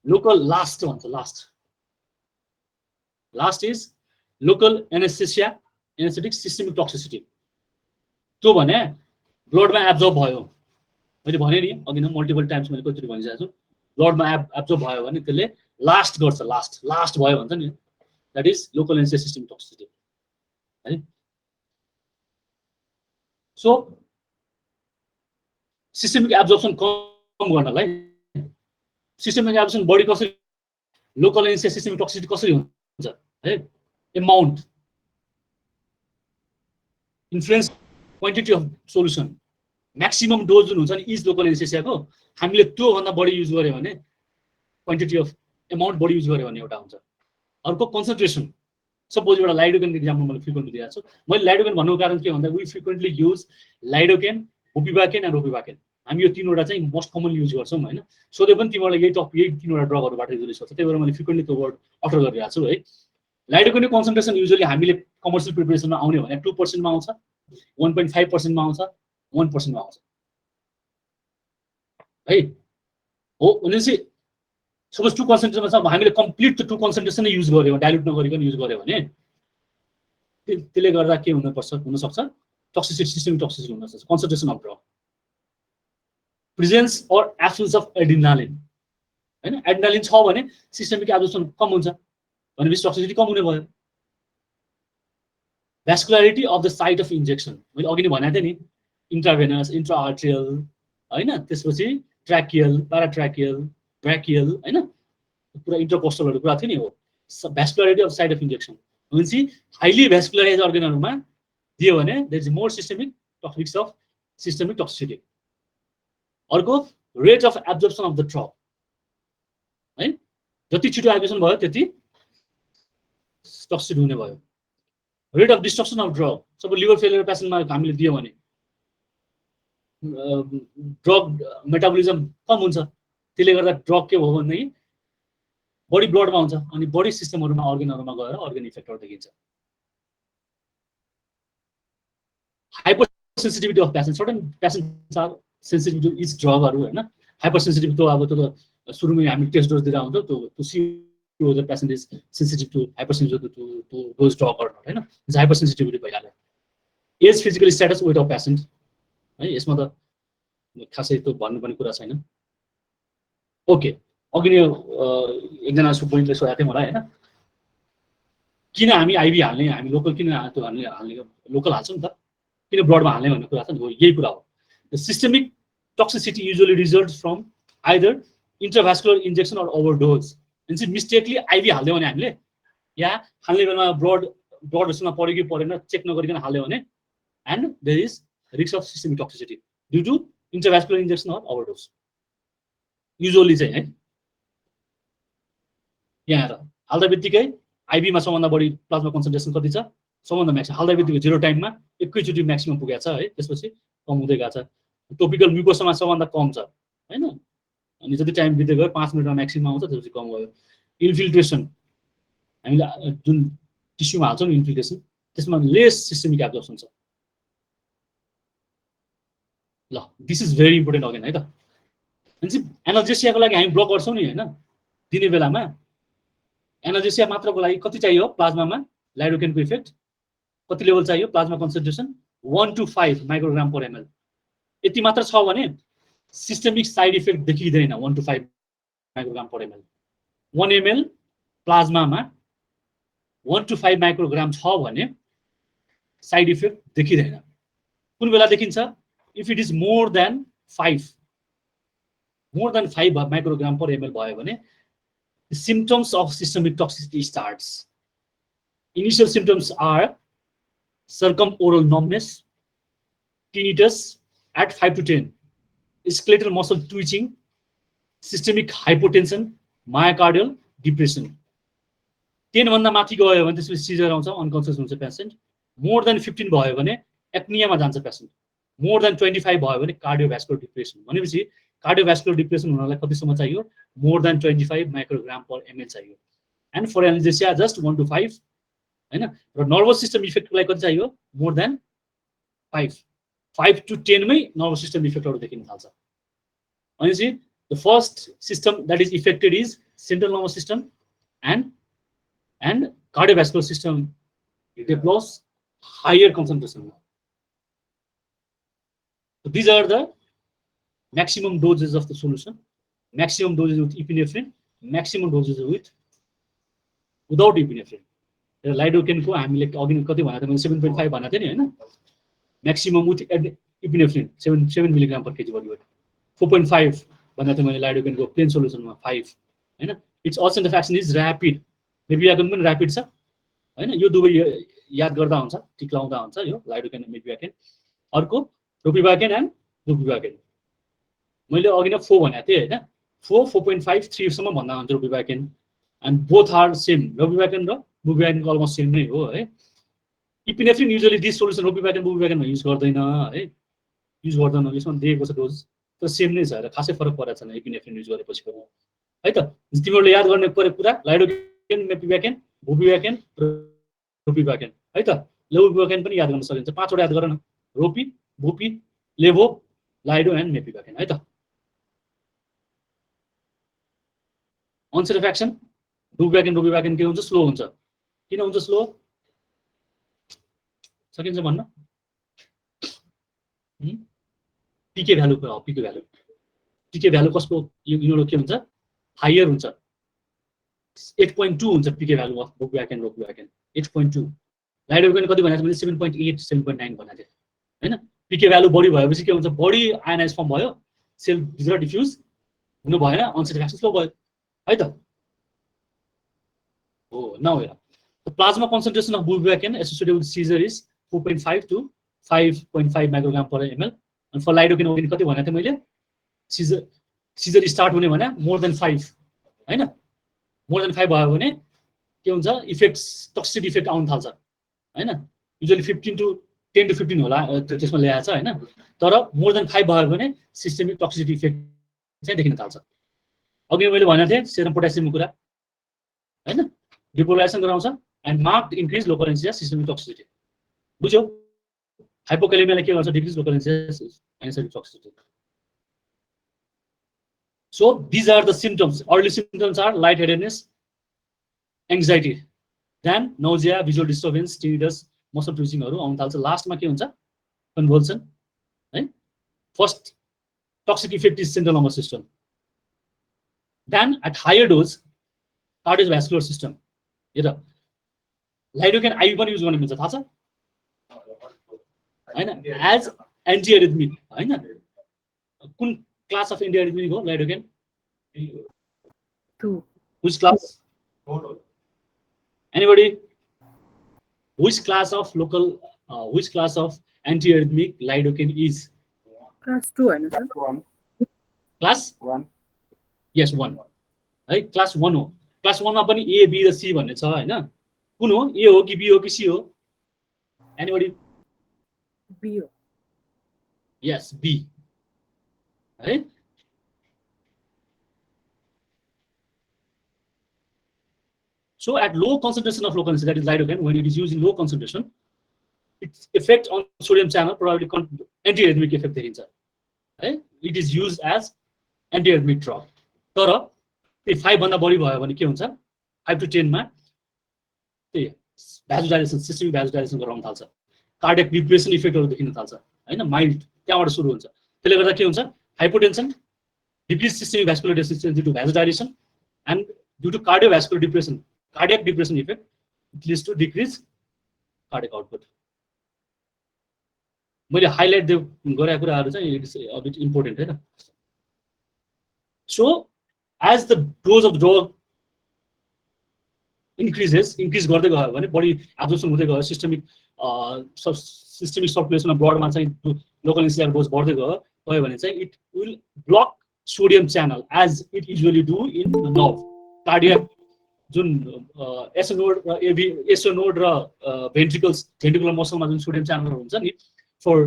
लोकल लास्ट भन्छ last is local anaesthesia anaesthetic systemic toxicity त्यो भने ब्लडमा एब्जर्ब भयो मैले भने नि अघि न मल्टिपल टाइम्स मैले कतिचोटि भनिसकेको छु ब्लडमा एब्जर्ब भयो भने त्यसले लास्ट गर्छ लास्ट भयो भन्छ नि that is local anaesthesia systemic toxicity है सो सिस्टमिक एब्जर्प्सन कम गर्नलाई सिस्टमिक एब्जर्प्सन बढी कसरी लोकल एनेस्थेसिया सिस्टमिक टक्सिसिटी कसरी हुन्छ है amount influence quantity of solution maximum dose जुन हुन्छ नि इज लोकल एनेस्थेसियाको हामीले त्यो भन्दा बढी युज गर्यो भने क्वान्टिटी अफ एमाउन्ट बढी युज गर्यो भने एउटा हुन्छ अर्को कन्सन्ट्रेसन सपोज एउटा लाइडोकेनको इक्जाम्पल मैले फ्रिक्वेन्टली दिएको छु मैले लाइडोकेन भन्नुको कारण के भन्दा we frequently use lidocaine bupivacaine and ropivacaine हामी यो तीनवटा चाहिँ मोस्ट कमनली युज गर्छौँ होइन सोधे पनि तिमीलाई यही तीनवटा ड्रगहरूबाट युज गर्छ त्यही भएर मैले फ्रिक्वेन्टली त्यो वर्ड अटर गरिरहेको छु है लाइडोकेनको कन्सन्ट्रेसन युजली हामीले कमर्सियल प्रिपरेसनमा आउने भने 2% मा आउँछ 1.5% मा आउँछ 1% मा आउँछ है हो भनेपछि सपोज 2 कन्सन्ट्रेसनमा छ हामीले कम्प्लिट त्यो 2 कन्सन्ट्रेसन नै युज गर्यो डाइल्युट नगरिकन युज गर्यो भने त्यसले गर्दा के हुनसक्छ टक्सिसिटी सिस्टमिक टक्सिसिटी हुनसक्छ concentration of drug presence or absence of adrenaline हैन एड्रिनालिन छ भने सिस्टमिक एब्जर्प्सन कम हुन्छ भनेपछि टक्सिसिटी कम हुने भयो vascularity of the site of injection मैले अघि नै भनेको थिएँ नि इन्ट्राभेनस इन्ट्राआर्ट्रियल हैन त्यसपछि ट्र्याकियल प्याराट्र्याकियल ब्राकियल हैन पुरा इन्टरकोस्टलहरु कुरा थियो नि हो vascularity of site of injection भनेपछि हाइली भ्यास्कुलराइज अर्गनहरुमा दियो भने there is more systemic toxics of systemic toxicity अर्को rate of absorption of the drug है जति छिटो एब्जर्प्सन भयो त्यति टक्सिसिटी हुने भयो rate of destruction of drug सब लिभर फेलियर पेसेन्टमा हामीले दियो भने ड्रग मेटाबोलिजम कम हुन्छ त्यसले गर्दा ड्रग के हो भन्दाखेरि बडी ब्लडमा हुन्छ अनि बडी सिस्टमहरुमा अर्गनहरुमा गएर अर्गन इफेक्टहरु देखिन्छ hyper sensitivity of patient certain patients are sensitive to each ड्रगहरु हैन हाइपर सेन्सिटिभ त अब त सुरुमै हामी टेस्ट डोज दिएर हुन्छ त्यो C the patient is sensitive to hypersensitive to those drug or not, right? It's hypersensitivity भइहाल्यो as physical status weight of patient है यसमा त खासै त्यो भन्नुपर्ने कुरा छैन ओके अघि नै एकजना सुपोइन्टले सोधेको थियो मलाई हैन किन हामी आइभी हाल्ने हामी लोकल किन त्यो हाल्ने लोकल हाल्छौँ नि त किन ब्लडमा हाल्ने भन्ने कुरा छ नि यही कुरा हो the systemic toxicity usually results from either intravascular injection or overdose mistakenly IV हाल्दियो भने हामीले या हाल्ने बेलामा ब्लडसँग पऱ्यो कि परेन चेक नगरिकन हाल्यो भने and there is risk of systemic toxicity due to intravascular injection or overdose usually चाहिँ है यहाँ हेर हाल्दा बित्तिकै आइभीमा सबभन्दा बढी प्लाज्मा कन्सन्ट्रेसन कति छ सबभन्दा म्याक्सिमम हाल्दा बित्तिकै 0 टाइममा एकैचोटि म्याक्सिमम पुगेको छ है त्यसपछि कम हुँदै गएको छ टोपिकल म्युकोसमा सबभन्दा कम छ हैन अनि जति टाइम बित्दै गयो 5 मिनेटमा म्याक्सिमम आउँछ त्यसपछि कम भयो इन्फिल्ट्रेसन हामीले जुन टिस्युमा हाल्छौँ नि इन्फिल्ट्रेसन त्यसमा लेस सिस्टमिक एब्जर्प्सन छ ल this is very important again है त भनेपछि एनाल्जेसियाको लागि हामी ब्लक गर्छौँ नि हैन दिने बेलामा एनाल्जेसिया मात्रको लागि कति चाहियो प्लाज्मामा लाइडोकेनको इफेक्ट कति लेभल चाहियो plasma concentration 1 to 5 microgram per ML यति मात्र छ भने सिस्टमिक साइड इफेक्ट देखिँदैन 1 to 5 microgram per ML 1 ml प्लाज्मामा 1 to 5 microgram छ भने साइड इफेक्ट देखिँदैन कुन बेला देखिन्छ if it is more then 5 microgram per ML भयो भने symptoms of systemic toxicity starts. Initial symptoms are circumoral numbness, tinnitus at 5 to 10, skeletal muscle twitching, systemic hypotension, myocardial depression. 10 भन्दा माथि गयो भने त्यसपछि सिजर आउँछ, अनकन्सियस हुन्छ पेशेन्ट. मोर देन 15 भयो भने एप्नियामा जान्छ पेशेन्ट. मोर देन 25 भयो भने कार्डियोभ्यास्कुलर डिप्रेसन. भनेपछि कार्डियोभ्यास्कुलर डिप्रेसन हुनलाई कतिसम्म चाहियो? More than 25 microgram per ml चाहियो. And for anaesthesia just 1 to 5 हैन. र नर्भस सिस्टम इफेक्टलाई कति चाहियो? More then 5. 5 to 10 मै नर्भस सिस्टम इफेक्टहरु देखिन थाल्छ. भनेपछि the first system that is affected is central nervous system and cardiovascular system develops higher concentration. So these are the maximum doses of the solution. Maximum doses with epinephrine, maximum doses without epinephrine. Lidocaine को हामीले अघि कति भनेको थिएँ? 7.5 भनेको थिएँ नि हैन. Maximum with epinephrine 7 mg per kg body weight. 4.5 भनेको थिएँ मैले lidocaine को plain solution मा 5 हैन. Its onset of action is rapid. मेपिभ्याकेन पनि ऱ्यापिड छ हैन. यो दुवै याद गर्दा हुन्छ, टिक लाउँदा हुन्छ यो लाइडोकेन मेपिभ्याकेन. अर्को रोपिभ्याकेन एन्ड बुपिभ्याकेन. मैले अघि नै 4 भनेको थिएँ हैन. 4, 4.5, 3 सम्म भन्दा हुन्छ ropivacaine. And both are same. Ropivacaine र बुपिभ्याकेन अलमोस्ट सेम नै हो है. Epinephrine usually this solution ropivacaine बुपिभ्याकेनमा युज गर्दैन है. युज गर्दैन, यसमा दिएको छ डोज तर सेम नै छ र खासै फरक परेको छैन इपिनेफ्रिन युज गरेपछि पनि है त. तिमीहरूले याद गर्ने परे कुरा लाइडोकेन, मेपिभ्याकेन, बुपिभ्याकेन, रोपिभ्याकेन है त. लेभोभ्याकेन पनि याद गर्न सकिन्छ. 5 वटा याद गर न. रोपी, बुपी, लेभो, लाइडो एन्ड मेपिभ्याकेन है त. onset of action बुपिभ्याकेन रोपिभ्याकेन के हुन्छ? स्लो हुन्छ. किन हुन्छ स्लो? सकिन्छ भन्न? पीके भ्यालु हो. पीके भ्यालु, पीके भ्यालु कसको यिनीहरु के हुन्छ? हायर हुन्छ. 8.2 हुन्छ पीके भ्यालु अफ बुपिभ्याकेन रोपिभ्याकेन. 8.2. लाइडोकेन कति भनेको मैले? 7.8 7.9 भनेको थिएँ हैन. पीके भ्यालु बढी भएपछि के हुन्छ? बढी आयनाइज फर्म भयो, सेल भित्र डिफ्युज हुनु भएन, onset of action स्लो भयो है त. हो नाउ हेर. The plasma concentration of bupivacaine associated with seizure is 4.5 to 5.5 microgram per ml. And for lidocaine कति भनेको थिएँ मैले? सिजर स्टार्ट हुने भने मोर देन 5 हैन. मोर देन 5 भयो भने के हुन्छ? इफेक्ट्स, टक्सिक इफेक्ट आउन थाल्छ हैन. युजुअली 10 to 15 होला त्यसमा ल्याएको छ हैन. तर मोर देन 5 भयो भने सिस्टेमिक टक्सिक इफेक्ट चाहिँ देखिन थाल्छ. अघि मैले भनेको थिएँ सेरम पोटासियमको कुरा हैन. डिपोलाइजेसन गराउँछ and marked increase local anaesthesia systemic toxicity. बुझ्यौ? हाइपोकालेमियाले के गर्छ? Decrease local anaesthesia anaesthetic toxicity. So these are the symptoms. Early symptoms are lightheadedness, anxiety, then nausea, visual disturbance, tinnitus, muscle twitching हरु आउन थाल्छ. लास्टमा के हुन्छ? कन्भल्सन है. First toxic effect is central nervous system. Then at higher dose cardiovascular system. हेर lidocaine Ivy पनि use गर्ने हुन्छ थाहा छ हैन. एज एन्टी एरिथमिक हैन. कुन क्लास अफ एन्टी एरिथमिक हो lidocaine?
2.
Which class? Anybody? Which class of which class of anti-arrhythmic lidocaine is?
Class 2 हैन सर?
1.
Class
1.
Yes, 1. है क्लास 1 हो. क्लास 1 मा पनि A, B र C भन्ने छ हैन. कुन हो? A हो कि B हो कि C हो? Anybody?
B हो.
Yes, B. है. So at low concentration of local anesthesia, that is lidocaine, when it is used in low concentration, its effect on sodium channel probably anti-arrhythmic effect देखिन्छ है. It is used as anti-arrhythmic drug. तर 5 भन्दा बढी भयो भने के हुन्छ? 5 to 10 मा त्यही भ्यासोडाइलेसन, सिस्टेमिक भ्यासोडाइलेसन गराउन थाल्छ. कार्डियक डिप्रेसन इफेक्टहरु देखिन थाल्छ हैन. माइल्ड त्यहाँबाट सुरु हुन्छ. त्यसले गर्दा के हुन्छ? Hypotension, decrease systemic vascular resistance due to vasodilation and due to cardiovascular depression, cardiac depression effect, it leads to decrease cardiac output. मैले हाइलाइट गरेका कुराहरु चाहिँ it is a bit important हैन. So as the dose of the drug increase गर्दै गयो भने body absorption हुँदै गयो सिस्टमिक सर्कुलेसन ब्लडमा चाहिँ लोकल एनेस्थेसिया डोज बढ्दै गयो भने चाहिँ it will block sodium channel as it usually do in nerve cardiac जुन एसोनोड र भेन्ट्रिकुलर मसलमा जुन सोडियम च्यानल हुन्छ नि फर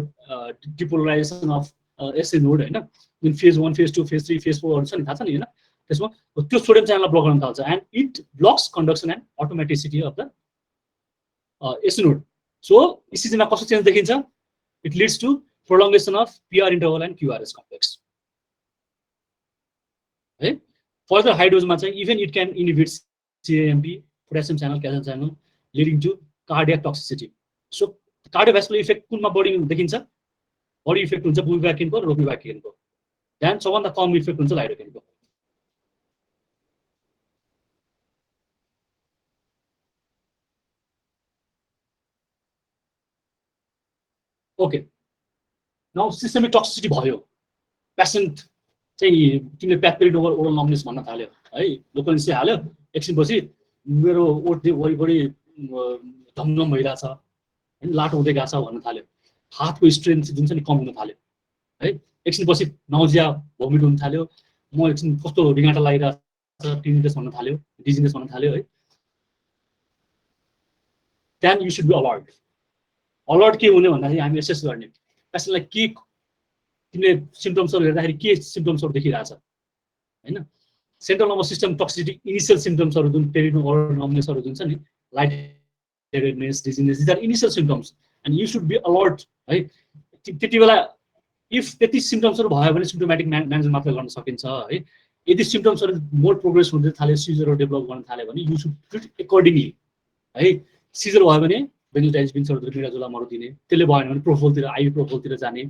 डिपोलराइजेसन अफ एसोनोड होइन जुन फेज 1 फेज 2 फेज 3 फेज 4 छ नि थाहा छ नि होइन त्यसमा त्यो सोडियम च्यानललाई ब्लक गर्न थाल्छ and it blocks conduction and automaticity of the SA node so इसिजीमा कस्तो चेन्ज देखिन्छ it leads to prolongation of PR interval and QRS complex है फर्दर हाई डोजमा चाहिँ even it can inhibit cAMP potassium channel calcium channel leading to cardiac toxicity so cardiovascular effect कुनमा बढी देखिन्छ बढी इफेक्ट हुन्छ बुलब्याकिनको र रोपिब्याकिनको ध्यान सबभन्दा कम इफेक्ट हुन्छ लाइडोकेनको ओके नाउ सिस्टमिक टक्सिसिटी भयो पेसेन्ट चाहिँ तिमीले प्याथोलिक ओरल नम्नेस भन्न थाल्यो है लोकल एनेस्थेसिया हाल्यो एकछिनपछि मेरो ओठ वरिपरि धमधम भइरहेछ होइन लाटो हुँदै गएको छ भन्न थाल्यो हातको स्ट्रेन्थ जुन छ नि कम हुन थाल्यो है एकछिनपछि नाउजिया भोमिट हुन थाल्यो म एकछिन कस्तो रिगाटा लागिरहेको छ टिनिटस भन्न थाल्यो डिजिनेस भन्न थाल्यो है then you should be alert के हुने भन्दाखेरि हामी एसेस गर्ने पेसेन्टलाई के तिमीले सिम्पटम्सहरू हेर्दाखेरि के सिम्पटम्सहरू देखिरहेछ होइन central nervous system toxicity initial सिम्पटम्सहरू जुन पेरिनोअल नम्नेसहरू जुन छ नि light headedness dizziness these are initial symptoms and you should be alert है त्यति बेला इफ त्यति सिम्पटम्सहरू भयो भने सिम्टोमेटिक म्यानेजमेन्ट मात्र गर्न सकिन्छ है यदि सिम्पटम्सहरू मोर प्रोग्रेस हुँदै थाल्यो सिजरहरू डेभलप गर्न थाल्यो भने यु सुड ट्रिट एकर्डिङली है सिजर भयो भने बेन्जोडाइजिपिन्सहरू मिराजोलामहरू दिने त्यसले भएन भने प्रोफोलतिर आइभी प्रोफोलतिर जाने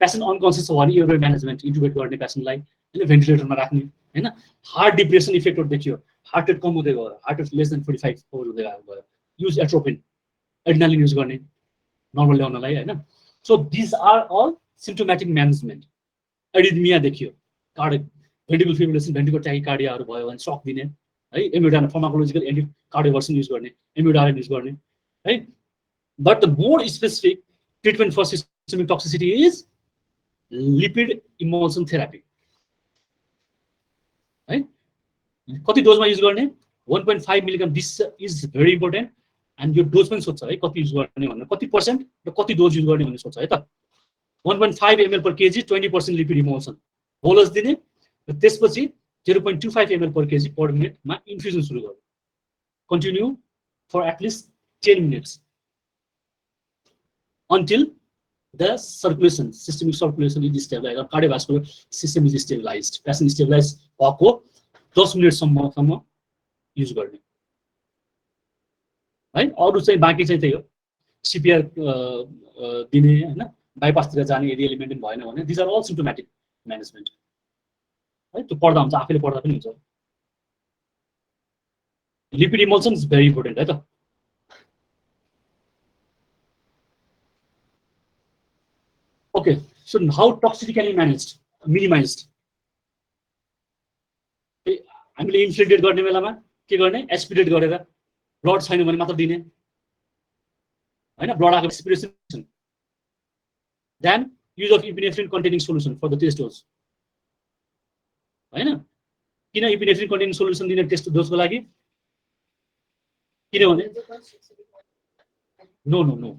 पेसेन्ट अनकन्सियस छ भने एयर म्यानेजमेन्ट इन्टुबेट गर्ने पेसेन्टलाई होइन भेन्टिलेटरमा राख्ने होइन हार्ट डिप्रेसन इफेक्टहरू देखियो हार्ट रेट कम हुँदै गयो हार्ट रेट लेस देन 45 हुँदै गयो युज एट्रोपिन एड्रिनालिन युज गर्ने नर्मल ल्याउनलाई होइन so these are all symptomatic management arrhythmia देखियो कार्डियक भेन्ट्रिकल फिब्रिलेसन भेन्ट्रिकल ट्याकिकार्डियाहरू भयो भने सक दिने है एमिडान फार्माकोलोजिकल एन्टी कार्डियोभर्सन युज गर्ने एमिडारिन युज गर्ने है but the more specific treatment for systemic toxicity is lipid emulsion therapy है कति डोजमा युज गर्ने 1.5 milligram this is very important and यो डोज पनि सोध्छ है कति युज गर्ने भनेर कति पर्सेन्ट र कति डोज युज गर्ने भनेर सोध्छ है त 1.5 ml per kg 20% lipid emulsion bolus दिने र त्यसपछि 0.25 ml per kg पर मिनटमा इन्फ्युजन सुरु गर्नु continue for at least 10 minutes until the circulation, systemic circulation is stabilized, or cardiovascular system is stabilized. Patient stabilized भएको 10 मिनटसम्म युज गर्ने है अरु चाहिँ बाँकी चाहिँ त्यही हो सीपीआर दिने हैन बाइपासतिर जाने यदि एलिमेन्ट भएन भने this are all symptomatic management है त्यो पढ्दा हुन्छ आफैले पढ्दा पनि हुन्छ lipid emulsion is very important है त Okay, so how toxicity can be managed, minimized? हामीले इन्फ्लेटेड गर्ने बेलामा के गर्ने एस्पिरेट गरेर ब्लड छैन भने मात्र दिने हैन ब्लड आको aspiration then use of epinephrine containing solution for the test dose हैन किन इपिनेफ्रिन कन्टेनिङ सोलुसन दिने टेस्ट डोजको लागि किनभने no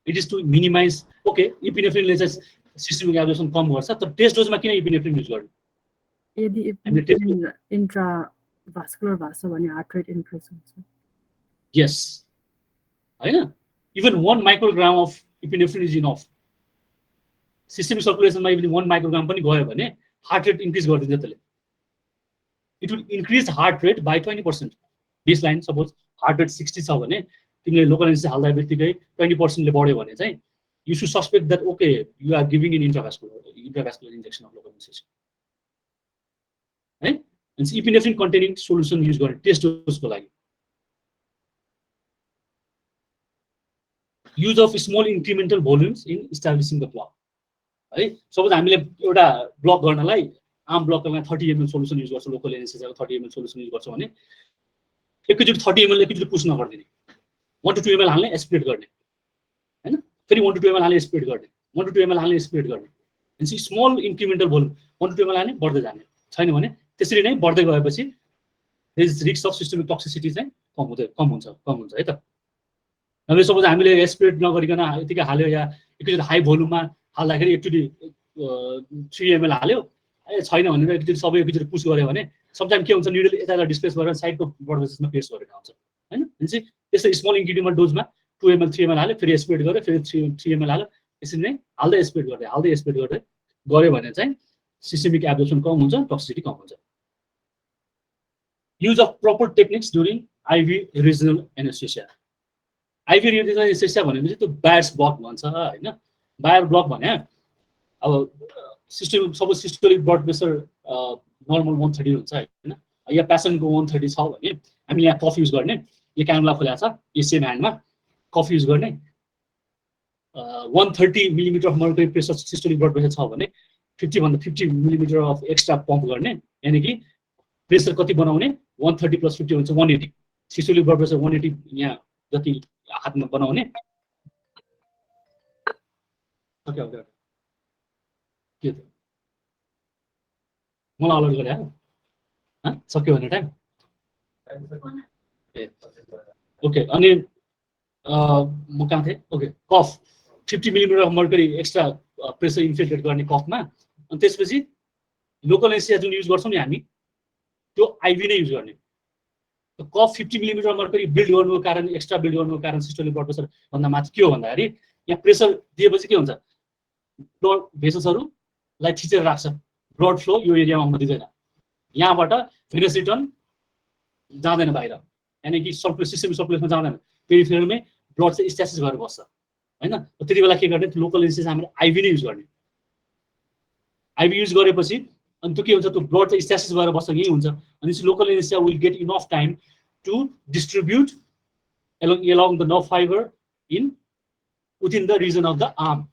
it is to minimize okay इपिनेफ्रिनले चाहिँ सिस्टमिक एब्जर्प्सन कम गर्छ तर टेस्ट डोजमा किन इपिनेफ्रिन युज गर्ने
यदि इपिनेफ्रिन इन्ट्राभास्कुलर भएको छ भने हार्ट रेट इन्क्रिज हुन्छ
यस हैन even 1 microgram of epinephrine is enough systemic सर्कुलेसनमा इभन 1 माइक्रोग्राम पनि गयो भने हार्ट रेट इन्क्रिज गरिदिन्छ त्यसले it will increase heart rate by 20% baseline suppose heart rate 60 छ भने तिमीले लोकल एनेस्थेसिया हाल्दा बित्तिकै 20% ले बढ्यो भने चाहिँ you should suspect that okay you are giving an intravascular injection of local anesthesia right and epinephrine containing solution use गर्ने टेस्ट डोजको लागि use of small incremental volumes in establishing the block है सपोज हामीले एउटा block गर्नलाई आम ब्लकमा 30 ml solution use गर्छ local एनेस्थेसियाको 30 ml solution use गर्छ भने एकैचोटि 30 ml एकैचोटि पुस नगर्दिने 1 to 2 ml हाल्ने एस्पिरेट गर्ने हैन फेरि 1 to 2 ml हाल्ने एस्पिरेट गर्ने 1 to 2 ml हाल्ने एस्पिरेट गर्ने भनेपछि small incremental volume 1 to 2 ml हाल्ने बढ्दै जाने छैन भने त्यसरी नै बढ्दै गएपछि रिस्क अफ सिस्टमिक टक्सिसिटी चाहिँ कम हुन्छ है त नभए सपोज हामीले एस्पिरेट नगरिकन यतिकै हाल्यो या एकैचोटि हाई भोल्युममा हाल्दाखेरि एकचोटि 3 ml हाल्यो छैन भनेर एकचोटि सबै एकचोटि पुस गर्यो भने समटाइम के हुन्छ निडल यता डिस्प्लेस गरेर साइडको ब्लड भेसल्समा पेस्ट गरेर आउँछ हैन भनेपछि त्यस्तो स्मल इन्क्रिमेन्टल डोजमा 2 ml 3 ml हाल्यो फेरि एस्पिरेट गर्यो फेरि 3 ml हाल्यो यसरी नै हाल्दै एस्पिरेट गर्दै गऱ्यो भने चाहिँ सिस्टमिक एब्जर्प्सन कम हुन्छ टक्सिसिटी कम हुन्छ use of proper techniques during IV regional anesthesia IV regional anesthesia भनेपछि त्यो बायर्स ब्लक भन्छ हैन बायर ब्लक भने अब system suppose systolic blood pressure normal 130 हुन्छ हैन या पेशेन्टको 130 छ भने हामी यहाँ कफ युज गर्ने यो क्यानुला खोलेको छ यो सेम ह्यान्डमा कफ युज गर्ने 130 millimetre of mercury pressure systolic blood pressure छ भने 50 मिलिमिटर अफ एक्स्ट्रा पम्प गर्ने यानी कि प्रेसर कति बनाउने 130 + 50 हुन्छ 180 सिस्टोलिक ब्लड प्रेसर 180 यहाँ जति हातमा बनाउने ओके के त मलाई अलर्ट गरे सक्यो भने टाइम ओके अनि म कहाँ थिएँ ओके कफ 50 millimetre of mercury extra pressure infiltrate गर्ने कफमा अनि त्यसपछि लोकल एनेस्थेसिया जुन युज गर्छौँ नि हामी त्यो आइभी नै युज गर्ने कफ 50 मिलिमिटर मर्क्युरी बिल्ड गर्नुको कारण एक्स्ट्रा बिल्ड गर्नुको कारण सिस्टोलिक ब्लड प्रेसर भन्दा माथि के हो भन्दाखेरि यहाँ प्रेसर दिएपछि के हुन्छ ब्लड भेसल्सहरूलाई थिचेर राख्छ ब्लड फ्लो यो एरियामा हुन दिँदैन यहाँबाट भेनस रिटर्न जाँदैन बाहिर यानी कि सिस्टमिक सर्कुलेसनमा जाँदैन पेरिफेरलमै ब्लड चाहिँ स्ट्यासिस गरेर बस्छ हैन त्यति बेला के गर्ने लोकल एनेस्थेसिया हामीले आइभी नै युज गर्ने आइभी युज गरेपछि अनि त्यो के हुन्छ त्यो ब्लड चाहिँ स्ट्यासिस गरेर बस्छ यही हुन्छ अनि local anaesthesia will get enough time to distribute along the nerve fiber within the region of the arm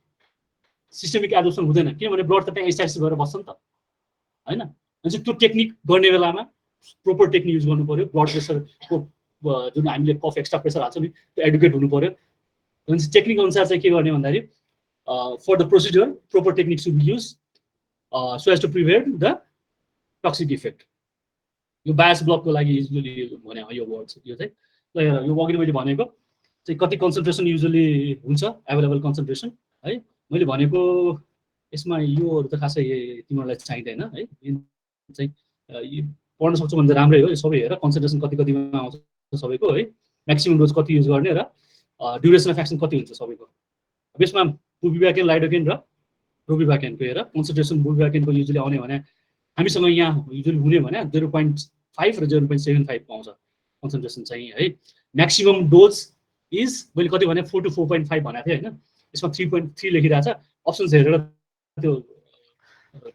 systemic absorption हुँदैन किनभने ब्लड त त्यहाँ स्ट्यासिस गरेर बस्छ नि त हैन अनि त्यो टेक्निक गर्ने बेलामा प्रोपर टेक्निक युज गर्नु पर्यो ब्लड प्रेसरको जुन हामीले कफ एक्स्ट्रा प्रेसर हाल्छ नि त्यो एडुकेट हुनु पर्यो अनि टेक्निक अनुसार चाहिँ के गर्ने भन्दाखेरि for the procedure proper technique should be use so as to prevent the toxic effect यो बायस ब्लकको लागि युजुअली भने यो वर्ड्स यो चाहिँ ल यो अघि मैले भनेको चाहिँ कति कन्सन्ट्रेसन युजुअली हुन्छ अवेलेबल कन्सन्ट्रेसन है मैले भनेको यसमा योहरू त खासै तिमीहरूलाई चाहिँदैन है चाहिँ पढ्न सक्छौ भने त राम्रै हो यो सबै हेर कन्सन्ट्रेसन कतिमा आउँछ सबैको है म्याक्सिमम डोज कति युज गर्ने र ड्युरेसन अफ एक्सन कति हुन्छ सबैको यसमा बुल्बिभ्याकेन लाइडोकेन र रोबिभ्याकेनको हेर कन्सन्ट्रेसन बुल्बिभ्याकेनको युजुअली आउने भने हामीसँग यहाँ युजुअली हुने भने 0.5 र 0.75 पाउँछ कन्सन्ट्रेसन चाहिँ है म्याक्सिमम डोज इज मैले कति भने 4 to 4.5 भनेको थिएँ हैन यसमा 3.3 लेखिरहेछ अप्सन्स हेरेर त्यो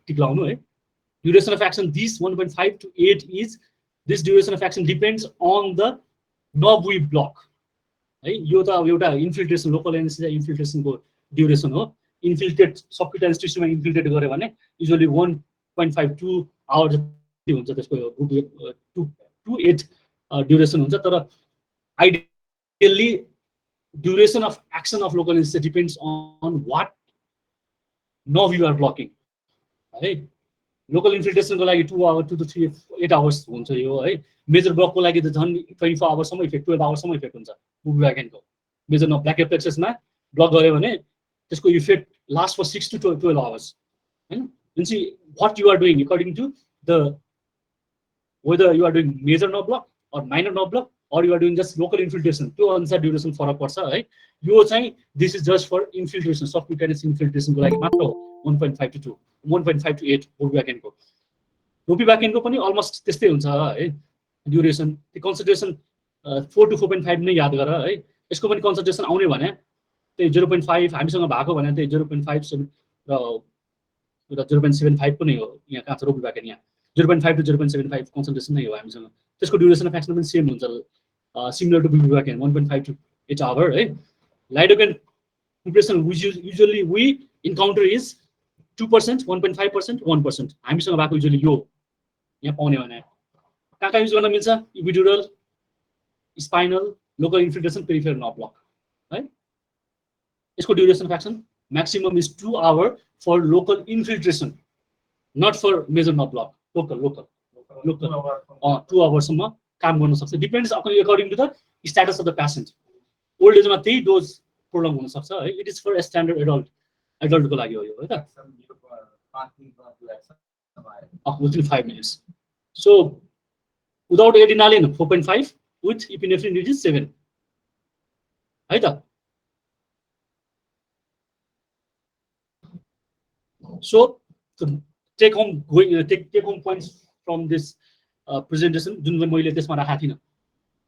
टिक लाउनु है duration of action this 1.5 to 8 is this duration of action depends on the nerve block है यो त अब एउटा इन्फिल्ट्रेसन लोकल एनेस्थेसिया इन्फिल्ट्रेसनको ड्युरेसन हो इन्फिल्ट्रेट सबक्युटेनियस टिस्युमा इन्फिल्ट्रेट गऱ्यो भने युजुअली 1.5 to 2 आवर जति हुन्छ त्यसको 2 to 8 ड्युरेसन हुन्छ तर ideally duration of action of local anaesthesia depends on what nerve you are blocking है लोकल इन्फिल्ट्रेसनको लागि 2 to 8 आवर्स हुन्छ यो है मेजर ब्लकको लागि त झन् 24 आवर्ससम्म इफेक्ट 12 आवर्ससम्म इफेक्ट हुन्छ बुल्बिभ्याकेनको मेजर न ब्ल्याक एप्लेक्समा ब्लक गऱ्यो भने त्यसको effect last for 6 to 12 hours हैन भनेपछि what you are doing according to the whether you are doing major nerve block or minor nerve block or you are doing just local infiltration त्यो अनुसार duration फरक पर्छ है यो चाहिँ this is just for infiltration subcutaneous इन्फिल्ट्रेसनको लागि मात्र हो 1.5 to 2 1.5 to 8 बुल्बिभ्याकेनको रोबिभ्याकेनको पनि अलमोस्ट त्यस्तै हुन्छ है ड्युरेसन त्यो कन्सन्ट्रेसन 4 to 4.5 नै याद गर है यसको पनि कन्सन्ट्रेसन आउने भने त्यही 0.5 हामीसँग भएको भने त्यही 0.5 र 0.75 पनि हो यहाँ कहाँ छ रोबिभ्याकेन यहाँ 0.5 to 0.75 कन्सन्ट्रेसन नै हो हामीसँग त्यसको ड्युरेसन अफ एक्सन पनि सेम हुन्छ similar to bupivacaine 1.5 to 8 hour है lidocaine preparation usually we encounter is 2% 1.5% 1% हामीसँग भएको युजुअली यो यहाँ पाउने भने कहाँ युज गर्न मिल्छ इपिड्युरल spinal, local infiltration, peripheral nerve block. Right? Its duration of action maximum is 2 hours for local infiltration, not for major nerve block. Local. 2 hours काम गर्न सक्छ. Depends according to the status of the patient. Old age मा त्यही dose prolong हुन सक्छ है. It is for a standard adult को लागि हो यो है त. Within 5 minutes. So without adrenaline 4.5, with epinephrine it is 7. है त. So take home points from this presentation जुन मैले त्यसमा राखेको थिएन,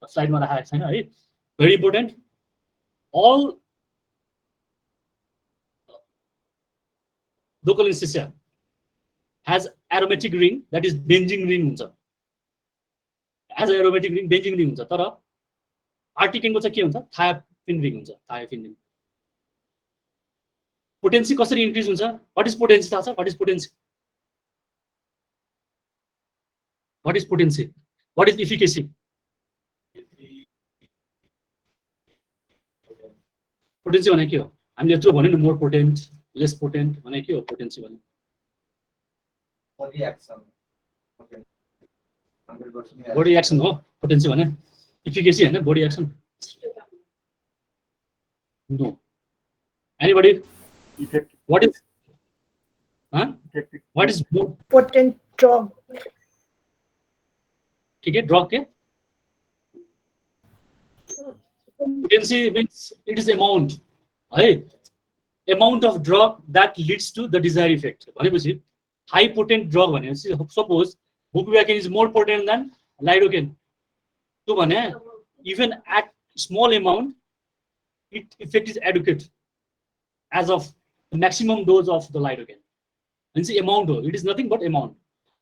स्लाइडमा राखेको छैन है. Very important. All local anesthesia has aromatic ring, that is benzene ring हुन्छ. Has aromatic ring, benzene ring हुन्छ. तर आर्टिकेनको चाहिँ के हुन्छ? थायोफिन ring हुन्छ. Thiophene ring. Potency कसरी increase हुन्छ? What is potency थाहा छ? What is potency? What is potency? What is efficacy? Potency भने के हो? हामीले यत्रो भन्यो नि, more potent, less potent भने के हो potency भने?
Body action.
Body action हो potency भने. Efficacy हैन body action. No. Anybody?
Effective.
What is? Huh?
Effective.
What is more?
Potent drug.
ठीक है, drug के? Potency means it is amount, है? Amount of drug that leads to the desired effect. भनेपछि high potent drug भनेपछि suppose bupivacaine is more potent than lidocaine. तो भने even at small amount, its effect is adequate as of the maximum dose of the lidocaine. And see amount हो, it is nothing but amount.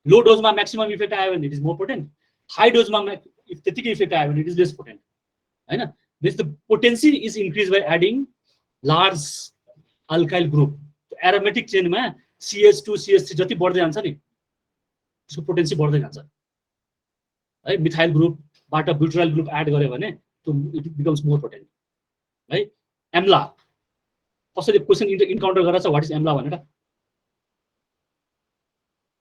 Low dose मा maximum effect आयो भने it is more potent. High dose मा if त्यतिकै effect आयो भने it is less potent. हैन? This the potency is increased by adding large alkyl group. Aromatic chain मा CH2 CH3 जति बढ्दै जान्छ नि, त्यसको पोटेन्सी बढ्दै जान्छ. है, मिथाइल ग्रुप बाट ब्युटाइल ग्रुप एड गर्यो भने it becomes more potent. है, एम्ला कसैले क्वेशन इन्काउन्टर गरेछ व्हाट इज एम्ला भनेर?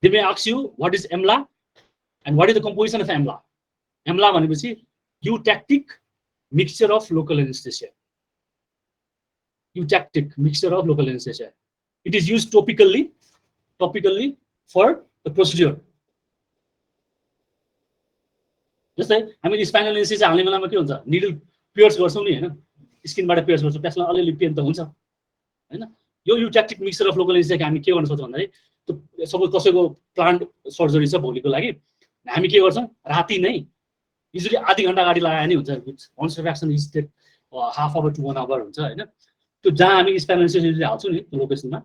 They may ask you what is EMLA and what is the composition of EMLA. EMLA भनेपछि eutactic mixture of local anesthesia. Eutactic mixture of local anesthesia. It is used topically for the procedure. जस्तै हामी spinal anaesthesia हाल्ने बेलामा के हुन्छ? Needle piers गर्छौं नि हैन? स्किनबाट पियर्स गर्छौं, त्यसमा अलिअलि पेन त हुन्छ हैन? यो eutactic mixture of local anesthesia हामी के गर्न सक्छौं भन्दाखेरि सपोज कसैको प्लान्ट सर्जरी छ भोलिको लागि, हामी के गर्छौं? राति नै युजुअली आधी घण्टा अगाडि लगाए नि हुन्छ. once fraction is take half hour to 1 hour हुन्छ हैन? त्यो जहाँ हामी स्पाइनल एनेस्थेसिया हाल्छौं नि त्यो लोकेसनमा,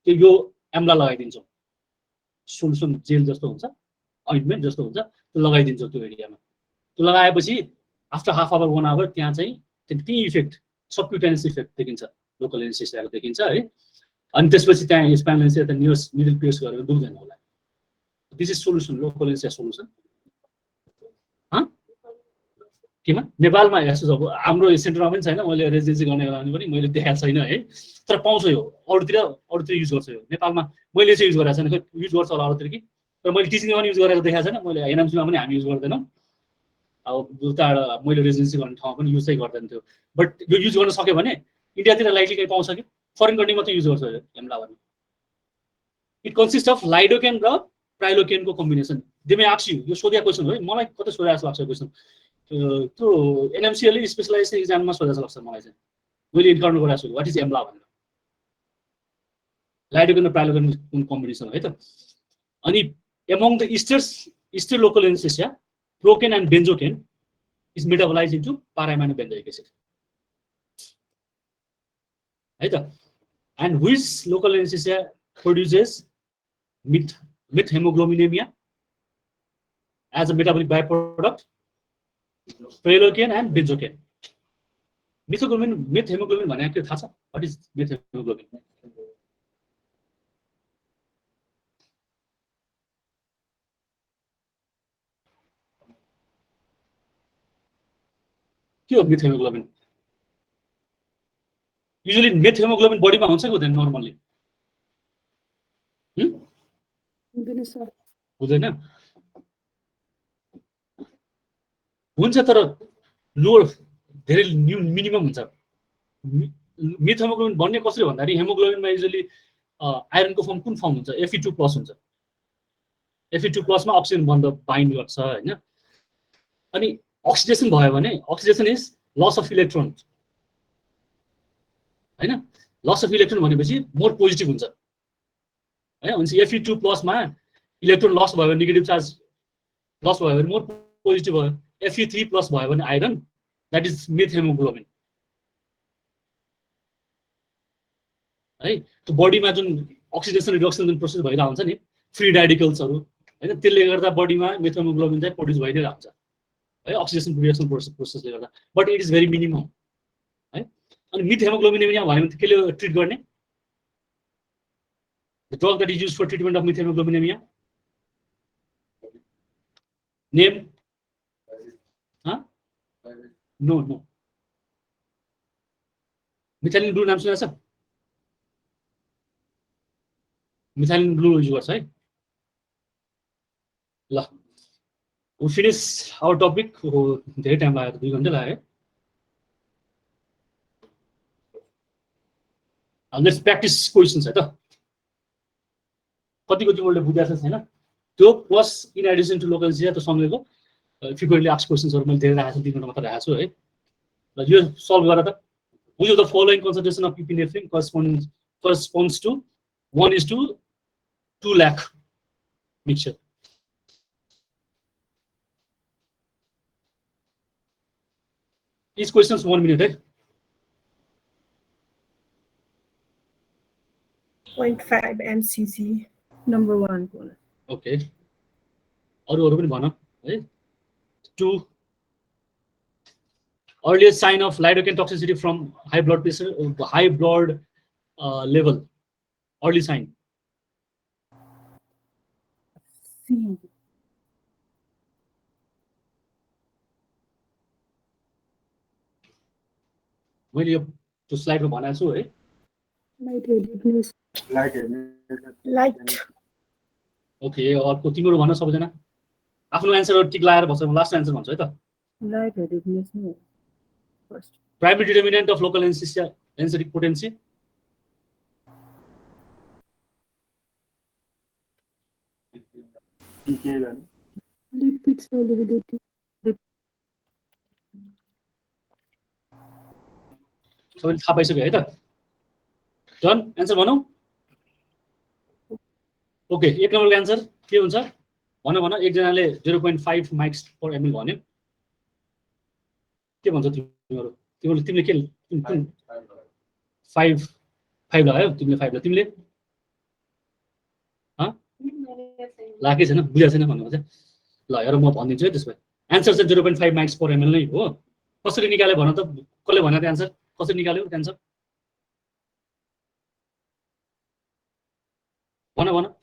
त्यो यो एम्ला लगाइदिन्छौं. सोलुसन जेल जस्तो हुन्छ, ऑइन्टमेन्ट जस्तो हुन्छ, त्यो लगाइदिन्छौं त्यो एरियामा. त्यो लगाएपछि आफ्टर हाफ आवर 1 आवर त्यहाँ चाहिँ त्यति इफेक्ट, सबक्युटेनियस इफेक्ट देखिन्छ, लोकल एनेस्थेसियाको देखिन्छ है. अनि त्यसपछि त्यहाँ स्पाइनल एनेस्थेसिया त निडल पियर्स गरेर दुख्दैन होला. This is solution, local anaesthesia solution. केमा नेपालमा यस्तो अब हाम्रो सेन्टरमा पनि छैन, मैले रेजिडेन्सी गर्ने बेलामा पनि मैले देखाएको छैन है, तर पाउँछ यो. अरूतिर युज गर्छ यो. नेपालमा मैले चाहिँ युज गरेको छैन, युज गर्छ होला अरूतिर कि, तर मैले टिचिङमा पनि युज गरेको देखाएको छैन. मैले एनएमसीमा पनि हामी युज गर्दैनौँ. अब दुईटा मैले रेजिडेन्सी गर्ने ठाउँमा पनि युज चाहिँ गर्दैन थियो. बट यो युज गर्न सक्यो भने इन्डियातिर लाइकली कहीँ पाउँछ कि, फरेन कन्ट्रीमा चाहिँ युज गर्छ एम्ला भने. इट कन्सिस्ट अफ लाइडोकेन र प्राइलोकेनको combination. They may ask you, यो सोधेको क्वेसन हो है, मलाई कतै सोधेको जस्तो लाग्छ क्वेसन. त्यो एनएमसीले स्पेशलाइज एक्जाममा सोधेको लाग्छ मलाई चाहिँ. मैले इन्काउन्टर गरेको छु व्हाट इज एम्ला भनेर. लाइडोकेन र प्राइलोकेन कम्बिनेसन है त. अनि among the ester local anaesthesia, procaine and benzocaine is metabolize into para aminobenzoic acid है त. And which local anaesthesia produces with hemoglobinemia as a metabolic byproduct, prelocaine and benzocaine. Methemoglobin भनेको के थाहा छ? What is methemoglobin? के हो मिथहेमोग्लोबिन? Usually मिथहेमोग्लोबिन बडीमा हुन्छ कि हुँदैन नर्मल्ली?
हुँदैन सर।
हुँदैन? हुन्छ तर लोड धेरै मिनिमम हुन्छ। मिथहेमोग्लोबिन बन्ने कसरी भन्दाखेरि हेमोग्लोबिनमा युजुअली आइरनको फर्म कुन फर्म हुन्छ? Fe2+ हुन्छ। Fe2+ मा अक्सिजन बन्द बाइन्ड गर्छ हैन? अनि अक्सिडेसन भयो भने oxidation is loss of electron हैन? लस अफ इलेक्ट्रोन भनेपछि मोर पोजिटिभ हुन्छ है। अनि Fe2+ मा इलेक्ट्रोन लस भयो भने नेगेटिभ चार्ज लस भयो भने मोर पोजिटिभ भयो। Fe3+ भयो भने आइरन द्याट इज मिथहेमोग्लोबिन है। त्यो बडीमा जुन अक्सिडेसन रिडक्सन जुन प्रोसेस भइरहेको हुन्छ नि फ्री रेडिकल्सहरू हैन, त्यसले गर्दा बडीमा मिथहेमोग्लोबिन चाहिँ प्रोड्युस भइरहेको हुन्छ है अक्सिडेसन रिडक्सन प्रोसेसले गर्दा। But it is very minimum है। अनि मिथहेमोग्लोबिनेमिया भयो भने केले ट्रिट गर्ने? The drug that is used for treatment of methemoglobinemia name? No no. Methylene blue नाम सुनेको छ? मिथाइलिन ब्लू युज गर्छ है। ल we finish our topic. धेरै टाइम लाग्यो, 2 घण्टा लाग्यो। लेट्स प्र्याक्टिस क्वेसन्स है त। कतिको तिमीहरूले बुझाएको छैन त्यो plus in addition to local anaesthesia त्यो सँगैको फ्रिक्वेन्टली आस्क्ड क्वेसन्सहरू मैले धेरै राखेको छु, 3 घण्टा मात्र राखेको छु है। ल यो सल्भ गर त। Which of the following concentration of epinephrine corresponds to 1:2 lakh mixture? Each question is 1 minute, right?
0.5 mcg.
Number 1 बोला।
Okay. अरू पनि भन है। 2 earliest sign of lidocaine toxicity from high blood pressure, high blood level. Early sign.
C.
मैले यो त्यो स्लाइडमा भनेको छु है।
Lightheadedness.
Light.
ओके, अर्को तिम्रो भन सबैजना। आफ्नो एन्सर टिक लगाएर बस्छ। लास्ट एन्सर भन्छु है त।
Lightheadedness नै हो first.
Primary determinant of local anesthesia anesthetic potency.
Lipid solubility.
सबैले थाहा पाइसक्यो है त। डन, एन्सर भनौँ। ओके, 1 नम्बरको एन्सर के हुन्छ भन। एकजनाले 0.5 माइक्स पर एमएल भन्यो। के भन्छ तिमीले के 5 लगायो? तिमीले 5 तिमीले लागेकै छैन, बुझाएको छैन भन्नु चाहिँ। ल हेर म भनिदिन्छु है त्यसो भए। एन्सर चाहिँ 0.5 माइक्स पर एमएल नै हो। कसरी निकाल्यो भन त? कसले भन्यो त एन्सर? कसरी निकाल्यो एन्सर? भन।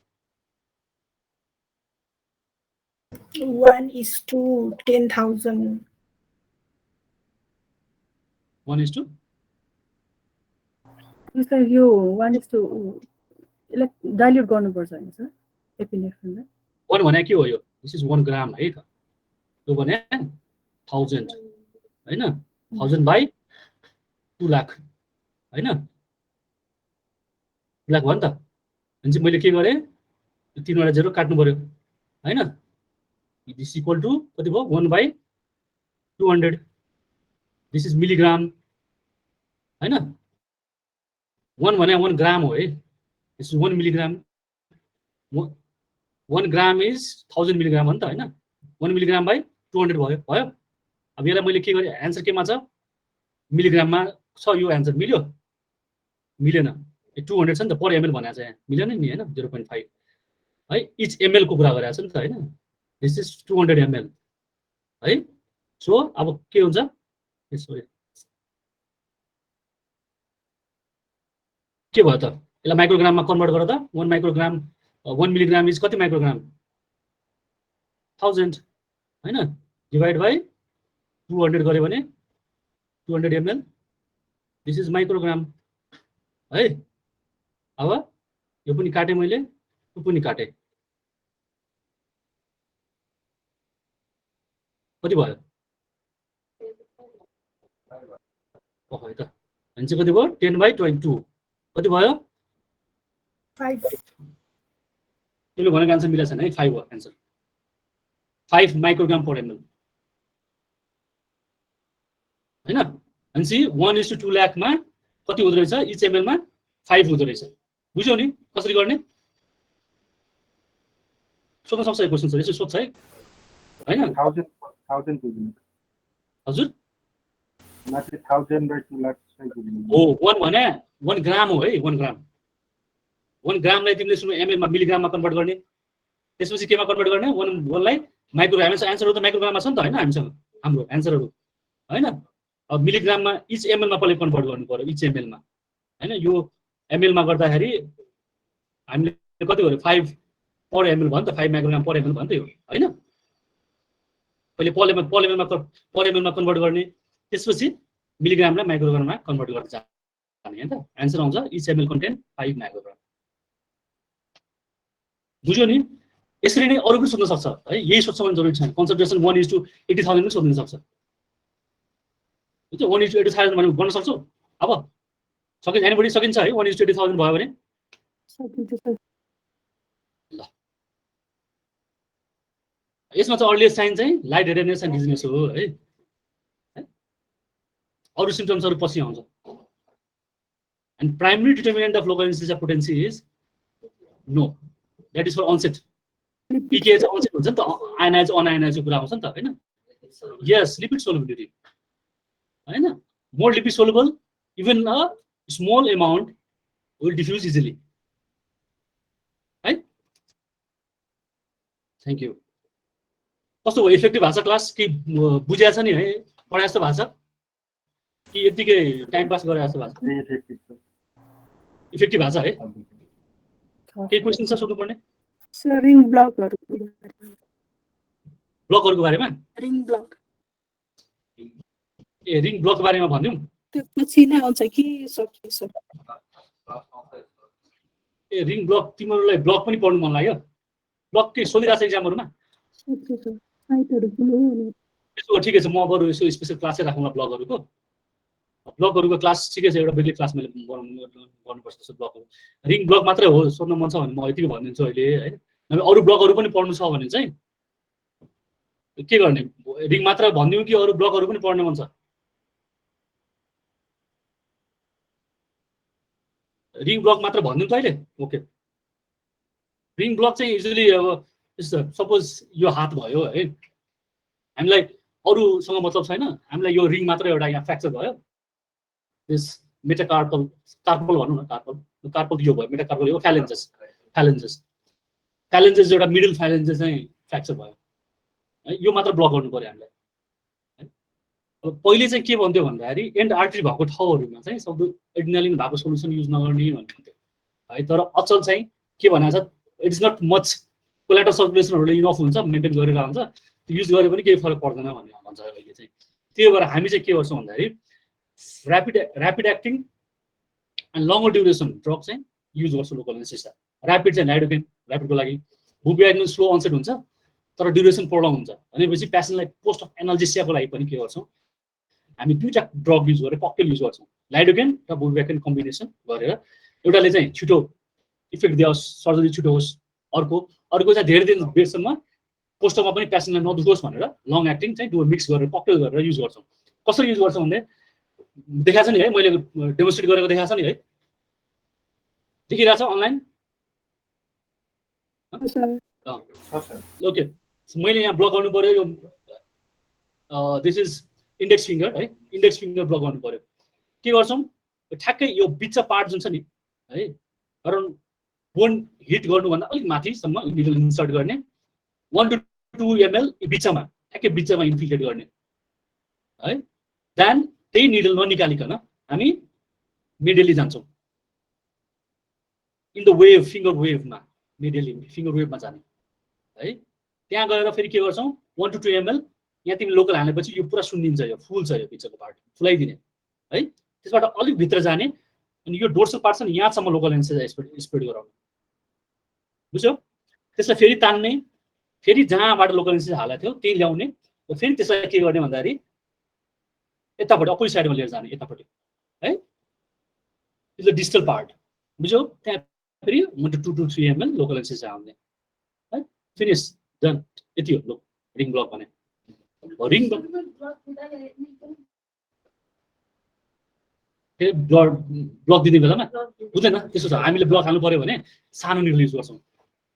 1:10,000.
1:2
सर यो 1:2 यसलाई डाइल्युट गर्नुपर्छ हैन सर एपिनेफ्रिनलाई?
1 भने के हो यो? दिस इज 1 ग्राम है त। यो भने 1000 हैन? 1000/2 लाख हैन? 2 लाख भयो नि त। अनि चाहिँ मैले के गरेँ? यो 3 वटा 0 काट्नु पर्यो हैन? दिस इक्वल टु कति भयो? 1/200। दिस इज मिलिग्राम हैन? 1 भने 1 ग्राम हो है। This is 1 milligram. 1 gram is 1000 milligram हो नि त हैन? 1 मिलिग्राम/200 भयो। अब यसलाई मैले के गरेँ? एन्सर केमा छ? मिलिग्राममा छ यो एन्सर। मिल्यो? मिलेन। 200 छ नि त पर एमएल भनेको छ यहाँ। मिलेन नि हैन? 0.5 है। इच एमएल को कुरा गरेको छ नि त हैन? दिस इज 200 ml है। सो अब के हुन्छ? सरी के भयो त? यसलाई माइक्रोग्राममा कन्भर्ट गर त। 1 माइक्रोग्राम 1 मिलिग्राम इज कति माइक्रोग्राम? 1000 हैन? डिभाइड बाइ 200 गरे भने 200 ml. This is microgram. है अब यो पनि काटे मैले, यो पनि काटे. कति भयो? ओहो है त. अनि चाहिँ कति भयो? 10/22. कति भयो?
5.
त्यसले भनेको आन्सर मिलेको छैन है. 5 हो आन्सर. 5 माइक्रोग्राम पर ml. हैन? अनि चाहिँ 1:2 लाखमा कति हुँदो रहेछ? इच ml मा 5 हुँदो रहेछ. बुझ्यौ नि कसरी गर्ने? सोध्न सक्छ यो क्वेशन सर. यसो सोध्छ है. हैन?
1000 बुझ्नु.
हजुर?
माथि 1000/2 लाख चाहिँ बुझ्नु.
हो 1 भने 1 ग्राम हो है. 1 ग्राम. 1 ग्रामलाई तिमीले सुन्नु ml मा मिलिग्राममा कन्भर्ट गर्ने. त्यसपछि केमा कन्भर्ट गर्ने? 1 लाई माइक्रोग्राम. आन्सरहरु त माइक्रोग्राममा छ नि त हैन हामीसँग. हाम्रो आन्सरहरु हैन? अब मिलिग्राममा इच ml मा पहिले कन्भर्ट गर्नु पर्यो. इच ml मा हैन? यो ml मा गर्दाखेरि हामीले कति गर्यो? 5 पर ml भयो नि त. 5 माइक्रोग्राम पर ml भयो नि त यो हैन? पहिले पर ml मा कन्भर्ट गर्ने. त्यसपछि मिलिग्रामलाई माइक्रोग्राममा कन्भर्ट गर्न जाने हैन त. आन्सर आउँछ इच ml कन्टेन 5 माइक्रोग्राम. बुझ्यो नि? यसरी नै अरु पनि सोध्न सक्छ है. यही सोध्छ भने जरुरी छैन. कन्सन्ट्रेसन 1:80,000 पनि सोध्न सक्छ. हुन्छ 1:80,000 भने गर्न सक्छौ? अब सकिन्छ. एनीबडी सकिन्छ है? 1:80,000 भयो भने
सकिन्छ सर.
ल यसमा चाहिँ अर्लिएस्ट साइन चाहिँ लाइट हेडेडनेस एन्ड डिजिनेस हो है. अरु सिम्पटम्सहरु पछि आउँछ. And primary determinant of local anaesthesia potency is no. That is for onset. PK चाहिँ onset हुन्छ नि त. आयनाइज अनआयनाइज कुरा आउँछ नि त हैन? यस लिपिड सोलुबिलिटी हैन? More lipid soluble even a small amount will diffuse easily है. Thank you. कस्तो हो इफेक्टिभ भाषा क्लास कि बुझ्या छ नि है? पढाए जस्तो भाषा कि यतिकै टाइम पास गरे जस्तो भाषा? इफेक्टिभ भाषा है. के क्वेशन छ सोध्नु पर्ने?
सर रिङ ब्लकहरुको
ब्लकहरुको बारेमा?
रिङ ब्लक
ए रिङ ब्लकको बारेमा भन्दियौ.
त्यो पछि नै आउँछ कि सक्यो सर?
ए रिङ ब्लक तिमीहरुलाई ब्लक पनि पढ्नु मन लाग्यो? ब्लक के सोधिरा छ एक्जामहरुमा?
सक्यो सर. साइटहरु पनि हो.
त्यसो ठिकै छ. म बरु यसो स्पेशल क्लासै राखौँला ब्लकहरुको. ब्लकहरुको क्लास ठिकै छ. एउटा बेग्लै क्लास मैले गर्नुपर्छ जस्तो ब्लकहरु. रिङ ब्लक मात्रै हो सोध्न मन छ भने म यतिकै भनिदिन्छु अहिले हैन? नभए अरु ब्लकहरु पनि पढ्नु छ भने चाहिँ के गर्ने? रिङ मात्र भन्दियौ कि अरु ब्लकहरु पनि पढ्न मन छ? रिङ ब्लक मात्र भन्दियौ त अहिले. ओके. रिङ ब्लक चाहिँ युजुअली अब सपोज यो हात भयो है. हामीलाई अरुसँग मतलब छैन. हामीलाई यो रिङ मात्र एउटा यहाँ फ्र्याक्चर भयो. दिस मेटाकार्पल भनौँ न. कार्पल यो भयो. मेटाकार्पल यो फ्यालेन्जेस एउटा मिडल फ्यालेन्जेस चाहिँ फ्र्याक्चर भयो है. यो मात्र ब्लक गर्नु पर्यो हामीलाई. अब पहिले चाहिँ के भन्थ्यो भन्दाखेरि एन्ड आर्टरी भएको ठाउँहरुमा चाहिँ सक्दो एड्रिनालिन भएको सोलुसन युज नगर्ने भन्थ्यो है. तर अचल चाहिँ के भनेको छ? It is not much. Collateral सर्कुलेसनहरुले इनफ हुन्छ, मेन्टेन गरेर हुन्छ. त्यो युज गरे पनि केही फरक पर्दैन भन्ने भन्छ अहिले चाहिँ. त्यो भएर हामी चाहिँ के गर्छौं भन्दाखेरि rapid acting and लङ्गर duration drug चाहिँ युज गर्छौं लोकल एनेस्थेसिया. ऱ्यापिड चाहिँ लाइडोकेन ऱ्यापिडको लागि. बुपियाइडिन स्लो अनसेट हुन्छ तर ड्युरेसन प्रोलङ हुन्छ भनेपछि पेसेन्टलाई पोस्ट अफ एनाल्जेसियाको लागि पनि के गर्छौं हामी दुईटा ड्रग युज गरेर ककटेल युज गर्छौं. लाइडोकेन र बुपियाइडिन कम्बिनेसन गरेर एउटाले चाहिँ छिटो इफेक्ट दियोस्, सर्जरी छिटो होस्. अर्को चाहिँ धेरै दिन बेसम्म पोस्टमा पनि पेसेन्टलाई नदुखोस् भनेर लङ एक्टिङ चाहिँ दुवै मिक्स गरेर ककटेल गरेर युज गर्छौं. कसरी युज गर्छौं भने देखाएको छ नि है. मैले डेमोन्स्ट्रेट गरेको देखाएको छ नि है. देखिरहेछ अनलाइन? ओके. मैले यहाँ ब्लक गर्नु पर्यो. यो दिस इज इन्डेक्स फिङ्गर है. इन्डेक्स फिङ्गर ब्लक गर्नु पर्यो. के गर्छौं? ठ्याक्कै यो बिचमा पार्ट जुन छ नि है, अराउन्ड बोन हिट गर्नुभन्दा अलिक माथिसम्म निडल इन्सर्ट गर्ने. 1 to 2 ml बिचमा ठ्याक्कै बिचमा इन्फिल्ट्रेट गर्ने है. देन त्यही निडल ननिकालिकन हामी मिडली जान्छौं. इन द वेभ फिङ्गर वेभमा मिडली फिङ्गर वेभमा जाने है. त्यहाँ गएर फेरि के गर्छौं? 1 to 2 ml यहाँ तिमी लोकल हालेपछि यो पुरा सुनिन्छ, यो फुल छ, यो पिक्चरको पार्ट फुलाइदिने है। त्यसबाट अलिक भित्र जाने अनि यो डोर्सल पार्ट छ नि यहाँसम्म लोकल एनेस्थेसिया स्प्रेड गराउने, बुझ्यौ? त्यसलाई फेरि तान्ने, फेरि जहाँबाट लोकल एनेस्थेसिया हालेको थियो त्यही ल्याउने, र फेरि त्यसलाई के गर्ने भन्दाखेरि यतापट्टि अपोजिट साइडमा लिएर जाने यतापट्टि है। इज द डिस्टल पार्ट, बुझ्यौ? त्यहाँ फेरि 1 to 2 to 3 ml local anaesthesia हाल्ने है। फिनिस, डन, यति हो रिङ ब्लक भने। रिङ ब्लक दिने बेलामा बुझ्दैन त्यसो छ। हामीले ब्लक हाल्नु पर्यो भने सानो निडल युज गर्छौँ।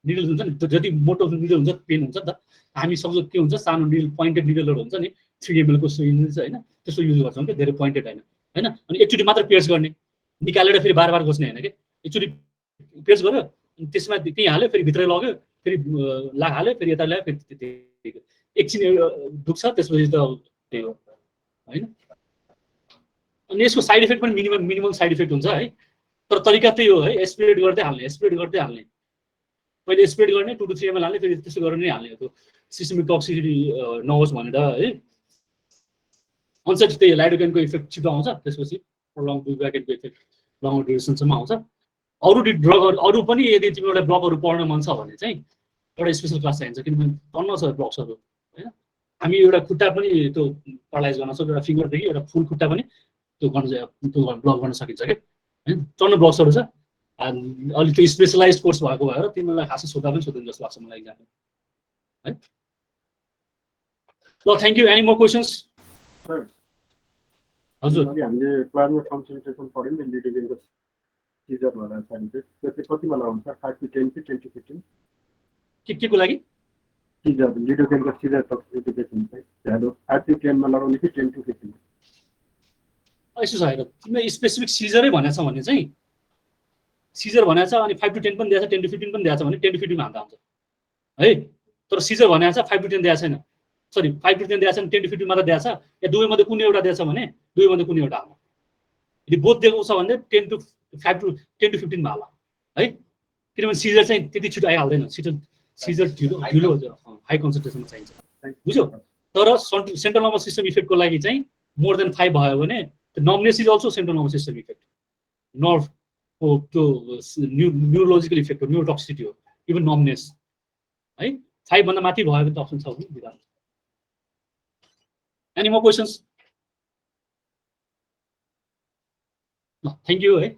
निडल हुन्छ नि जति मोटो निडल हुन्छ पेन हुन्छ नि त। हामी सक्दो के हुन्छ सानो निडल पोइन्टेड निडलहरू हुन्छ नि 3 ml को सुइन्छ होइन, त्यस्तो युज गर्छौँ कि धेरै पोइन्टेड होइन। अनि एकचोटि मात्र पेस्ट गर्ने, निकालेर फेरि बार बार घोच्ने होइन कि। एकचोटि पेस्ट गर्यो अनि त्यसमा त्यहीँ हाल्यो, फेरि भित्रै लग्यो, फेरि हाल्यो, फेरि यता ल्यायो, फेरि एकछिन दुख्छ, त्यसपछि त त्यही हो होइन। अनि यसको साइड इफेक्ट पनि मिनिमम साइड इफेक्ट हुन्छ है। तर तरिका त्यही हो है, स्प्रेड गर्दै हाल्ने। पहिले स्प्रेड गर्ने 2 to 3 ml हाल्ने, फेरि त्यस्तो गरेर नै हाल्ने। त्यो सिस्टमिक टक्सिसिटी नहोस् भनेर है। अनसाइड त्यही लाइडोकेनको इफेक्ट छिटो आउँछ, त्यसपछि प्रोलङ ब्याकेटको इफेक्ट लङ ड्युरेसनसम्म आउँछ। अरू ड्रगहरू अरू पनि यदि तिमीलाई ब्लकहरू पढ्न मन छ भने चाहिँ एउटा स्पेसल क्लास चाहिन्छ, किनभने टन्न छ ब्लक्सहरू होइन। हामी एउटा खुट्टा पनि त्यो paralyze गर्न सक्छौँ, एउटा फिङ्गरदेखि एउटा फुल खुट्टा पनि त्यो ब्लक गर्न सकिन्छ कि होइन। टन्न ब्लक्सहरू छ। अलिक त्यो स्पेसलाइज कोर्स भएको भएर तिमीलाई खासै सोध्दा पनि सोध्दैन जस्तो लाग्छ मलाई एकजना है। ल thank you. Any more questions? हजुर
हामीले प्लाज्मा कन्सन्ट्रेसन पढ्यौँ नि लिडोकेनको सिजर भनेर चाहिँ त्यो चाहिँ कतिमा लगाउँछ? 5 to 10 कि 10 to 15?
के को लागि
सिजर लिडोकेनको सिजर टक्सिफिकेसन चाहिँ भ्यालु 5 to 10 मा लगाउने कि 10 to 15?
यसो छ हेर, तिमीले स्पेसिफिक सिजरै भनेको छ भने चाहिँ सिजर भनेको छ अनि 5 to 10 पनि दिएको छ, 10 to 15 पनि दिएको छ भने 10 to 15 हाल्दा हुन्छ है। तर सिजर भनेको छ 5 to 10 दिएको छैन, सरी 5 to 10 दिएको छैन, 10 to 15 मात्र दिएको छ, या दुवैमध्ये कुनै एउटा दिएको छ भने दुवैमध्ये कुनै एउटा हाल्नु। यदि बोथ दिएको छ भने 10 to 15 मा हाल है। किनभने सिजर चाहिँ त्यति छिटो आइहाल्दैन, सिजर ढिलो हाई कन्सन्ट्रेसनमा चाहिन्छ, बुझ्यौ? तर सेन्ट्रल नर्भस सिस्टम इफेक्टको लागि चाहिँ मोर देन 5 भयो भने nervousness is also central nervous system effect. नर्भको त्यो न्युरोलोजिकल इफेक्ट हो, न्युरोटक्सिसिटी हो, इभन नर्भनेस है। 5 भन्दा माथि भयो भने त अप्सन छ भने। Any more questions? Thank you है।